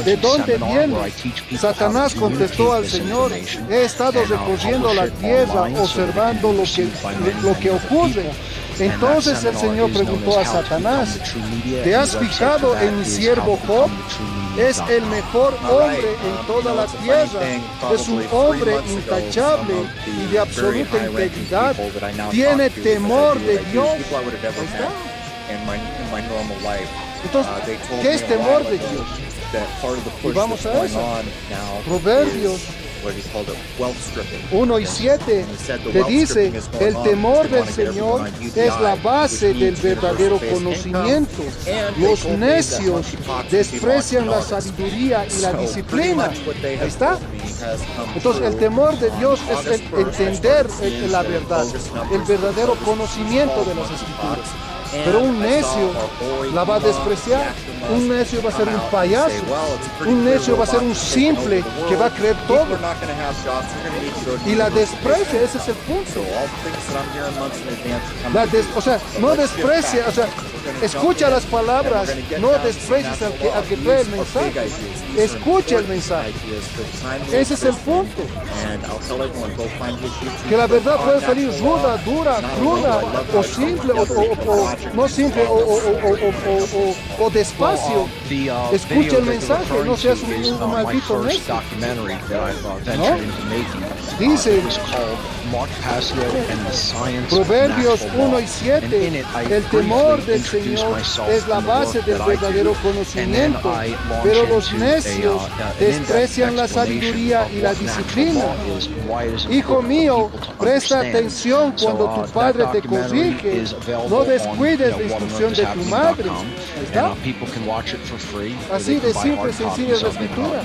¿de dónde vienes? Satanás contestó al Señor, he estado recorriendo la tierra observando lo que ocurre. Entonces el Señor preguntó a Satanás, ¿te has fijado en mi siervo Job? Es el mejor hombre en toda la tierra. Es un hombre intachable y de absoluta integridad. Tiene temor de Dios. Entonces, ¿qué es temor de Dios? Y vamos a eso. Proverbios 1:7 te dice, el temor del Señor es la base del verdadero conocimiento. Los necios desprecian la sabiduría y la disciplina. Ahí está. Entonces el temor de Dios es el entender la verdad, el verdadero conocimiento de las Escrituras. Pero un necio la va a despreciar, un necio va a ser un payaso, un necio va a ser un simple que va a creer todo y la desprecia. Ese es el punto. No desprecia, escucha las palabras, no desprecies al que trae el mensaje, escucha el mensaje. Ese es el punto. Que la verdad puede salir ruda, dura, cruda, o simple, o no simple, o despacio. Escucha el mensaje, no seas un maldito necio. ¿No? Dice Proverbios 1:7, el temor del Señor es la base del verdadero conocimiento, pero los necios desprecian la sabiduría y la disciplina. Hijo mío, presta atención cuando tu padre te corrige, no descuides la instrucción de tu madre. ¿Está? Así de simple, sencilla es la Escritura.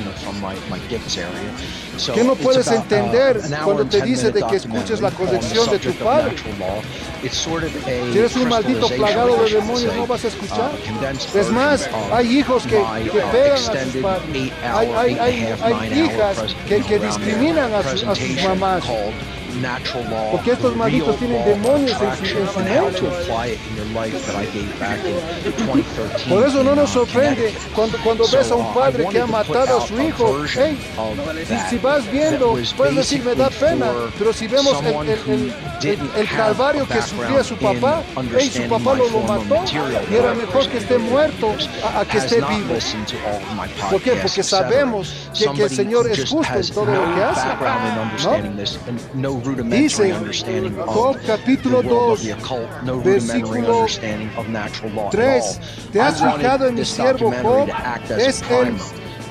¿Qué no puedes entender cuando te dice de que escuches la corrección de tu padre? Si eres un maldito plagado de demonios, no vas a escuchar. Es más, hay hijos que pegan a sus padres. Hay hijas que discriminan a sus mamás. Porque estos malditos tienen demonios en su mente. Por eso no nos sorprende cuando ves a un padre que ha matado a su hijo. Hey, si vas viendo, puedes decir, me da pena, pero si vemos el calvario que sufría su papá, hey, su papá lo mató, y era mejor que esté muerto a que esté vivo. ¿Por qué? Porque sabemos que el Señor es justo en todo lo que hace, ¿no? Dice Job capítulo 2, versículo 3, ¿te has fijado en mi siervo Job?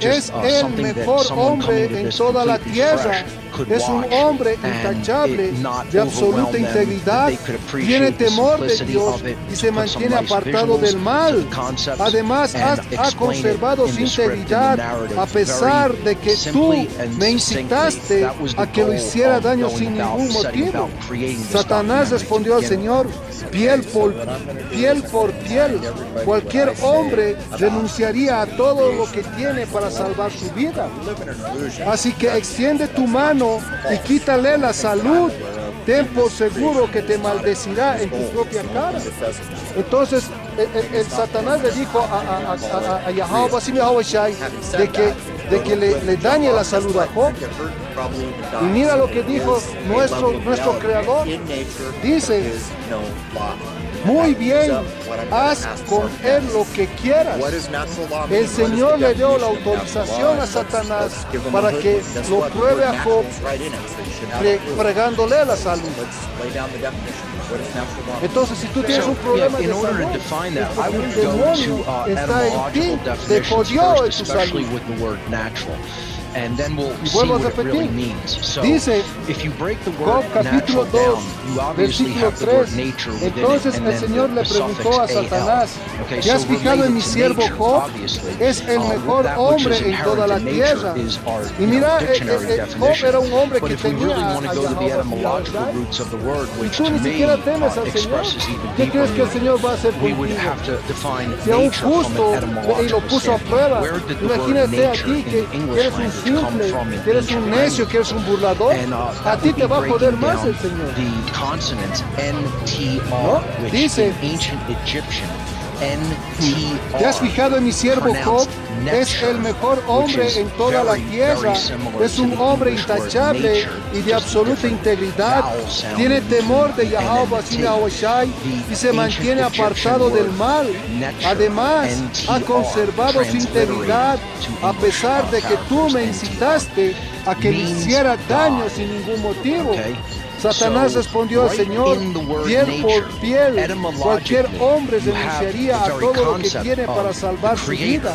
Es el mejor hombre en toda la tierra. Es un hombre intachable, de absoluta integridad, tiene temor de Dios y se mantiene apartado del mal. Además, ha conservado su integridad a pesar de que tú me incitaste a que lo hiciera daño sin ningún motivo. Satanás respondió al Señor, piel por piel. Cualquier hombre renunciaría a todo lo que tiene para salvar su vida. Así que extiende tu mano y quítale la salud. Ten por seguro que te maldecirá en tu propia cara. Entonces el Satanás le dijo a Yahweh de que le dañe la salud a Job. Y mira lo que dijo nuestro creador. Dice, muy bien, haz con él lo que quieras. El Señor le dio la autorización a Satanás para que lo pruebe a Job, fregándole la salud. Entonces, si tú tienes un problema de salud, el demonio está en ti, te jodió en tu salud. And then we'll Y see vuelvo a what it really repetir. means. So, Dice if you break the Job word capítulo natural 2, down, you obviously versículo have the word 3. nature within Entonces it, and el then Señor the le preguntó a suffix Satanás, al. Okay, ¿te has so fijado en mi related to siervo nature, Job? obviously, Es el mejor that which hombre is en toda inherent la in nature tierra. is our, Y mira, dictionary Job definition. era un hombre But que if we tenía really want to a go to the Yahweh etymological Yahweh, roots of the word, y which tú to ni me siquiera temes al Señor, expresses even ¿qué crees que el deeper Señor va a hacer we would contigo? have to define Si a un nature from justo an y lo etymological puso a standpoint. prueba, Where did the word imagínate a nature ti in que the English eres un language come simple, from in que eres un ancient necio, que eres un burlador, And a that ti would te be va a joder breaking más down el Señor. the consonants NTR, No, which dice, in ancient Egyptian NTR ¿te has fijado en mi siervo Job? Es el mejor hombre en toda la tierra. Es un hombre intachable y de absoluta integridad. Tiene temor de Yahweh Shai y se mantiene apartado del mal. Además, ha conservado su integridad a pesar de que tú me incitaste a que le hiciera daño sin ningún motivo. Satanás respondió al Señor, piel por piel, cualquier hombre renunciaría a todo lo que tiene para salvar su vida.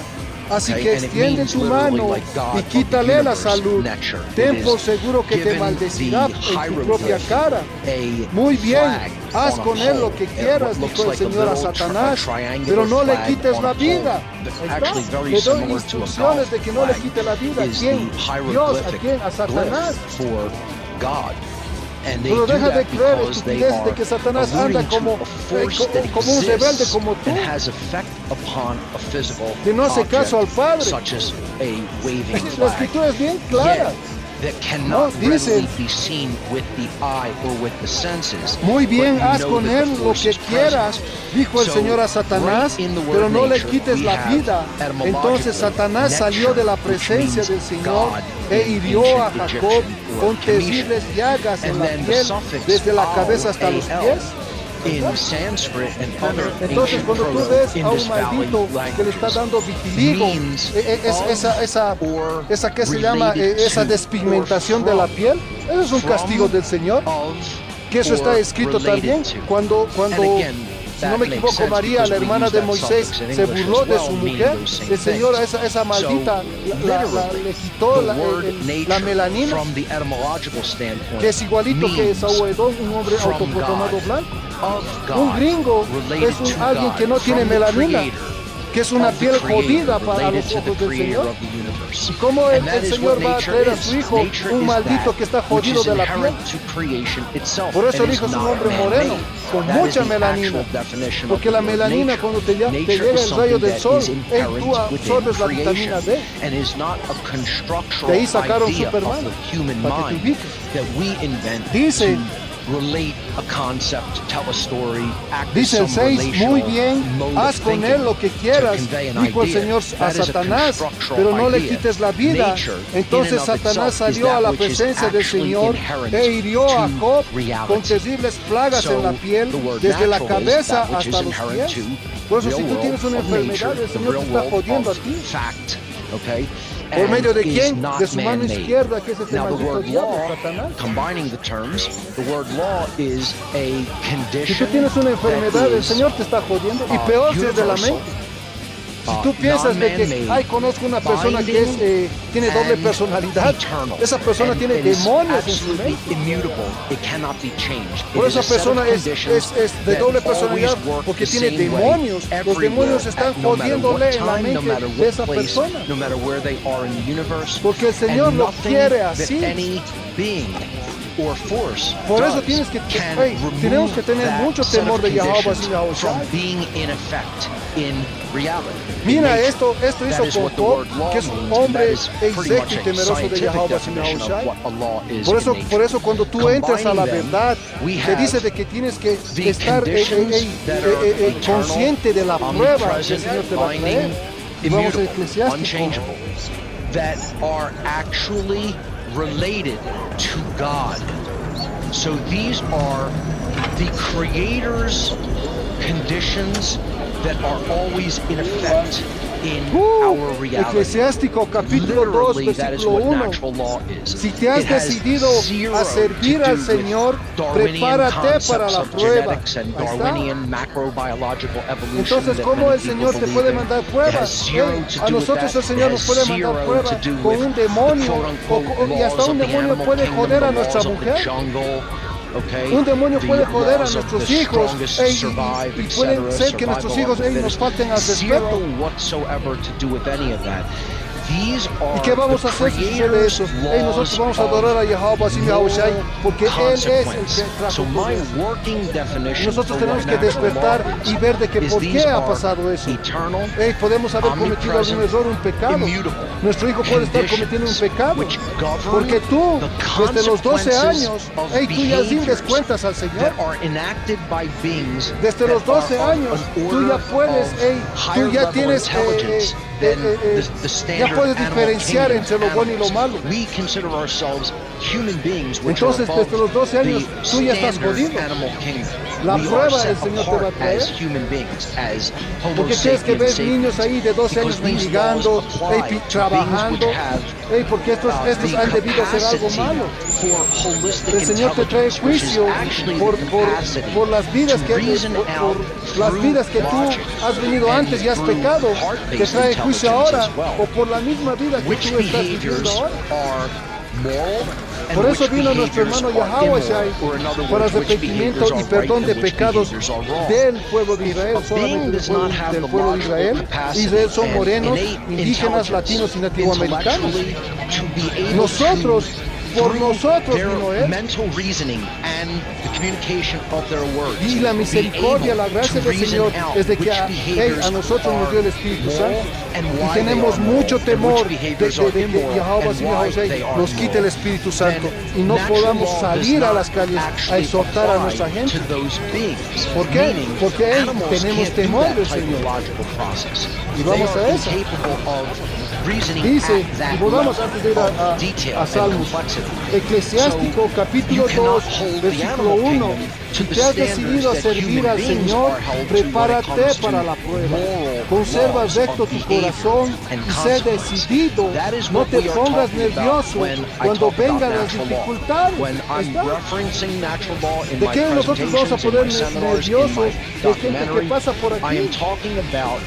Así que extiende tu mano y quítale la salud. Ten por seguro que te maldecirá en tu propia cara. Muy bien, haz con él lo que quieras, dijo el Señor a Satanás, pero no le quites la vida. Le doy instrucciones de que no le quite la vida. ¿A quién? Dios. ¿A quién? A Satanás. Pero deja de creer estupidez de que Satanás anda como un rebelde como tú, que no hace caso al Padre. La escritura es bien clara. No, dice, muy bien, haz con él lo que quieras, dijo el Señor a Satanás, pero no le quites la vida. Entonces Satanás salió de la presencia del Señor e hirió a Jacob con terribles llagas en la piel, desde la cabeza hasta los pies. Entonces cuando tú ves a un maldito que le está dando vitiligo, esa que se llama esa despigmentación de la piel, eso es un castigo del Señor, que eso está escrito también cuando si no me equivoco, María, la hermana de Moisés, se burló de su mujer. El Señor a esa maldita le quitó la melanina, que es igualito que Esaú Edom, un hombre autoproclamado blanco. Un gringo es alguien que no tiene melanina, que es una piel jodida para los ojos del Señor. ¿Y cómo el Señor va a traer a su hijo un maldito que está jodido de la piel? Por eso el hijo es un hombre moreno, con mucha melanina. Porque la melanina, cuando te llega el rayo del sol, tú absorbes la vitamina D. De ahí sacaron Superman, para que te ubiques. Dice, dice el 6, muy bien, haz con él lo que quieras, dijo el Señor a Satanás, pero no le quites la vida. Entonces Satanás salió a la presencia del Señor e hirió a Job con terribles plagas en la piel, desde la cabeza hasta los pies. Por eso si tú tienes una enfermedad, el Señor te está jodiendo a ti. ¿Por medio de quién? De su mano izquierda, que es este maldito diablo, Satanás. Si tú tienes una enfermedad, el Señor te está jodiendo, y peor si es de la mente. Si tú piensas de que, conozco una persona que tiene doble personalidad, esa persona tiene demonios en su mente. Por esa persona es de doble personalidad porque tiene demonios. Los demonios están jodiéndole en la mente de esa persona. Porque el Señor lo quiere así. Por eso tenemos que tener mucho temor de Yahweh Shai. Mira, esto hizo con Job, que es un hombre exacto y temeroso de Yahweh Shai. Por eso cuando tú entras a la verdad, te dice de que tienes que estar consciente de la prueba que el Señor te va a traer. Y vamos a Eclesiástico. Related to God. So these are the Creator's conditions that are always in effect in our reality. Eclesiástico capítulo 2, Literally, that is versículo what 1. natural law is. Si te has It has decidido zero a servir to al do Señor, with Darwinian prepárate para concepts la of prueba. genetics and Ahí está. Darwinian macrobiological evolution Entonces, that ¿cómo many el Señor people te puede believe in. mandar It has pruebas? zero Hey, to a do with nosotros that. el Señor It nos has puede mandar zero pruebas to do con with un the demonio quote-unquote y hasta laws un of the demonio animal puede kingdom, joder a the nuestra laws of the mujer. jungle. Okay, Un demonio the puede joder a laws of nuestros the hijos strongest y survive, puede etc., ser que nuestros survival hijos of the nos fittest. falten al Zero respeto. whatsoever to do with any of that. These are ¿Y qué vamos a the hacer si sucede creator's eso? Hey, nosotros vamos a adorar a Yahweh Basim Yahushai porque Él es el consequence. que trajo So todo my eso. working definition Nosotros for tenemos what que natural despertar law y ver de que is por these qué ha are pasado eso. eternal, Hey, podemos haber cometido algún omnipresent, error, un pecado. immutable Nuestro hijo puede estar cometiendo un pecado. which govern Porque tú, the desde los 12 consequences años, of hey, tú ya rindes behaviors cuentas al Señor. that are enacted by beings Desde los that 12 are años, an tú ya order puedes, of hey, higher tú ya level tienes, intelligence than the ya standard puedes animal diferenciar kingdom entre lo bueno y lo animals. malo. We consider ourselves human beings, which Entonces, are above desde los 12 años, the tú ya estás standard jodido. animal kingdom. La We are prueba set el Señor te va a apart traer. as human beings, as Homo Porque crees que sapiens ves sapiens. niños ahí de 12 años Because these mendigando, laws apply hey, to trabajando, beings which have, hey, porque estos the han debido hacer algo capacity malo. for holistic El Señor te trae intelligence, which is juicio actually por, the por, capacity por las vidas to que, reason por out las through vidas que tú logic has venido and antes y has through pecado. Te heart-based trae juicio intelligence ahora as well. o por la misma vida que Which tú estás behaviors viviendo ahora. are moral and Por eso which vino nuestro behaviors hermano are Yahweh immoral, or in other para words, which arrepentimiento behaviors y are perdón right de and which pecados behaviors are wrong. del pueblo de Israel, If a solamente being del does not pueblo, have del the pueblo de logical Israel. capacity Israel son and morenos, innate indígenas, intelligence latinos y nativoamericanos. intellectually to be able Nosotros, to, por through nosotros their vino Él. mental reasoning and the communication of their words, Y la be misericordia, able la gracia to del reason Señor out es de que which a behaviors nosotros nos dio el are Espíritu moral Santo. and Y why they tenemos are mucho moral, and temor which de behaviors are que immoral, Yahweh and why they are nos quite el moral. Espíritu Santo Then y no natural podamos law salir does a las not calles a actually exhortar a apply nuestra gente. to those beings. ¿Por qué? Meaning, Porque animals tenemos can't do temor that del type Señor. of logical process. Y vamos They a are esa. incapable of reasoning Dice, at y that volvamos level antes de ir of detail a and Salmos, complexity. Eclesiástico So, capítulo you cannot 2, hold the versículo animal 1. kingdom Si to te has the decidido a standards that servir human al beings Señor, are held to when it prepárate comes to para la prueba. moral Conserva laws recto of tu behavior corazón and y sé consequence. decidido. That is No what te we are pongas talking about nervioso when I cuando talk about vengan las natural law. dificultades. When I'm ¿Está? referencing natural law in ¿De my qué nosotros vamos a presentations, in poner my seminars, in nerviosos my de gente que documentary, pasa por I aquí? am talking about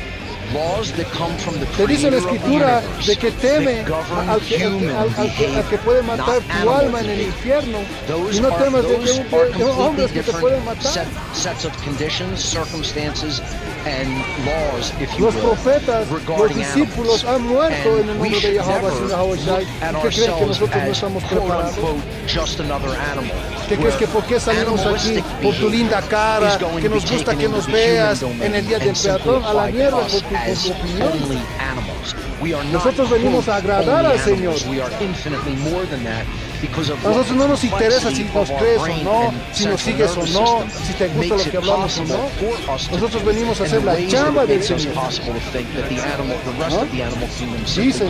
laws that come from the Te dice la creator of the Escritura universe de que teme that govern al que human behavior, puede matar not tu animal alma en el behavior. infierno. Those Y no are, temas de those are completely hombres que te pueden different matar. sets of conditions, circumstances, and laws, if you Los will, profetas, los regarding discípulos animals. han muerto en el And we nombre de should Yahweh never sin Yahweh Shai. look at ¿Y qué creen que ourselves nosotros no as estamos quote preparados? unquote just another animal. ¿Qué crees que por qué salimos aquí por tu linda cara, que nos gusta que nos veas en el día del peatón, a la mierda por tu opinión? Nosotros venimos a agradar al Señor. Nosotros no nos interesa si nos crees o no, si nos sigues o no, si te gusta lo que hablamos o no. Nosotros venimos a hacer la chamba del Señor. ¿No? Dice,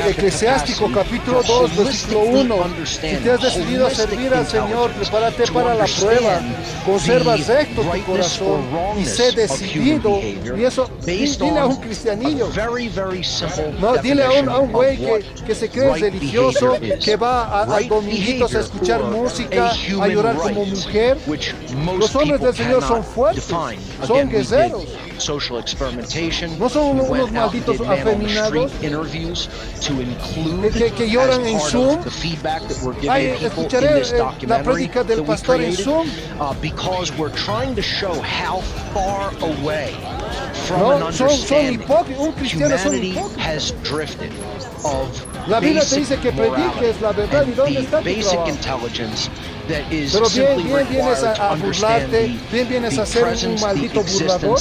Eclesiástico capítulo 2, versículo 1. Si te has decidido a servir al Señor, prepárate para la prueba. Conserva recto tu corazón y sé decidido. Y eso, dile a un cristianillo. No, dile a un güey que se cree religioso, que va a dominguitos a escuchar música, a llorar como mujer. Los hombres del Señor son fuertes, son guerreros. No son unos malditos afeminados que lloran en Zoom. Ay, escucharé la prédica del pastor en Zoom. No, son hipócritas. Un cristiano es un hipócrita. La Biblia te dice que prediques la verdad. ¿Y dónde está tu trabajo? Pero bien vienes a burlarte, bien vienes a ser un maldito burlador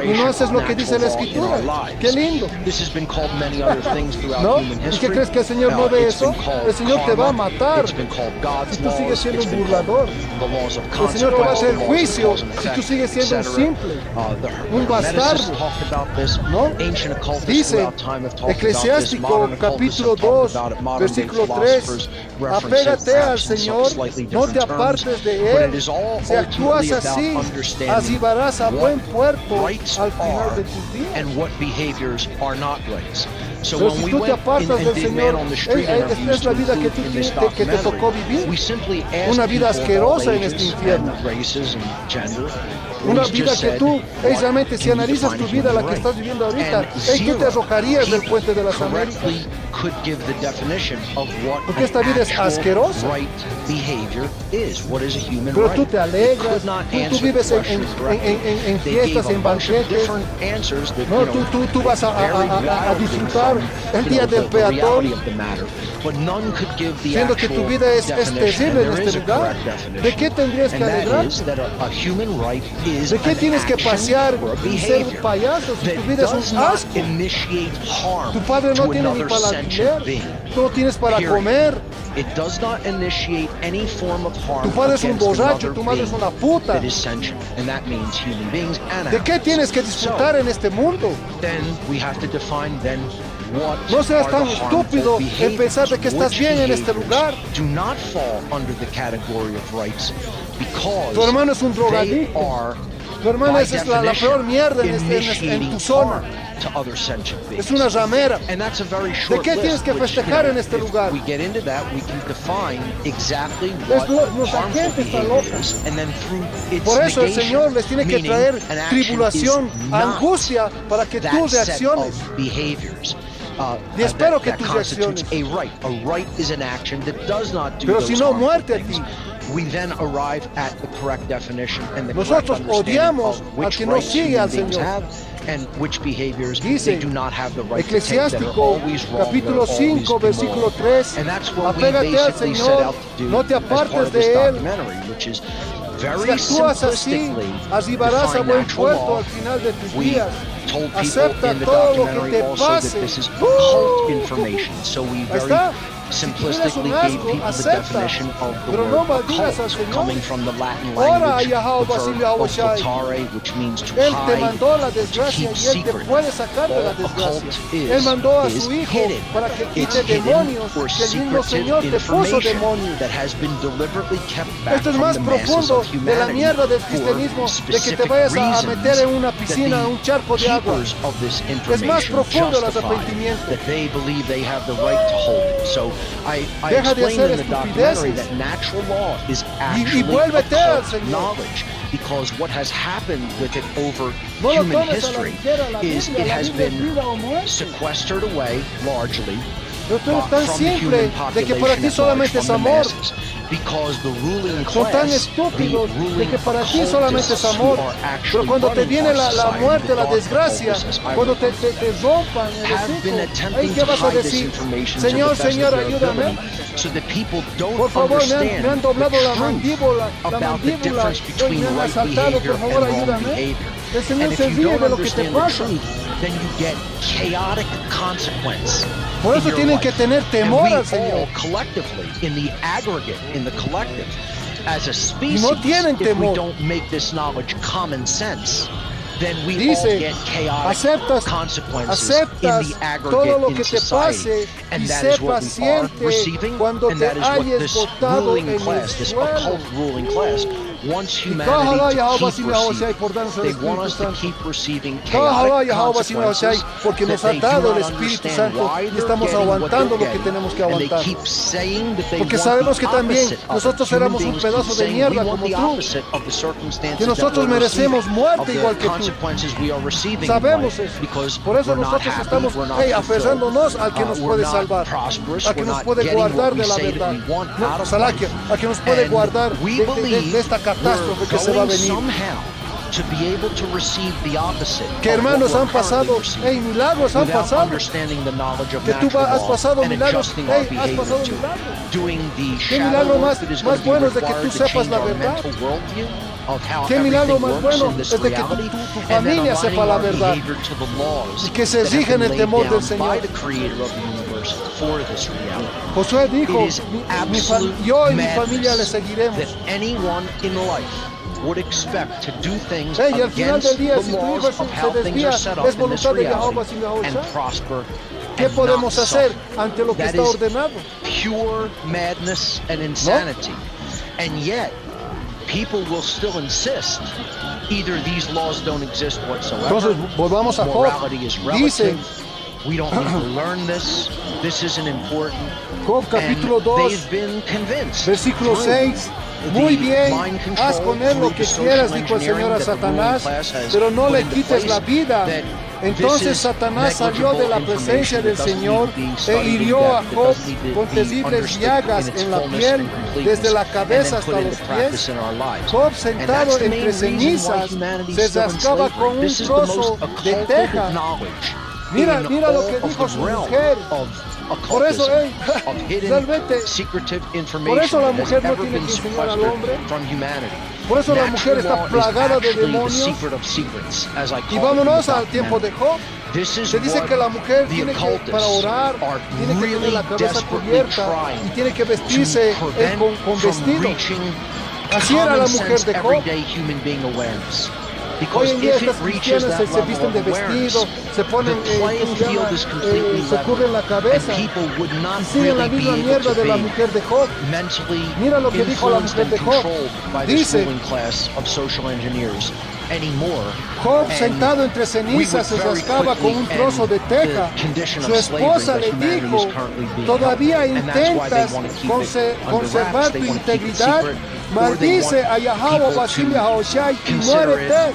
y no haces lo que dice la Escritura. ¡Qué lindo! ¿No? ¿Y qué crees que el Señor no ve eso? El Señor te va a matar si tú sigues siendo un burlador. El Señor te va a hacer juicio si tú sigues siendo un simple, un bastardo. ¿No? Dice Eclesiástico Mateo capítulo 2, versículo 3, apégate al Señor, no te apartes de Él. Si actúas así, arribarás a buen puerto al final de tus días. Pero si tú te apartas del Señor, esta es la vida que te tocó vivir, una vida asquerosa en este infierno. Una vida que tú, realmente, si analizas tu vida, la que estás viviendo ahorita, tú te arrojarías del puente de las Américas. Porque esta vida es asquerosa. Pero tú te alegras, tú vives en fiestas, en banquetes. No, tú vas a disfrutar el día del peatón, siendo que tu vida es terrible en este lugar. ¿De qué tendrías que alegrarte? ¿De qué tienes que pasear y ser un payaso si tu vida es un asco? Tu padre no tiene ni para alquiler, no tienes para comer. Tu padre es un borracho, tu madre es una puta. ¿De qué tienes que disfrutar en este mundo? No seas tan estúpido en pensar de que estás bien en este lugar. Tu hermano es un drogadicto. Tu hermana es la peor mierda en tu zona. Es una ramera. ¿De qué tienes que festejar en este lugar? Los agentes están locos. Por eso el Señor les tiene que traer tribulación, angustia, para que tú reacciones. Y espero que tú reacciones. Pero si no, muerte a ti. Nosotros odiamos al que no sigue al Señor. Dice Eclesiástico capítulo 5 versículo 3, apégate al Señor, no te apartes de Él. Si actúas así, arribarás a buen puerto al final de tus días. Acepta todo lo que te pase. Ahí está. Simplistically gave people the definition of the word occult, coming from the Latin language, the verb occultare, which means to hide, to keep secret. Occult is hidden, it's hidden or secretive information that has been deliberately kept back from the masses of humanity for specific reasons that the keepers of this information justify that they believe they have the right to hold it. So I explained in the documentary that natural law is actually occult knowledge, because what has happened with it over human history is it has been sequestered away largely from the human population at large, from the masses. Because the ruling son tan estúpidos de que para ti solamente es amor, pero cuando te viene la muerte, la desgracia, cuando te rompan el hocico, ¿ahí qué vas a decir? Señor, Señor, ayúdame. Por favor, me han doblado la mandíbula, me han asaltado, por favor, ayúdame. El Señor se ríe de lo que te pasa. Por eso tienen que tener temor al Señor. Y no tienen temor. Dice, aceptas todo lo que te pase y sé paciente cuando te hayas botado en el suelo. Ojalá Jehová sí me ahochay por darnos el Espíritu Santo. Ojalá Jehová sí me ahochay porque nos ha dado el Espíritu Santo y estamos aguantando lo que tenemos que aguantar. Porque sabemos que también nosotros éramos un pedazo de mierda como tú, que nosotros merecemos muerte igual que tú. Sabemos eso. Por eso nosotros estamos aferrándonos al que nos puede salvar, al que nos puede guardar de la verdad, a que nos puede guardar de esta catástrofe que se va a venir. Que hermanos han pasado, milagros han pasado, que tú has pasado milagros, has pasado milagros. ¿Qué milagro más bueno es de que tú sepas la verdad? ¿Qué milagro más bueno es de que tu familia sepa la verdad y que se rija en el temor del Señor? Josué dijo, yo y mi familia le seguiremos. would expect to do things Y al final del against día, the si tu hijo laws of how se things desvía, are set up es in this voluntad de Yahweh reality sin Yahweh and Shai. prosper ¿Qué and podemos not hacer suffer. ante lo que That está is ordenado? pure madness and insanity. And yet, people will still insist either these laws don't exist whatsoever, Entonces, volvamos a Job. morality is Dice, relative, we don't need to learn this isn't important. Job capítulo And 2, they've been convinced versículo through 6, the muy bien, mind control, haz con él lo through que the quieras, social dijo el Señor a engineering that the ruling Satanás, class has pero no put le into quites la place, vida. that Entonces this is Satanás salió de la negligible presencia del information that Señor doesn't need to be e studied, hirió a that Job doesn't need to con be terribles understood llagas in its en la fullness piel, and completeness, desde la and cabeza then hasta put los into practice pies. in our lives. Job And sentado that's the main entre reason why cenizas humanity se is still in rascaba slavery. con un This is the trozo most de occulted teja. knowledge Mira, in mira lo all que of dijo the su realm mujer. of Por eso, occultism, of hidden, realmente, secretive por information eso la that has mujer no ever tiene been que enseñar al sequestered hombre. from humanity. Por eso la mujer Natural está law is plagada de actually the demonios. secret of secrets, as I Y call it in vámonos the al tiempo de documentary. Job. This is Se dice what que la mujer the tiene que, occultists para orar, are tiene que tener really la cabeza desperately cubierta trying y tiene que vestirse to prevent con from vestido. reaching Así era la common mujer sense, de Job. everyday human being awareness. Hoy Because en día if it estas reaches cristianas that se level visten de of awareness, vestido, se ponen, the playing field is completely se cubren la leveled, cabeza and people would not y siguen la really be misma able mierda to de la be mujer de Job. mentally Mira lo que dijo la influenced mujer and de Job. controlled by this Dice, ruling class of social engineers anymore. Job And sentado entre cenizas se rascaba con un trozo de teja. Su esposa le dijo, todavía intentas conservar tu integridad, maldice a Yahweh Basim Yahoshai y muérete.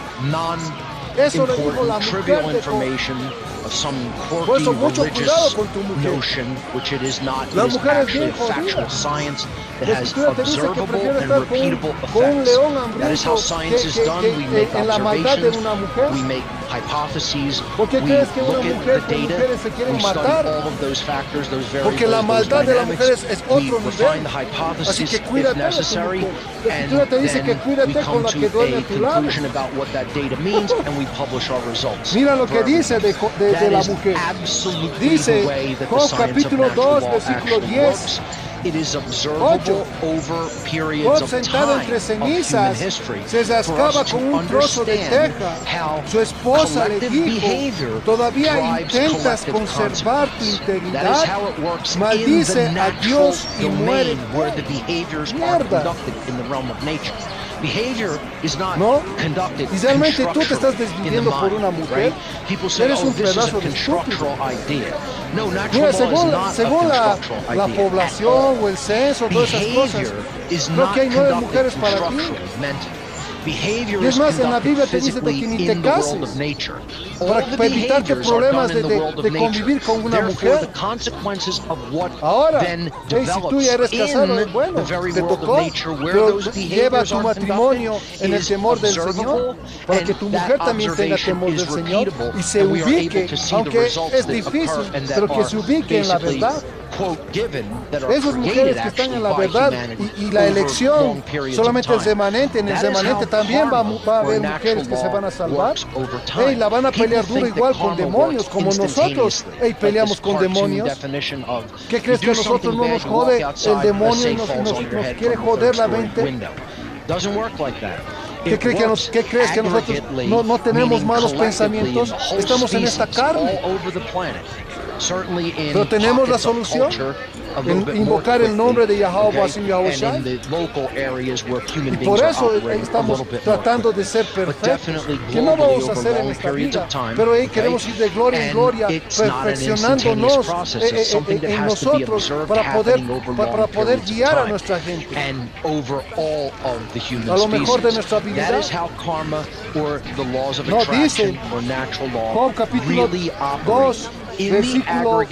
Eso le dijo la mujer de Job. Of some Por quirky eso mucho cuidado religious con tu mujer. notion, which it is not. La It is mujer es actually bien jodida. factual science that La has escritura te dice que observable prefiere and estar repeatable con un effects. león That is how hambriento science is done. We make en la maldad de observations, una mujer. we make hypotheses, ¿Por qué we crees que una look at mujer the con data, mujeres se quieren we study matar? all of those factors, those Porque variables, la those maldad de la dynamics. mujer es otro We refine nivel. the Así hypothesis que if cuídate de tu necessary, mujer. La and escritura te dice que then we cuídate con come la to que duerme a a tu lado. conclusion about what that data means, and we publish our results. Mira lo que for dice de That la is mujer. absolutely Dice, the way that the Job science of capítulo natural 2, law versículo actually 10. works. It is observable over periods Job of sentado time entre of human cenizas history se for us rascaba to con un trozo de understand teja. how Su esposa le collective dijo, behavior todavía drives intentas collective conservar tu consequence. That is integridad, how it works in maldice the a natural Dios y domain muérete. where the behaviors are Mierda. conducted in the realm of nature. Behavior is not ¿No? conducted Y realmente tú te estás constructurally in the desviviendo por mind, una mujer. right? People say, Eres oh, un this is a pedazo de estúpido. constructural idea. No, natural Mira, law is not según a constructural la idea. población o el censo, todas esas cosas, Behavior is creo not que hay 9 conducted mujeres para ti. constructurally, mentally. Behavior Y es is más, en la conducted Biblia te dice de physically que ni te in the world cases, of nature. para All the evitarte behaviors are problemas done in the de world of convivir nature. con una Therefore, mujer. the consequences of what Ahora, then hey, si tú ya eres develops casado, in bueno, the very te world tocó, of nature where pero those lleva behaviors tu are matrimonio conducted en el is temor del Señor, observable, para and que tu that mujer también tenga observation temor is del Señor repeatable, y se and we are ubique, able to see the aunque results es that difícil, occur and that pero que are se ubique en la basically, verdad. quote, given, that are Esas mujeres created que están actually en la by verdad humanity y la over elección long periods solamente of el time. remanente, en el That is remanente how también va karma a or haber natural mujeres que se law van a salvar. works over time. Hey, la van a People pelear duro think that igual con karma demonios, works como nosotros instantaneously, hey, like peleamos this con cartoon demonios. definition of, ¿Qué crees you que a do nosotros something no bad, nos you walk jode outside, el and a demonio y safe nos falls on your head quiere from a joder la third-story mente? window? Doesn't work like that. ¿Qué crees que nosotros no tenemos malos pensamientos? Estamos en esta carne. Pero tenemos la solución en invocar el nombre de Yahweh Basim Yahoshai. Y por eso estamos tratando de ser perfectos, que no vamos a hacer en esta vida, pero queremos ir de gloria en gloria, perfeccionándonos en nosotros para poder guiar a nuestra gente a lo mejor de nuestra habilidad. No, dice Job capítulo 2, versículo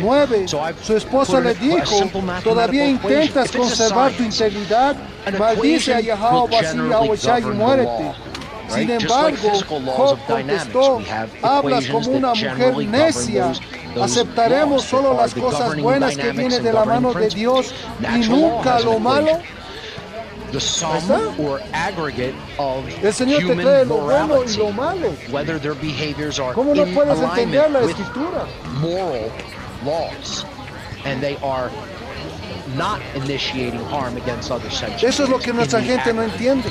9, su esposa le dijo, todavía intentas conservar tu integridad, maldice a Yahweh Basim Yahoshai y muérete. Sin embargo, Job contestó, hablas como una mujer necia, aceptaremos solo las cosas buenas que vienen de la mano de Dios y nunca lo malo. The sum or aggregate of El Señor te human trae lo bueno y morality, lo malo. whether their behaviors are ¿Cómo no in puedes entender alignment la with escritura? moral laws, and they are not initiating harm against other sentient Eso es lo que nuestra beings in the gente no aggregate entiende.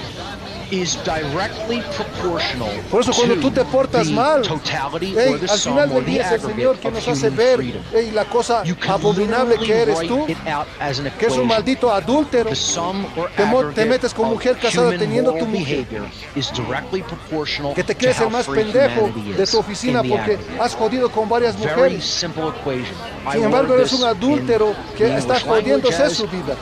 is directly proportional Por eso cuando tú te portas to mal, the totality ey, or the al sum final or del the día es el aggregate Señor que of nos hace human ver freedom. la cosa You can abominable que literally eres tú, write it out as an que es un equation. maldito adúltero. The sum or Te aggregate metes con of mujer casada human teniendo tu moral mujer. behavior is directly proportional Que te to crees el how más free pendejo humanity de is tu oficina in the porque aggregate. has jodido con varias Very mujeres. simple equation. I Sin embargo, word eres this un adúltero in que the está English language jodiéndose as su vida.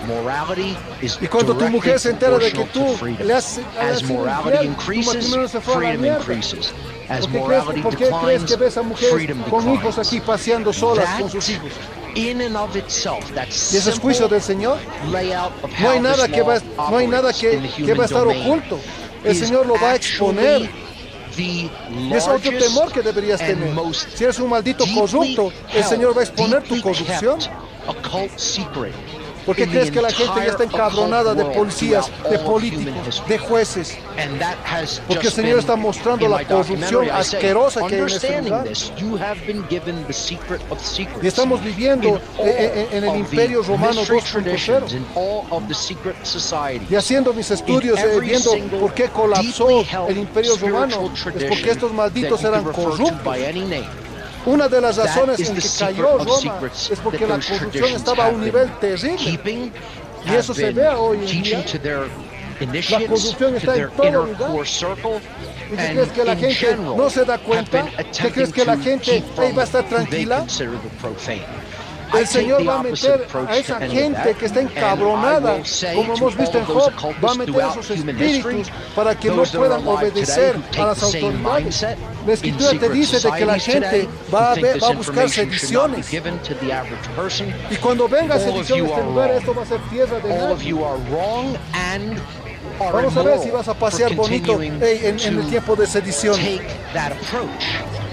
morality is Y cuando tu directly mujer se entera de que proportional tú to freedom. le has As sido morality infiel, tu increases, matrimonio se fue a la freedom mierda. increases. As ¿Por qué morality crees que declines, ves a mujeres freedom con hijos declines. aquí paseando solas That, con sus hijos? in and of itself, that ¿Y ese es simple juicio del Señor? layout of No hay how nada this que law no hay nada operates in the que va a human estar domain oculto. El is Señor lo va a exponer. actually the Y es otro largest temor que deberías and tener. most Si eres un maldito deeply corrupto, el Señor va a exponer tu deeply corrupción. kept occult secret ¿Por qué in crees the que la gente ya está entire encabronada de occult policías, world de throughout all of human políticos, history? de jueces? And that has Porque el just Señor been, está mostrando in la my corrupción documentary, I say, asquerosa que hay en este understanding lugar. this, you have been given the secret of secrets. Y estamos viviendo en el Imperio Romano 2.0. In all of the secret societies. Y haciendo mis estudios, viendo por qué colapsó el Imperio Romano, es porque estos malditos eran corruptos. Una de las razones en que cayó Roma es porque la corrupción estaba a un nivel terrible. Y eso se ve hoy en día. La corrupción está en todo lugar. ¿Y qué crees que la gente no se da cuenta? ¿Qué crees que la gente va a estar tranquila? El Señor va a meter a esa gente que está encabronada, como hemos visto en Job, va a meter a esos espíritus para que no puedan obedecer a las autoridades. La Escritura te dice de que la gente va a buscar sediciones. Y cuando venga sedición a este lugar, esto va a ser tierra de nadie. Vamos a ver si vas a pasear bonito en el tiempo de sedición.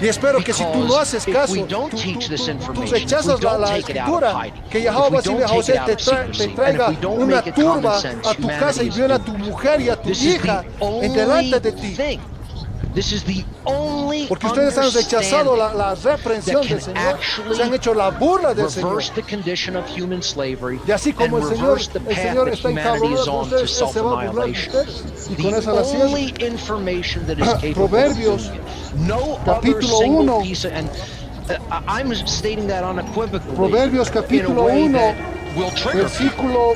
Y espero que si tú no haces caso, tú rechazas la escritura, que Yahweh José te traiga una turba a tu casa y viola a tu mujer y a tu hija en delante de ti. Porque ustedes han rechazado la reprensión del Señor, se han hecho la burla del Señor. Y así como el Señor está encabronado con ustedes, Él se va a burlar de ustedes. Y con esa la cierro. Proverbios, capítulo 1. Proverbios, capítulo 1, versículo...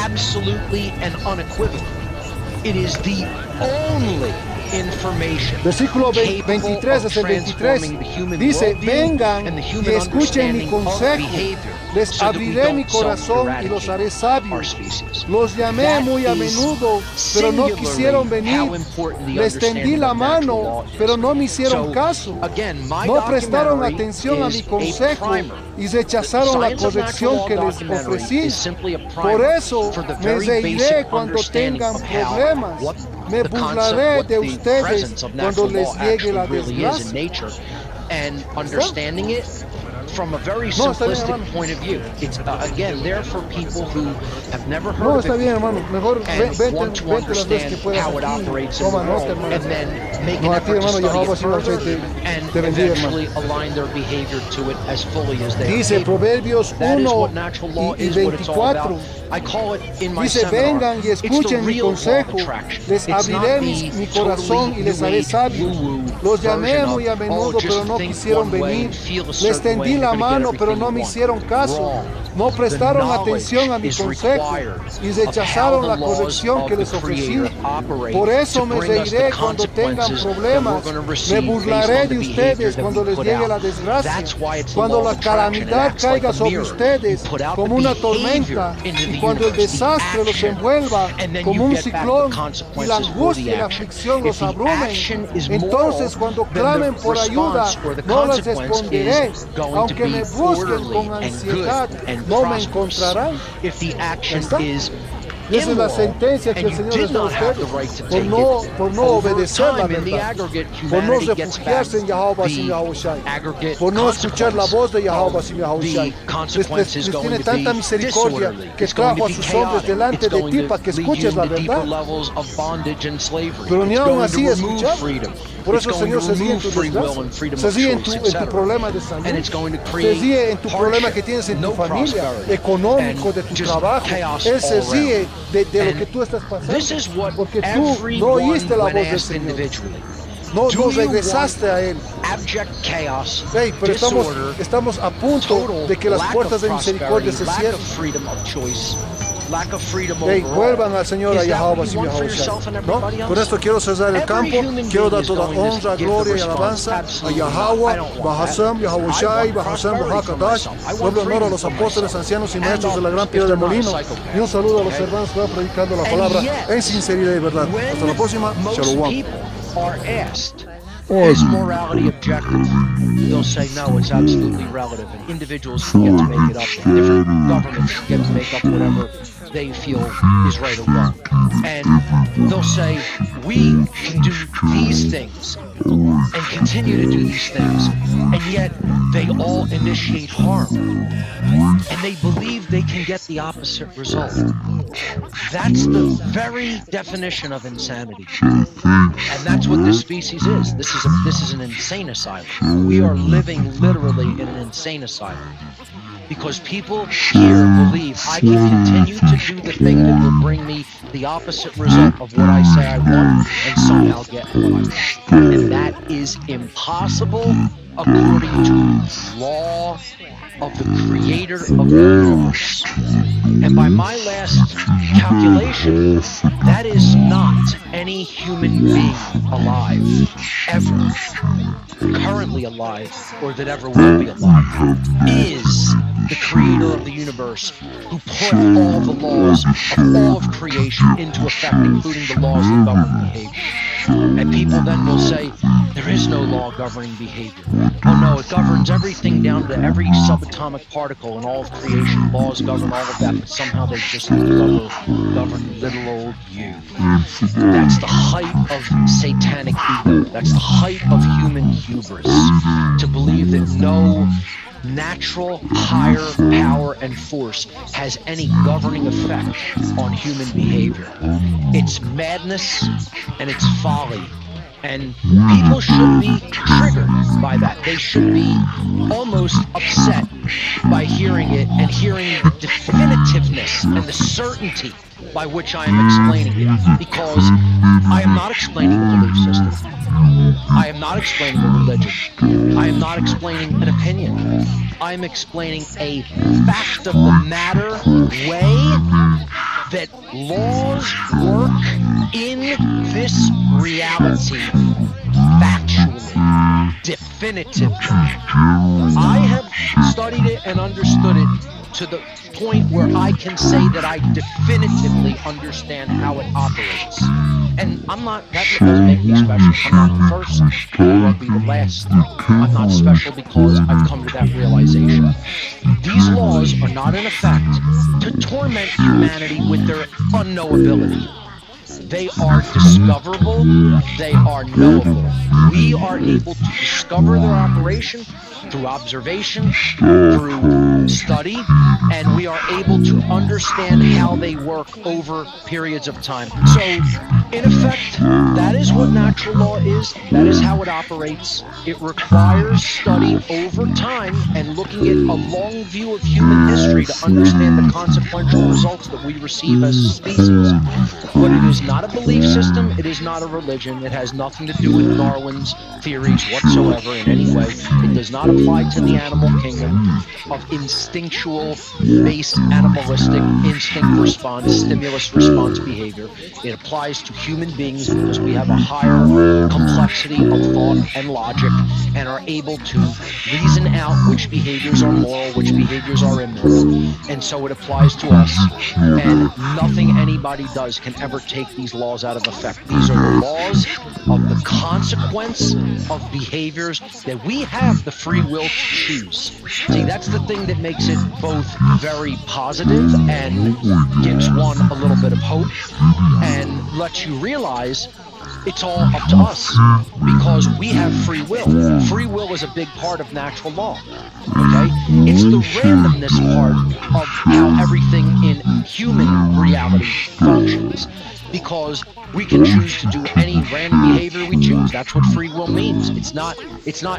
Absolutely and unequivocally. It is the only information. Versículo 23 hasta el 23 dice: vengan y escuchen mi consejo, les abriré mi corazón y los haré sabios. Los llamé muy a menudo, pero no quisieron venir. Les tendí la mano, pero no me hicieron caso. No prestaron atención a mi consejo y rechazaron la corrección que les ofrecí. Por eso me reiré cuando tengan problemas. Me burlaré de ustedes cuando les llegue la desgracia. From a very simplistic point of view. It's again there for people who have never heard of it and want to understand how it operates in the world, and then make an effort to study it further and eventually align their behavior to it as fully as they dice Proverbios 1 y 24. I call it in my dice: vengan y escuchen mi consejo, les abriré mi corazón y les haré sabios. Los llamé muy a menudo, pero no quisieron venir. Les tendí la mano, pero no me hicieron caso. No prestaron atención a mi consejo y rechazaron la corrección que les ofrecí. Por eso me reiré cuando tengan problemas. Me burlaré de ustedes cuando les llegue la desgracia. Cuando la calamidad caiga sobre ustedes como una tormenta, y cuando el desastre los envuelva como un ciclón y la angustia y la aflicción los abrumen, entonces cuando clamen por ayuda, no les responderé. Aunque me busquen con ansiedad, no me encontrarán. Y esa es la immoral, sentencia que and el you Señor did les da a not have the ustedes right to por take no, it. por no Over obedecer la time, in the verdad, aggregate, por no humanity gets back refugiarse en Yahweh Basim the Yahweh Shai, aggregate por no escuchar la voz de Yahweh consequence Basim Yahweh of Shai. the consequence is Les going tiene to tanta be misericordia disorderly. que It's going trajo to a be sus hombres chaotic. delante It's de going ti to para que lead you escuches la into deeper verdad. levels of bondage and slavery. Pero ni It's aún going así to remove escuchar. freedom. Por It's eso el going to Señor se ríe en remove tu free will desgracia, and freedom se of ríe en choice, tu etc. problema de salud, And it's going to se create ríe en tu problema que hardship, tienes en tu no familia, prosperity, económico, and de tu just trabajo. chaos Él se all ríe de lo And que tú estás pasando, This is what porque tú no everyone, oíste la when voz del asked Señor. individually, No do you regresaste a Él. want abject chaos, Hey, pero disorder, estamos a punto total de que las lack puertas of de misericordia prosperity, se lack cierren. of freedom of choice, lack of freedom Hey, overall. vuelvan al Señor, a Is that Yahweh what you Basim want for Yahweh yourself Shai. and ¿No? everybody else? Con esto quiero cerrar el Every campo, human quiero being dar is toda going to honra, give the gloria y response. alabanza a Absolutely not. I Yahweh, don't want Bahasam, that. Yahweh I Shai, want Bahasam, prosperity for Bahakadash, myself. I want doble honor a freedom los for apóstoles, myself. ancianos y And maestros de la gran others, piedra if de they're not molino, psychopaths. y un saludo a los Okay? hermanos que van predicando la And palabra yet, en sinceridad y verdad. Hasta la próxima, when most Shalom. people are asked, is morality objective? They'll say, no, it's absolutely relative, and individuals get to make it up. Different governments get to make up whatever they feel is right or wrong. And they'll say, we can do these things and continue to do these things, and yet they all initiate harm. And they believe they can get the opposite result. That's the very definition of insanity. And that's what this species is. This is an insane asylum. We are living literally in an insane asylum. Because people here believe I can continue to do the thing that will bring me the opposite result of what I say I want and somehow get what I want. And that is impossible according to law of the creator of the universe. And by my last calculation, that is not any human being alive, ever, currently alive, or that ever will be alive, is the creator of the universe who put all the laws of all of creation into effect, including the laws that govern behavior. And people then will say, there is no law governing behavior. Oh no, it governs everything down to every subatomic particle in all of creation. Laws govern all of that, but somehow they just govern little old you. That's the height of satanic ego. That's the height of human hubris. To believe that no natural higher power and force has any governing effect on human behavior. It's madness and it's folly. And people should be triggered by that. They should be almost upset by hearing it and hearing the definitiveness and the certainty by which I am explaining it. Because I am not explaining a belief system. I am not explaining a religion. I am not explaining an opinion. I am explaining a fact of the matter way that laws work in this reality factually, definitively. I have studied it and understood it to the point where I can say that I definitively understand how it operates. And that doesn't make me special. I'm not the first, I won't be the last. I'm not special because I've come to that realization. These laws are not in effect to torment humanity with their unknowability. They are discoverable, they are knowable. We are able to discover their operation through observation, through study, and we are able to understand how they work over periods of time. So, in effect, that is what natural law is. That is how it operates. It requires study over time and looking at a long view of human history to understand the consequential results that we receive as a species. But it is not a belief system. It is not a religion. It has nothing to do with Darwin's theories whatsoever in any way. It does not apply to the animal kingdom of instinctual-based animalistic instinct response, stimulus response behavior. It applies to human beings because we have a higher complexity of thought and logic and are able to reason out which behaviors are moral, which behaviors are immoral. And so it applies to us. And nothing anybody does can ever take these laws out of effect. These are the laws of the consequence of behaviors that we have the free will to choose. See, that's the thing that makes it both very positive and gives one a little bit of hope and lets you realize it's all up to us because we have free will. Free will is a big part of natural law. Okay? It's the randomness part of how everything in human reality functions. Because we can choose to do any random behavior we choose. That's what free will means. It's not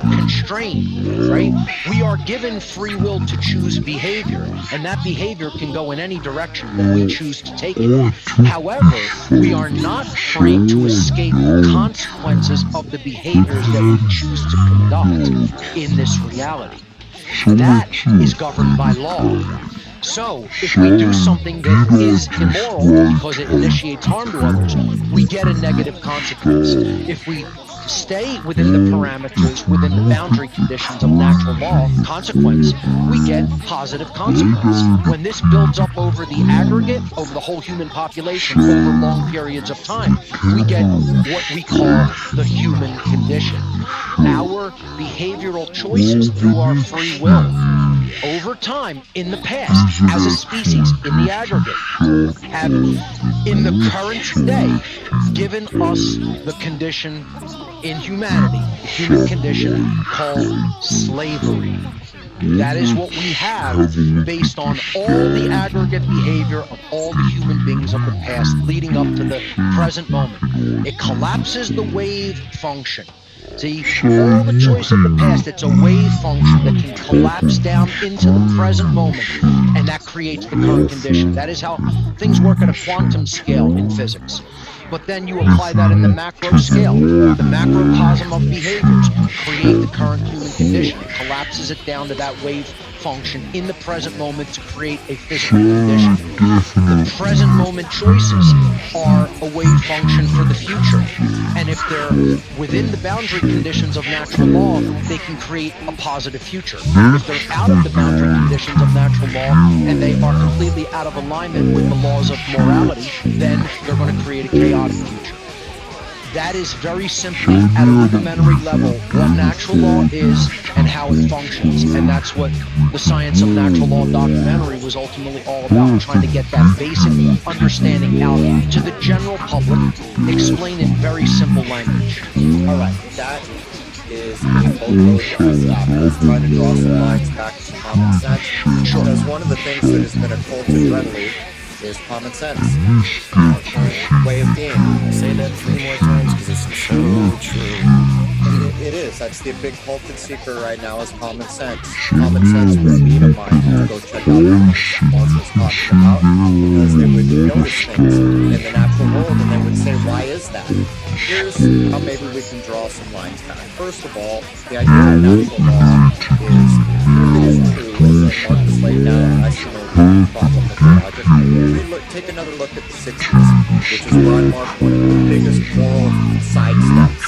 constrained, right? We are given free will to choose behavior, and that behavior can go in any direction that we choose to take it. However, we are not free to escape consequences of the behaviors that we choose to conduct in this reality. That is governed by law. So, if we do something that is immoral because it initiates harm to others, we get a negative consequence. If we stay within the parameters, within the boundary conditions of natural law, consequence, we get positive consequence. When this builds up over the aggregate, over the whole human population, over long periods of time, we get what we call the human condition. Our behavioral choices through our free will over time, in the past, as a species, in the aggregate, have, in the current day, given us the condition in humanity, the human condition called slavery. That is what we have based on all the aggregate behavior of all the human beings of the past leading up to the present moment. It collapses the wave function. See, all the choice of the past, it's a wave function that can collapse down into the present moment, and that creates the current condition. That is how things work at a quantum scale in physics. But then you apply that in the macro scale. The macrocosm of behaviors create the current human condition. It collapses it down to that wave function in the present moment to create a physical condition. The present moment choices are a wave function for the future. And if they're within the boundary conditions of natural law, they can create a positive future. If they're out of the boundary conditions of natural law and they are completely out of alignment with the laws of morality, then they're going to create a chaotic future. That is very simply, at a rudimentary level, what natural law is and how it functions. And that's what the Science of Natural Law documentary was ultimately all about, trying to get that basic understanding out to the general public, explain in very simple language. All right, that is a boatload of stuff. Let's try to draw some lines back to common sense. Sure. Because one of the things that has been a culture friendly is common sense. Way of being. Say that 3 more times because it's so true. It is. That's the big culprit seeker right now is common sense. Common sense would lead a mind to go check out what Mars was talking about because they would notice things in the natural world and they would say, why is that? Here's how maybe we can draw some lines back. First of all, the idea of natural law is true, as Marcus laid down. I see no problem with the logic. Take another look at the 60s, which is where I marked one of the biggest moral sidesteps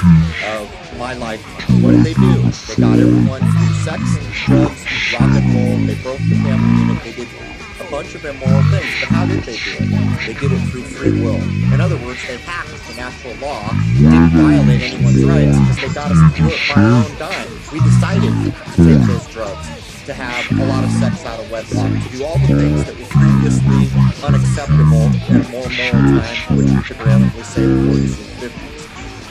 of my lifetime. What did they do? They got everyone through sex, drugs, rock and roll. They broke the family unit. They did a bunch of immoral things. But how did they do it? They did it through free will. In other words, they hacked the natural law, didn't violate anyone's rights because they got us to do it by our own dime. We decided to take those drugs, to have a lot of sex out of wedlock, to do all the things that were previously unacceptable in a more moral time, which we could randomly say the 40s and 50s.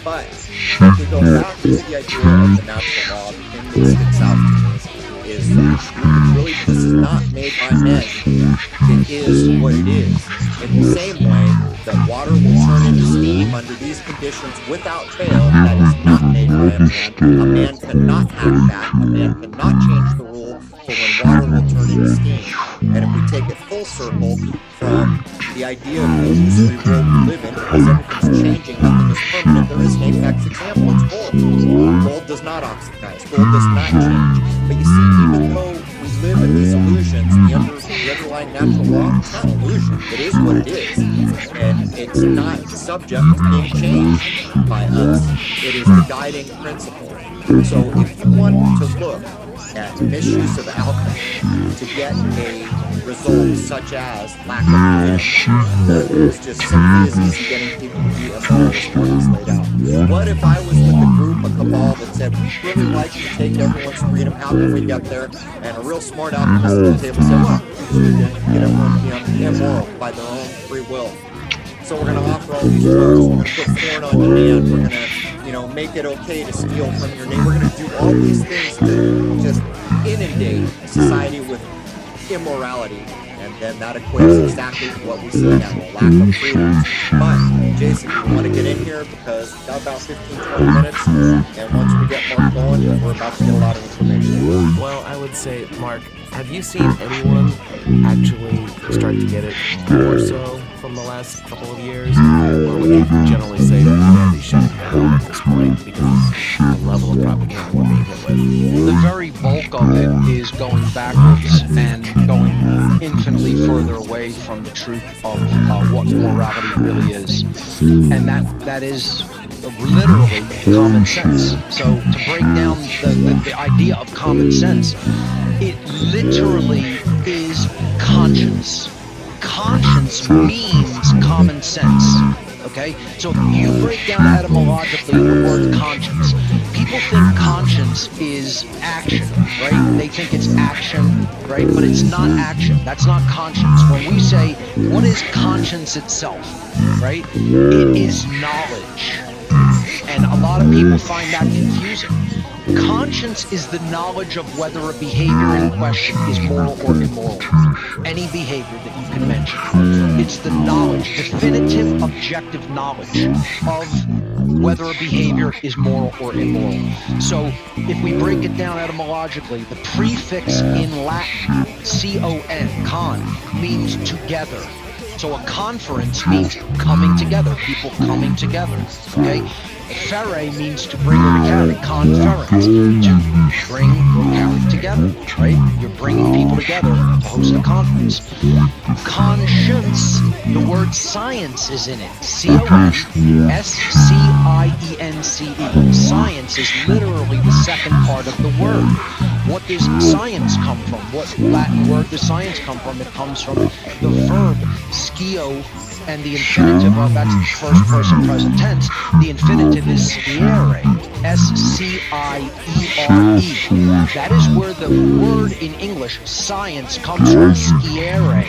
But if we go back to the idea of the natural law, the thing that sticks out to me is that really this is not made by men. It is what it is. In the same way that water will turn into steam under these conditions without fail, that is not made by a man. A man cannot hack that. A man cannot change the rule for when water will turn into steam. And if we take it full circle from the idea of the illusory world we live in, because everything's changing, nothing is permanent, there is an apex example, it's gold. Gold does not oxidize, gold does not change. But you see, even though we live in these illusions, the underlying natural law, it's not an illusion. It is what it is. And it's not subject to being changed by us. It is the guiding principle. So if you want to look at misuse of alcohol to get a result such as lack of freedom, it's just simply as easy getting people to be immoral as Marcus laid out. What if I was with a group, a cabal that said, we really like to take everyone's freedom, how can we get there? And a real smart alchemist at the table said, well, get everyone to be immoral by their own free will. So we're going to offer all these drugs, we're going to put porn on demand, we're going to, make it okay to steal from your neighbor. We're going to do all these things to just inundate society with immorality. And then that equates exactly to what we see now, a lack of freedom. But, Jason, you want to get in here because we've got about 15-20 minutes, and once we get Mark going, we're about to get a lot of information. Well, I would say, Mark, have you seen anyone actually start to get it more so from the last couple of years? Or would you generally say that humanity shut down at this point because of the level of propaganda we're being hit with? The very bulk of it is going backwards and going infinitely further away from the truth of what morality really is. And that is literally common sense. So to break down the idea of common sense, it literally is conscience. Conscience means common sense. Okay? So you break down etymologically the word conscience. People think conscience is action, right? They think it's action, right? But it's not action. That's not conscience. When we say, what is conscience itself, right? It is knowledge. And a lot of people find that confusing. Conscience is the knowledge of whether a behavior in question is moral or immoral. Any behavior that you can mention. It's the knowledge, definitive, objective knowledge of whether a behavior is moral or immoral. So if we break it down etymologically, the prefix in Latin, con, means together. So a conference means coming together, people coming together, okay? Ferre means to bring or to carry, conference, to bring or carry together, right? You're bringing people together to host a conference. Conscience, the word science is in it, C-O-N-S-C-I-E-N-C-E. Science is literally the second part of the word. What does science come from? What Latin word does science come from? It comes from the verb scio, and the infinitive of that's first person present tense. The infinitive is sciere, S-C-I-E-R-E. That is where the word in English, science, comes from. Sciere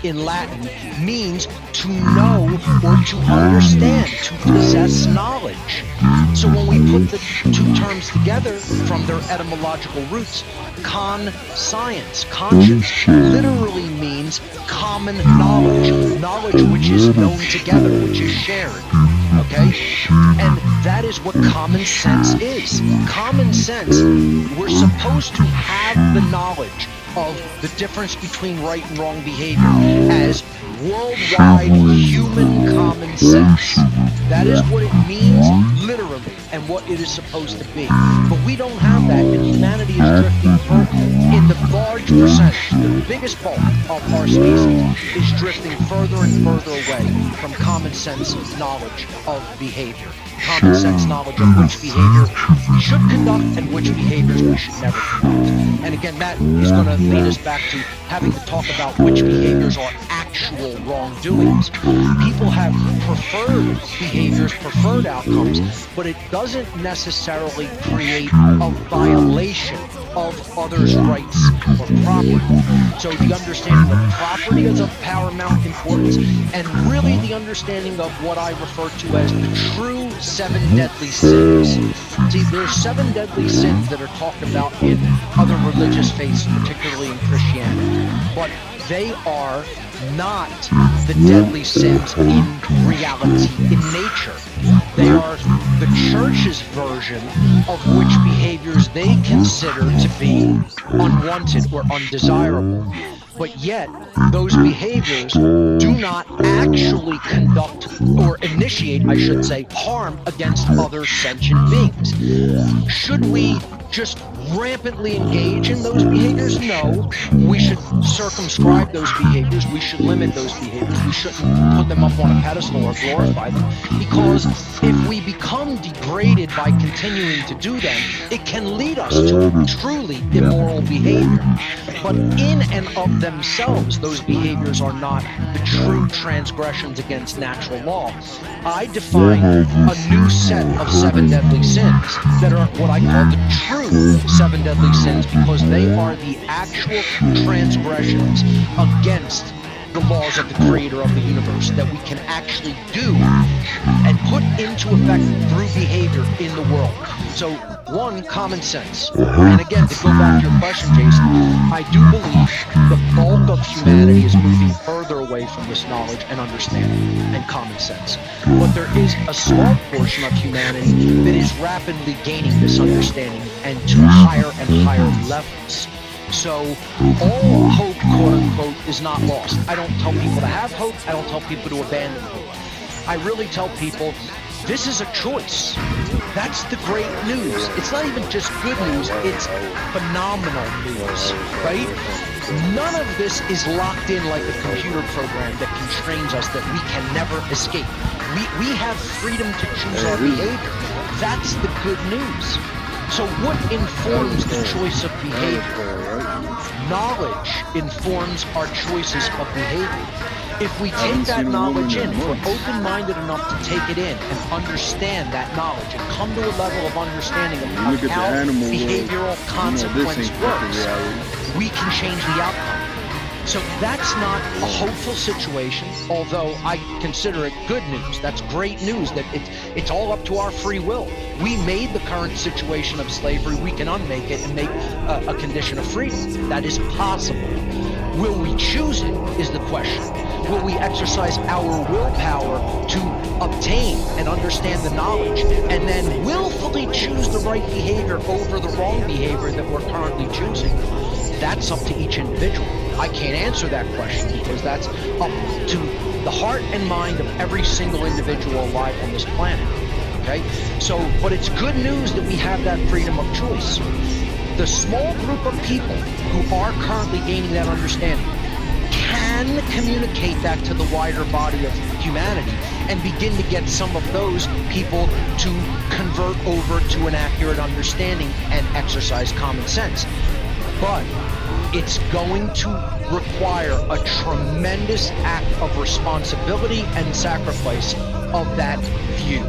in Latin means to know or to understand, to possess knowledge. So when we put the two terms together from their etymological roots, science, conscience, literally means common knowledge, knowledge which is known together, which is shared, okay? And that is what common sense is. Common sense, we're supposed to have the knowledge of the difference between right and wrong behavior as worldwide human common sense. That is what it means literally and what it is supposed to be. But we don't have that, and humanity is drifting in the large percentage. The biggest bulk of our species is drifting further and further away from common sense knowledge of behavior. Common sense knowledge of which behavior we should conduct and which behaviors we should never conduct. And again, that is going to lead us back to having to talk about which behaviors are actual wrongdoings. People have preferred behaviors, preferred outcomes, but it doesn't necessarily create a violation of others' rights or property. So the understanding of property is of paramount importance, and really the understanding of what I refer to as the true 7 deadly sins. See, there's 7 deadly sins that are talked about in other religious faiths, particularly in Christianity, but they are not the deadly sins in reality, in nature. They are the church's version of which behaviors they consider to be unwanted or undesirable. But yet, those behaviors do not actually conduct or initiate, I should say, harm against other sentient beings. Should we just rampantly engage in those behaviors? No. We should circumscribe those behaviors. We should limit those behaviors. We shouldn't put them up on a pedestal or glorify them. Because if we become degraded by continuing to do them, it can lead us to truly immoral behavior. But in and of themselves, those behaviors are not the true transgressions against natural law. I define a new set of 7 deadly sins that are what I call the true 7 deadly sins, because they are the actual transgressions against the laws of the creator of the universe that we can actually do and put into effect through behavior in the world. So, one, common sense. And again, to go back to your question, Jason, I do believe the bulk of humanity is moving further away from this knowledge and understanding and common sense. But there is a small portion of humanity that is rapidly gaining this understanding and to higher and higher levels. So all hope, quote unquote, is not lost. I don't tell people to have hope. I don't tell people to abandon hope. I really tell people this is a choice. That's the great news. It's not even just good news, it's phenomenal news, right? None of this is locked in like a computer program that constrains us that we can never escape. We have freedom to choose our behavior. That's the good news. So what informs the choice of behavior? Knowledge informs our choices of behavior. If we take that knowledge in, if we're open-minded enough to take it in and understand that knowledge and come to a level of understanding of how behavioral consequence works, we can change the outcome. So that's not a hopeful situation, although I consider it good news. That's great news that it's all up to our free will. We made the current situation of slavery. We can unmake it and make a condition of freedom. That is possible. Will we choose it is the question. Will we exercise our willpower to obtain and understand the knowledge and then willfully choose the right behavior over the wrong behavior that we're currently choosing? That's up to each individual. I can't answer that question because that's up to the heart and mind of every single individual alive on this planet. Okay? So, but it's good news that we have that freedom of choice. The small group of people who are currently gaining that understanding can communicate that to the wider body of humanity and begin to get some of those people to convert over to an accurate understanding and exercise common sense. But it's going to require a tremendous act of responsibility and sacrifice of that few.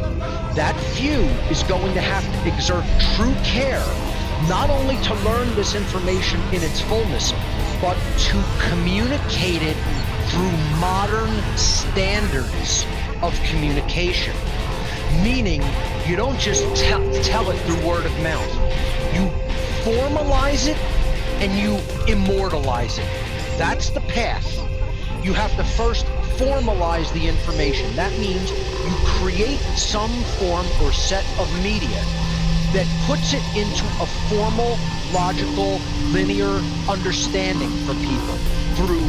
That few is going to have to exert true care, not only to learn this information in its fullness, but to communicate it through modern standards of communication. Meaning, you don't just tell it through word of mouth. You formalize it and you immortalize it. That's the path. You have to first formalize the information. That means you create some form or set of media that puts it into a formal, logical, linear understanding for people through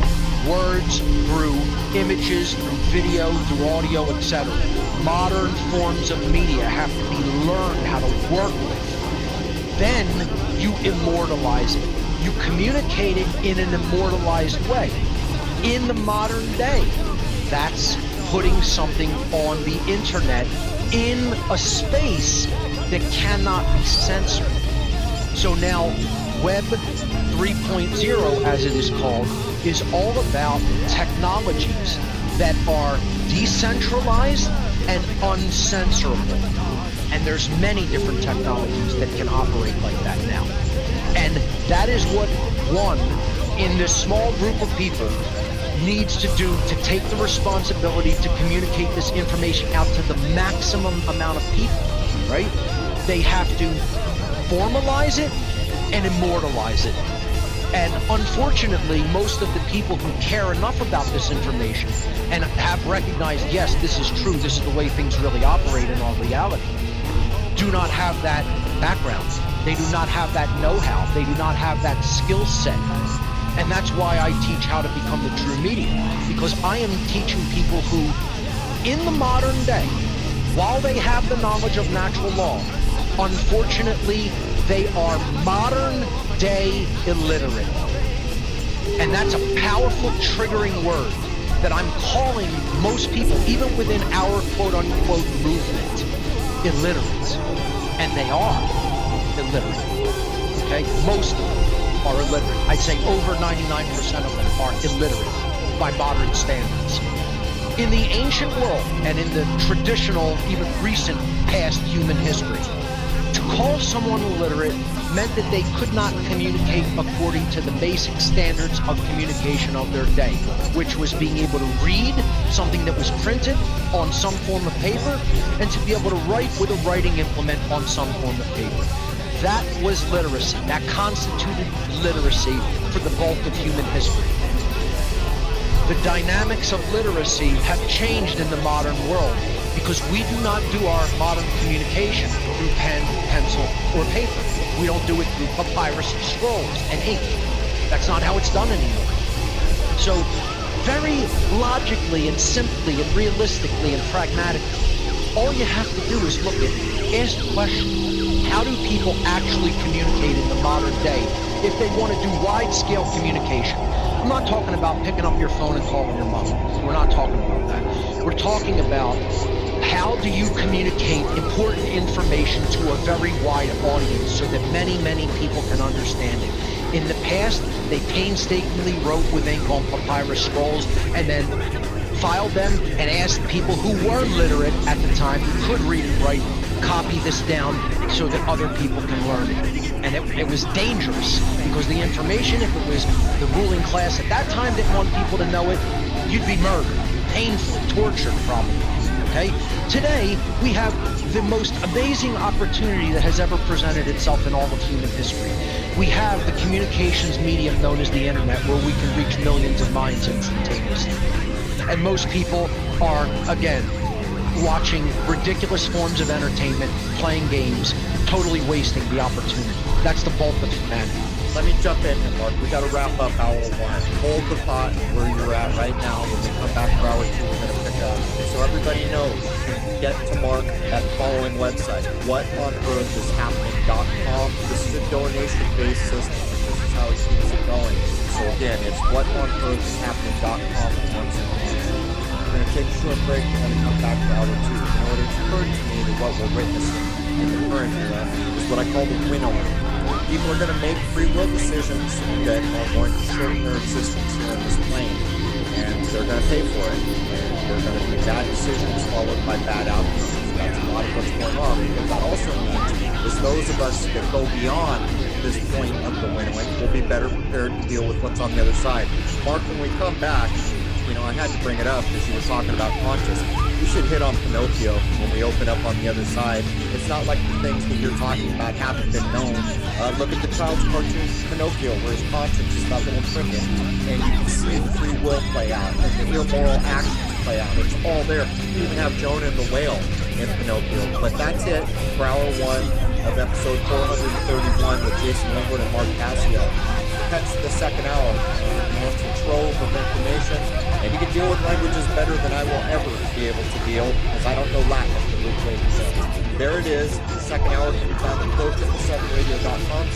words, through images, through video, through audio, etc. Modern forms of media have to be learned how to work with. Then you immortalize it. You communicate it in an immortalized way. In the modern day, that's putting something on the internet in a space that cannot be censored. So now, Web 3.0, as it is called, is all about technologies that are decentralized and uncensorable. And there's many different technologies that can operate like that now. And that is what one in this small group of people needs to do to take the responsibility to communicate this information out to the maximum amount of people, right? They have to formalize it and immortalize it. And unfortunately, most of the people who care enough about this information and have recognized, yes, this is true, this is the way things really operate in all reality, do not have that background. They do not have that know-how. They do not have that skill set. And that's why I teach how to become the true medium, because I am teaching people who, in the modern day, while they have the knowledge of natural law, Unfortunately, they are modern day illiterate. And that's a powerful triggering word that I'm calling most people, even within our quote unquote movement, illiterate. And they are illiterate. Okay? Most of them are illiterate. I'd say over 99% of them are illiterate by modern standards. In the ancient world and in the traditional, even recent past human history, to call someone illiterate meant that they could not communicate according to the basic standards of communication of their day, which was being able to read something that was printed on some form of paper and to be able to write with a writing implement on some form of paper. That was literacy. That constituted literacy for the bulk of human history. The dynamics of literacy have changed in the modern world because we do not do our modern communication through pen, pencil, or paper. We don't do it through papyrus, scrolls, and ink. That's not how it's done anymore. So very logically and simply and realistically and pragmatically, all you have to do is look at, ask the question, how do people actually communicate in the modern day if they want to do wide-scale communication? I'm not talking about picking up your phone and calling your mom. We're not talking about that. We're talking about how do you communicate important information to a very wide audience so that many, many people can understand it. In the past, they painstakingly wrote with ink on papyrus scrolls and then filed them and asked people who were literate at the time, who could read and write, copy this down so that other people can learn it. And it was dangerous because the information, if it was the ruling class at that time didn't want people to know it, you'd be murdered, painfully, tortured probably. Okay? Today, we have the most amazing opportunity that has ever presented itself in all of human history. We have the communications medium known as the internet, where we can reach millions of minds instantaneously. And most people are, again, watching ridiculous forms of entertainment, playing games, totally wasting the opportunity. That's the bulk of humanity. Let me jump in here, Mark. We got to wrap up hour one. Hold the thought where you're at right now. When we come back for hour two, we're going to pick up. So everybody knows, get to Mark at the following website, whatonearthishappening.com. This is a donation-based system. This is how he keeps it going. So again, it's whatonearthishappening.com. We're going to take a short break and then come back for hour two. You know, it's occurred to me that what we're witnessing in the current era is what I call the winnowing. People are going to make free will decisions that are going to shorten their existence here on this plane, and they're going to pay for it. And they're going to be bad decisions followed by bad outcomes. That's a lot of what's going on. What that also means is those of us that go beyond this point of the winnowing will be better prepared to deal with what's on the other side. Mark, when we come back, you know, I had to bring it up because you were talking about conscious. We should hit on Pinocchio when we open up on the other side. It's not like the things that you're talking about haven't been known. Look at the child's cartoon Pinocchio, where his conscience is that little cricket, and you can see the free will play out and the immoral actions play out. It's all there. You even have Jonah and the whale in Pinocchio. But that's it for hour one of episode 431 with Jason Lingwood and Mark Passio. Catch the second hour. It's a trove of information, and you can deal with languages better than I will ever be able to deal, because I don't know Latin. There it is. The second hour can be found at CRO777radio.com,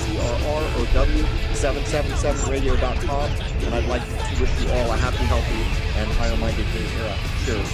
CRROW777radio.com, and I'd like to wish you all a happy, healthy, and higher-minded new era. Cheers.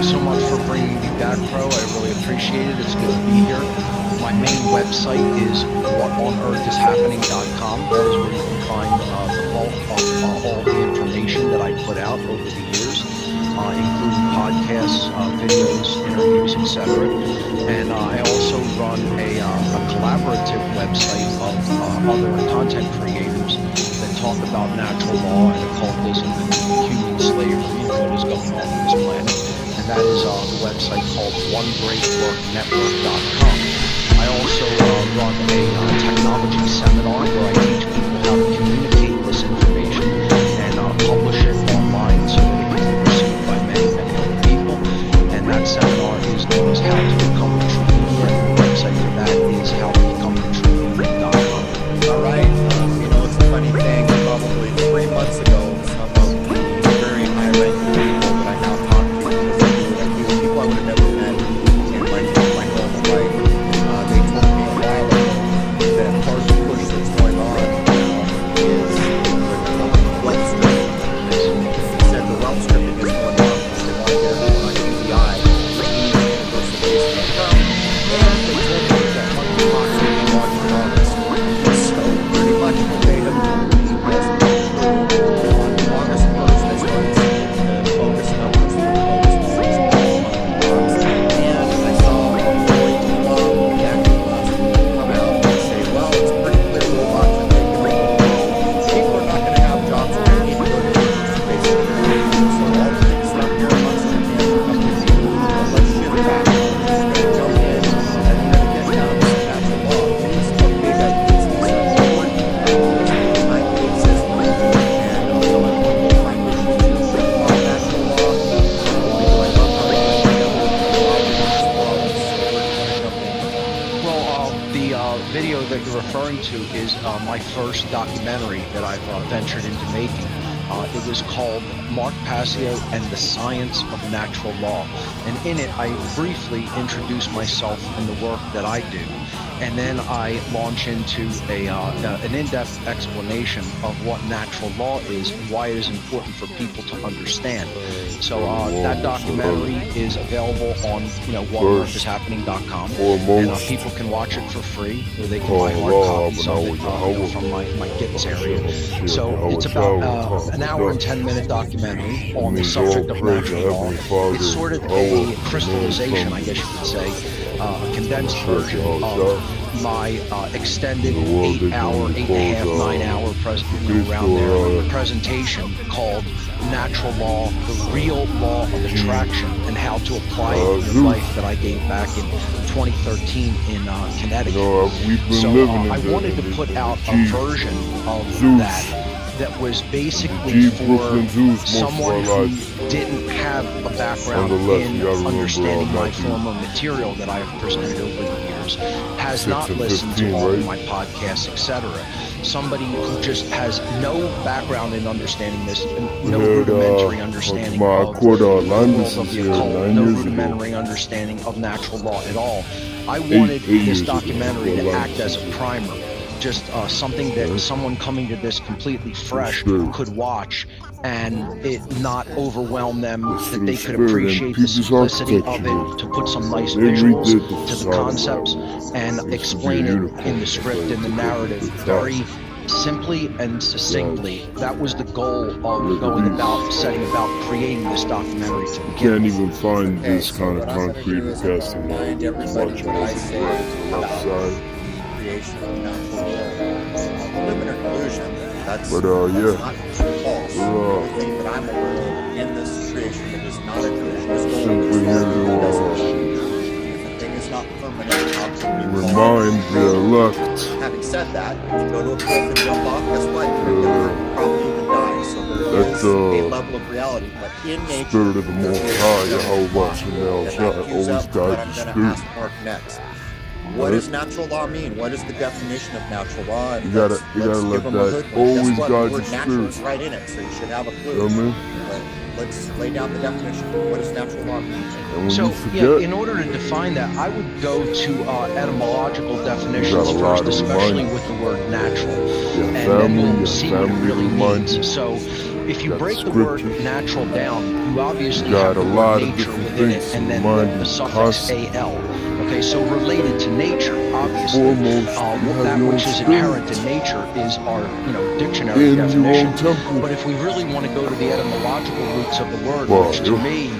Thanks so much for bringing me back, Pro. I really appreciate it. It's good to be here. My main website is whatonearthishappening.com. That is where you can find the bulk of all the information that I put out over the years, including podcasts, videos, interviews, etc. And I also run a collaborative website of other content creators that talk about natural law and occultism and human slavery and what is going on this planet. And that is the website called OneGreatWorkNetwork.com. I also run a technology seminar where I teach people how to communicate this information and publish it online so that it can be received by many, many other people. And that seminar is known as How to Become a True Leader, and the website for that is howtobecomea.com. All right. It's a funny thing. Probably 3 months ago, some of the very high-ranking people that I now talk to, because I do people I would have never met in my normal life, they told me a while ago that part of the push that's going on now is the wealth stripping. They said the wealth stripping is going on because they want to get everyone on UBI, universal basic income, and they told me that monkeypox will be launched in August. So pretty much verbatim, yes, on August 1st, they started seeing the bogus numbers for August 6th monkeypox, and I saw Roy come out and say, well, it's pretty clear robots are taking over. People are not going to have jobs and they need to go to universal basic income. So all the things that I'm hearing amongst the community, let's shift back. We're going to jump in and we're going to get down to some natural law. It's a big idea. It's important. I exist and so I'm going to find issues on natural law. I love how they put together Well, the video that you're referring to is my first documentary that I've ventured into making. It was called Mark Passio and the Science of Natural Law. And in it, I briefly introduce myself and the work that I do. And then I launch into an in-depth explanation of what natural law is and why it is important for people to understand. So that documentary is available on whatonearthishappening.com, and people can watch it for free, or they can buy hard copies of it from my Gits area. So it's about an hour and 10-minute documentary on the subject of natural law. It's sort of a crystallization, I guess you could say, a condensed version of my extended 8-hour, 8.5, 9-hour around there presentation called Natural Law, the Real Law of Attraction, and how to apply it in your life, that I gave back in 2013 in Connecticut. So I wanted to put out a version of that was basically for someone who didn't have a background in understanding my former material that I have presented over the years, has not listened to all of my podcasts, etc. Somebody who just has no background in understanding this, and no rudimentary understanding of the world of the occult, no rudimentary understanding of natural law at all. I wanted this documentary to act as a primer. Just something that someone coming to this completely fresh could watch and it not overwhelm them, that they could appreciate the simplicity of it, to put some nice visuals to the concepts and explain it in the script and the narrative very simply and succinctly. That was the goal of going about, setting about creating this documentary to begin Can't with. even find this kind of concrete casting remind everybody what I say about creation of natural law. Limit or illusion, that's But, not yeah. true, false. The only thing that I'm aware of in this creation that is not an illusion is Simply gold. here to, If a thing is not permanent, how can we call remind it? the elect Having said that, if you go to a cliff and jump off, guess what? You're going to probably even die. So there That, is a level of reality. But in nature, Spirit of the Most there is High, a Yahweh Shemel, that shall fuse always up guide what the I'm going to spirit. ask Mark next. What does natural law mean? What is the definition of natural law? And You gotta let's let give them a that hood. always Guess what? guide The the word natural is spirit. right in it, so you should have a You clue. know what I mean? But let's lay down the definition. What does natural law mean? And when So, you yeah, forget, in order to define that, I would go to etymological definitions You got a lot first, of especially reminders. with the word natural, Your and then family, we'll your see what it family really reminders. means. So, if you got break the word scriptures. natural down, you obviously Got have the a word lot of nature different within it, things and to then remind the you suffix constantly. al. Okay, so related to nature, obviously, Foremost, you have that your which own is inherent spirit in nature is our, dictionary in your definition. own temple. But if we really want to go to the etymological roots of the word, Wow, which to yo. me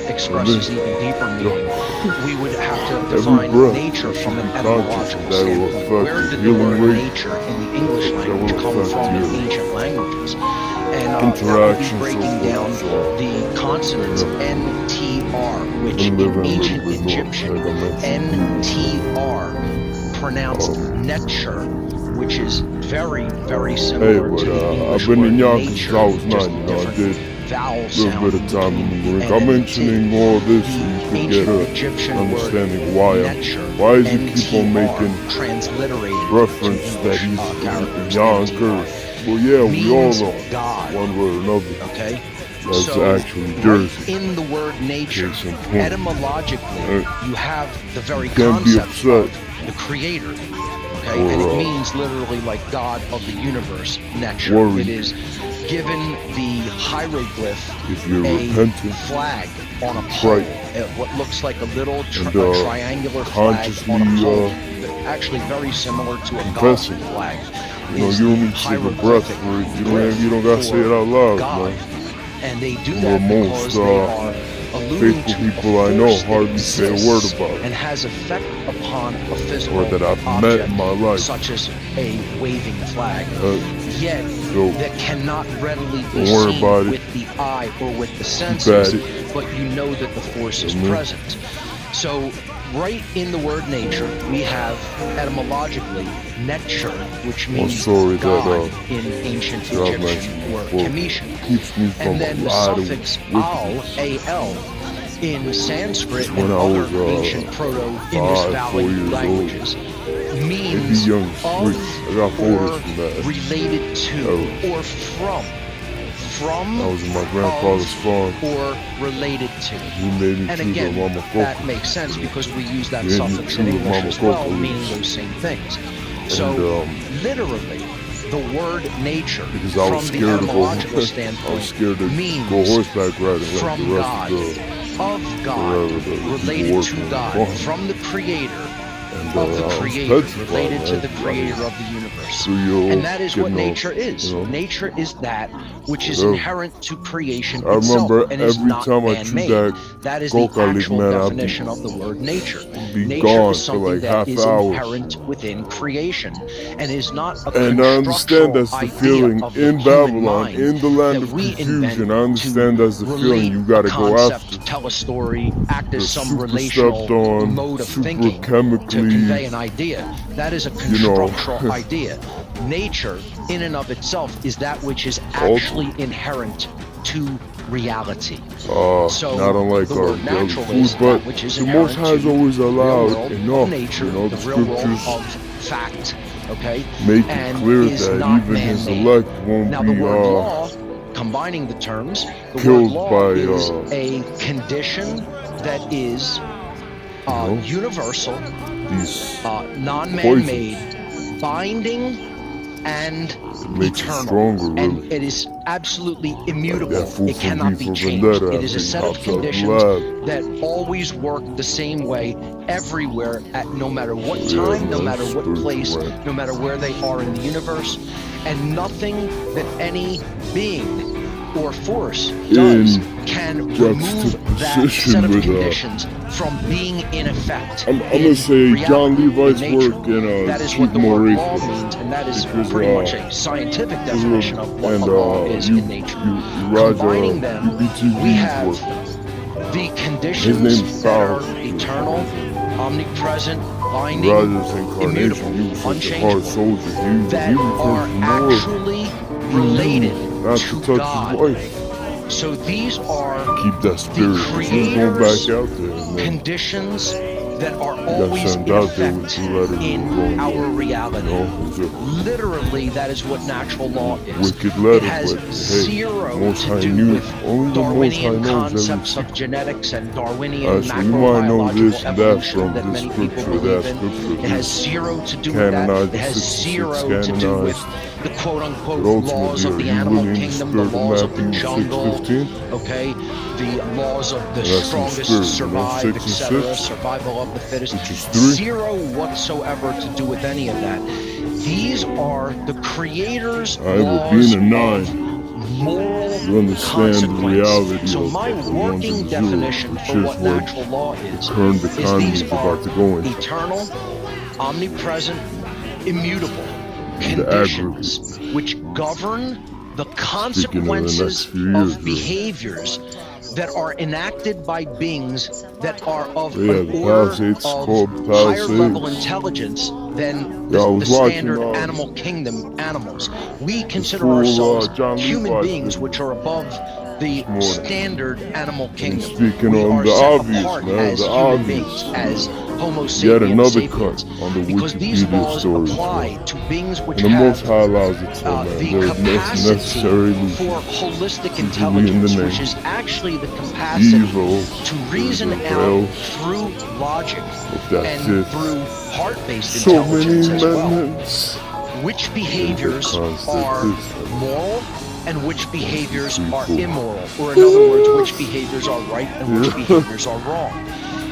expresses even deeper meaning, we would have to Every define breath nature that from you an be conscious etymological of, that will standpoint. affect Where your did the healing word rate. nature in the English That language will come affect from in your ancient languages? And that would be interaction, so breaking forth down and so on. the consonants NTR, which Been in living a little ancient bit north, Egyptian, like I mentioned. NTR, pronounced netcher, which is very, very Hey, similar but to the English I've been word in Yonkers nature, since I was just 9, a I different did vowel a little sound bit of time in between New York. the I'm N and the mentioning T. all this so The you could ancient get Egyptian a word understanding why netcher, does he keep on making transliterated reference to that English he's in characters, Yonkers. NTR, Well, yeah, we all means know God. one way or another. Okay? That's So, actually right Jersey. in the word nature, Case in point. etymologically, you have the very Can't be concept upset. of the creator. Okay? Or, And it means literally like God of the universe, nature. worried. It is given the hieroglyph If you're a repentant, flag on a pole, right. what looks like a little And, triangular flag consciously, on a pole, actually very similar to a confessing. Gothic flag. You know, is you don't the need to take a breath hieroglyphic for it. glyph You don't gotta say it for out loud, God. man. And they do The that most, because they are alluding faithful to people a I know force that hardly say a word exists about it. and has effect upon a physical Or that I've met object, in my life. such as a waving flag, yet So, that cannot readily be don't worry seen about it. with the eye or with the at senses, it. but you know that the force is Mhm. present. So, right in the word nature, we have etymologically netcher, which means story that, God in ancient that I've Egyptian mentioned or before Kemetian. keeps me from And then a the lot of suffix wickedness. al, in Sanskrit When and I other was, ancient 5, Proto-Indus 4 Valley years old. languages Maybe means young, of sweet. I got photos or from that. related to or from. From, I was in my grandfather's farm. or related to. He made me And choose again, a mama that coco. makes sense because we use that Yeah, you suffix in choose English mama as well, coco meaning leaves. those same things. So, And, literally, the word nature, because I was from the scared to go, etymological I standpoint, was scared to means go horseback riding like from the rest God, of of God, the people related working to on the God, farm. from the Creator, And, of the I was Creator, petrified, related to man. the Creator of the universe. 3-year-old And that is what getting nature is. you know, Nature is that which is whatever. inherent to creation I itself remember and is every not time I chewed man-made. that That is the coca leaf, actual man, I'd definition of the word nature. be Nature gone is for something like that half is hour. inherent within creation and is not a And I understand constructural that's the idea feeling of the in human Babylon, mind in the land that of we confusion. invent I understand to that's the feeling relate you a gotta go concept, after. tell a story, act The as some super relational stepped on, mode of super thinking to chemically, convey an idea. That is a you know, constructural idea. Nature, in and of itself, is that which is actually inherent to reality. So, not unlike the our word daily natural food, is but that which is the Most inherent High has to always the real allowed world enough, of nature, you know, the the real world scriptures of fact, okay? make it and clear is that not even his man-made. elect won't Now, be the word law, combining the terms, the word killed law by, is a condition that is know, universal, these non-man-made, binding, and makes it eternal. stronger, really. And it is absolutely immutable. That fool It from cannot V be for changed. Vendetta It is a after he set of hops out the conditions lab. that always work the same way everywhere at no matter what So, yeah, time, no man, matter what spiritual place, rant. no matter where they are in the universe, and nothing that any being or force does can remove that juxtaposition set of with, conditions from being in effect. I'm in gonna say John reality, Levi's in nature. work in That is Keep what the More word Race law was. means, and that is Because, pretty much a scientific definition of what and, a law is you, in nature. you, Combining them, UBTV's we have work. the His conditions name's that are Fowler. eternal, omnipresent, binding, Rogers' incarnation, immutable, he was such a hard unchangeable, soldier. that He are returned from war. actually related Not to to touch God. his wife. So these are Keep that spirit. the Because he's going Creator's back out there. Man. conditions that are got always sent in out there with effect 2 letters in going, our you reality. know, it's a Literally, that is what natural law is. wicked letter, It has but hey, zero Most to High do knew. with Only the Most High Darwinian knows concepts everything. of genetics and Darwinian So you might know this macrobiological and that evolution from that this many people scripture, believe that in. scripture, It has this zero to do with that. canonized, It has 66 zero to do with canonized. the quote-unquote laws of the animal kingdom, the laws of the jungle, okay, the laws of the strongest survive, etc., survival of the fittest. Zero whatsoever to do with any of that. These are the creator's laws of moral consequence. So my working definition for what natural law is these are eternal, omnipresent, immutable conditions which govern the consequences of behaviors that are enacted by beings that are of an order of higher level intelligence than the standard animal kingdom animals. We consider ourselves human beings which are above the standard animal kingdom. We are set apart as human beings, as Homo sapiens sapiens, because these laws apply to beings which have the capacity for holistic intelligence, which is actually the capacity to reason out through logic and through heart-based intelligence as well, which behaviors are moral and which behaviors are immoral, or in other words, which behaviors are right and which behaviors are wrong.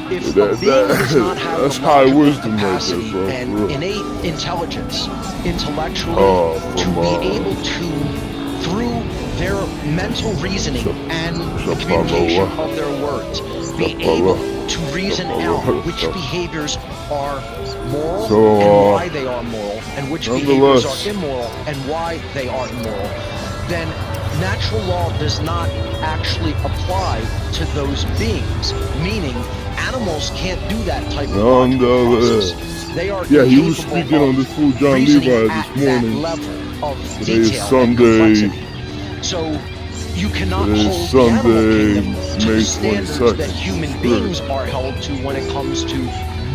If a being does not have the logical capacity and innate intelligence, intellectually, to be able to, through their mental reasoning and the communication of their words, be able to reason out which behaviors are moral and why they are moral, and which behaviors are immoral and why they are immoral, then natural law does not actually apply to those beings, meaning animals can't do that type of logical process. They are he was speaking on this fool John Levi this morning. Level of Today is detail and complexity. So you cannot hold the animal kingdom to the standards that human beings are held to when it comes to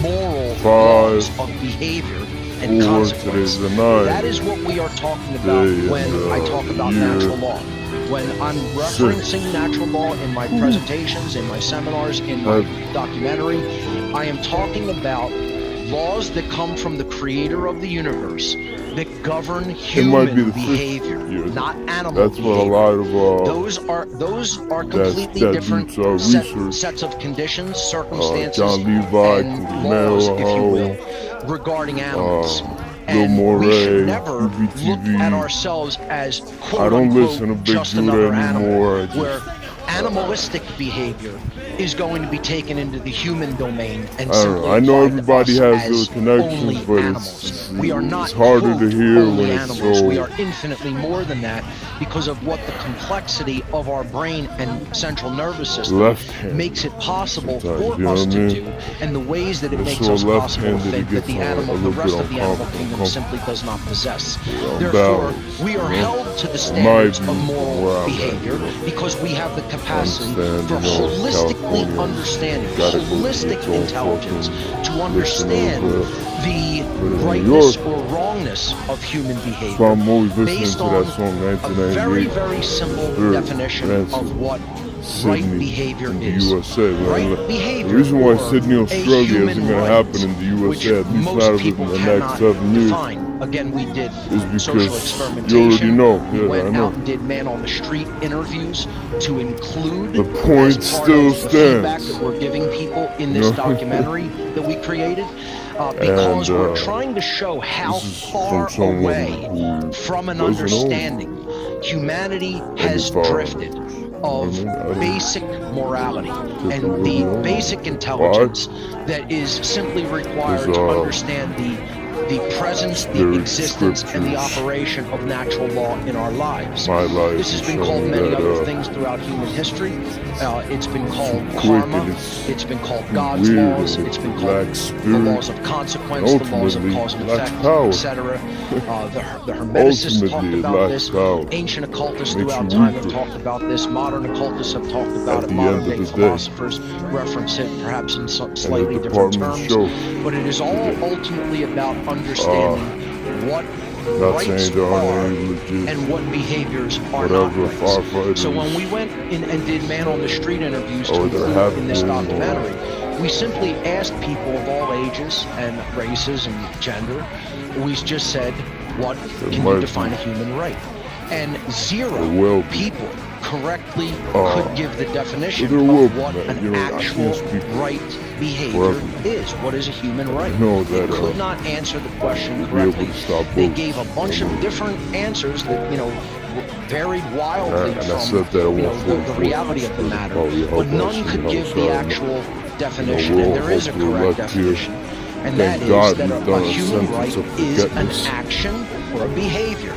moral laws of behavior and consequence. That is what we are talking about when I talk about natural law. When I'm referencing natural law in my presentations, in my seminars, in my documentary, I am talking about laws that come from the creator of the universe that govern human behavior, not animal behavior. A lot of those are completely different sets of conditions, circumstances, and laws, if you will, regarding animals. And we should never look at ourselves as quote-unquote just another animal, where animalistic behavior is going to be taken into the human domain and simply I know everybody has those connections, but we are not it's harder to hear when it's animals. so... We are infinitely more than that because of what the complexity of our brain and central nervous system makes it possible for us to do, and the ways that it makes us possible to think that the rest of the animal kingdom simply does not possess. Therefore, we are held to the standards of moral behavior because we have the capacity for holistically understanding, holistic intelligence, to understand the rightness or wrongness of human behavior based on a very, very simple definition of what right behavior is. Right behavior, the reason why Sydney, Australia isn't going to happen in the USA, at least not within the next 7 years, again, we did is social because experimentation. you already know. We went out and did man on the street interviews to include the point as part still of the feedback stands. that we're giving people in this documentary that we created. Because we're trying to show how far away from an understanding humanity has drifted of basic morality and the basic intelligence that is simply required to understand the presence, the existence, and the operation of natural law in our lives. This has been called many other things throughout human history. It's been called karma, it's been called God's laws, it's been called the laws of consequence, the laws of cause and effect, etc. The Hermeticists talked about this, ancient occultists throughout time have talked about this, modern occultists have talked about it, modern day philosophers reference it perhaps in slightly different terms, but it is all ultimately about understanding what rights are and what behaviors are not rights. So when we went in and did man on the street interviews to include in this documentary, we simply asked people of all ages and races and gender, we just said, what can you define a human right? And zero people correctly could give the definition of what an actual right behavior is. What is a human right? They could not answer the question correctly. They gave a bunch of different answers that, varied wildly from the reality of the matter, but none could give the actual definition, and there is a correct definition, and that is that a human right is an action or a behavior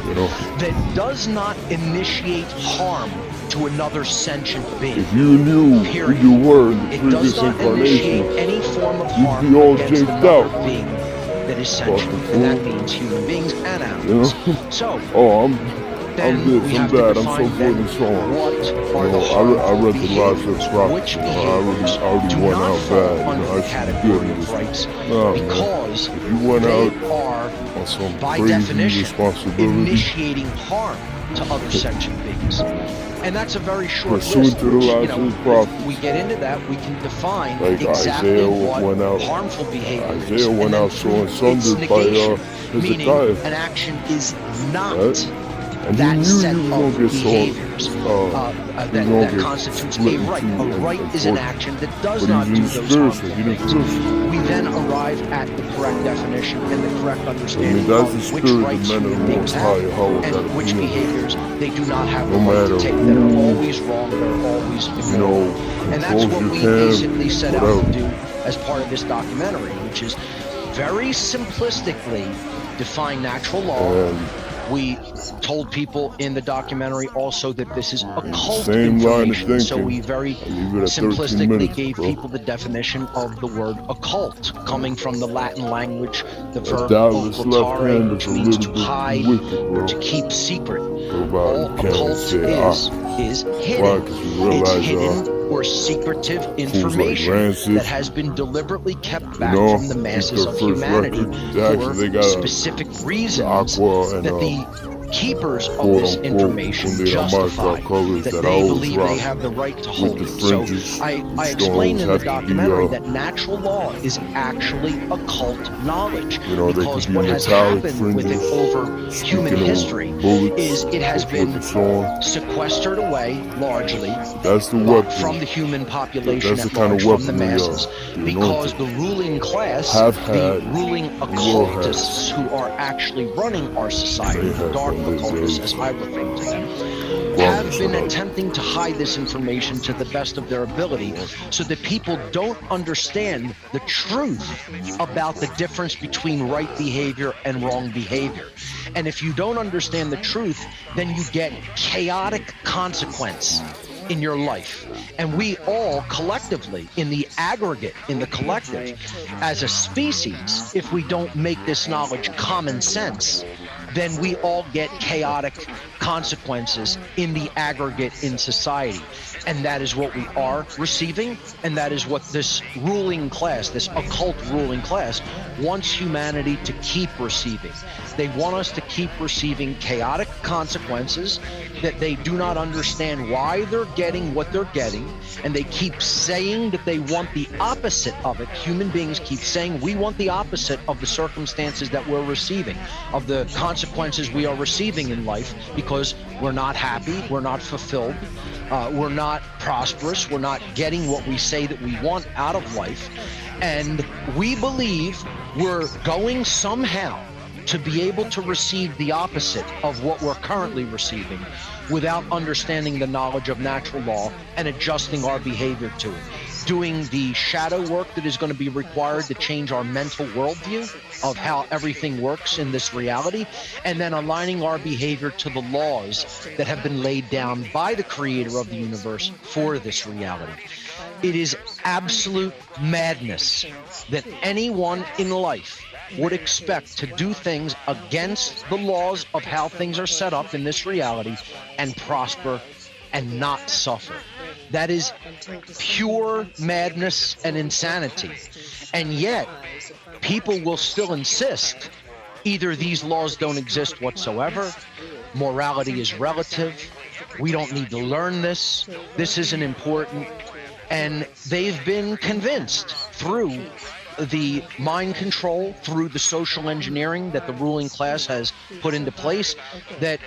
that does not initiate harm to another sentient being. If you knew who you were in the previous incarnation, any form of harm you'd be all against jinked another out. being that is sentient, and that means human beings and animals. So, I'm this, I'm that, I'm so forth and so on. I read the lives of the prophets. I already went out bad. I should be good in this. Because if you went out on some crazy responsibility, initiating harm to other sentient beings. And that's a very short pursuant list. to the lives of the prophets. We get into that, we can define like exactly Isaiah what went out, harmful behavior is. Isaiah went out so unsundered by meaning Hezekiah. an action is not And that you set knew of you behaviors that constitutes a right. A right is an action that does not do those harmful things. We then arrive at the correct definition and the correct understanding of which rights human beings have and which behaviors they do not have the right to take that are always wrong, that are always immoral. And that's what we basically set out to do as part of this documentary, which is very simplistically define natural law. We told people in the documentary also that this is occult information, so we very simplistically gave people the definition of the word occult, coming from the Latin language, the verb occultare, which means to hide or to keep secret. All occult is hidden. It's hidden or secretive information that has been deliberately kept back from the masses of humanity for specific reasons that the keepers of this information justify, that they believe they have the right to hold it. So I explained in the documentary that natural law is actually occult knowledge, because what has happened with it over human history is it has been sequestered away largely from the human population at large, from the masses, because the ruling class, the ruling occultists who are actually running our society, the dark occultists, as I refer to them, have been attempting to hide this information to the best of their ability so that people don't understand the truth about the difference between right behavior and wrong behavior. And if you don't understand the truth, then you get chaotic consequence in your life. And we all collectively, in the aggregate, in the collective, as a species, if we don't make this knowledge common sense, then we all get chaotic consequences in the aggregate in society. And that is what we are receiving, and that is what this ruling class, this occult ruling class, wants humanity to keep receiving. They want us to keep receiving chaotic consequences that they do not understand why they're getting what they're getting, and they keep saying that they want the opposite of it. Human beings keep saying we want the opposite of the circumstances that we're receiving, of the consequences we are receiving in life, because we're not happy, we're not fulfilled, we're not prosperous, we're not getting what we say that we want out of life, and we believe we're going somehow to be able to receive the opposite of what we're currently receiving without understanding the knowledge of natural law and adjusting our behavior to it. Doing the shadow work that is going to be required to change our mental worldview of how everything works in this reality, and then aligning our behavior to the laws that have been laid down by the creator of the universe for this reality. It is absolute madness that anyone in life would expect to do things against the laws of how things are set up in this reality and prosper and not suffer. That is pure madness and insanity. And yet, people will still insist either these laws don't exist whatsoever, morality is relative, we don't need to learn this, this isn't important, and they've been convinced through the mind control through the social engineering that the ruling class has put into place, that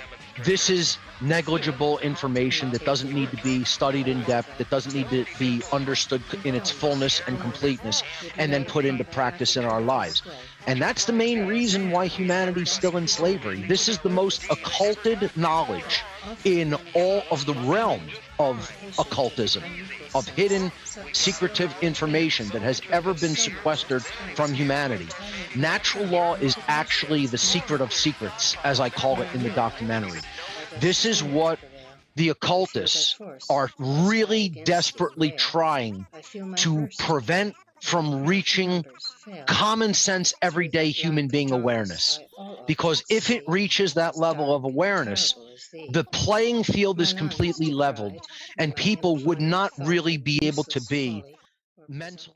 this is negligible information that doesn't need to be studied in depth, that doesn't need to be understood in its fullness and completeness, and then put into practice in our lives. And that's the main reason why humanity's still in slavery. This is the most occulted knowledge in all of the realm of occultism, of hidden, secretive information that has ever been sequestered from humanity. Natural law is actually the secret of secrets, as I call it in the documentary. This is what the occultists are really desperately trying to prevent from reaching common sense, everyday human being awareness. Because if it reaches that level of awareness, the playing field is completely leveled, and people would not really be able to be mentally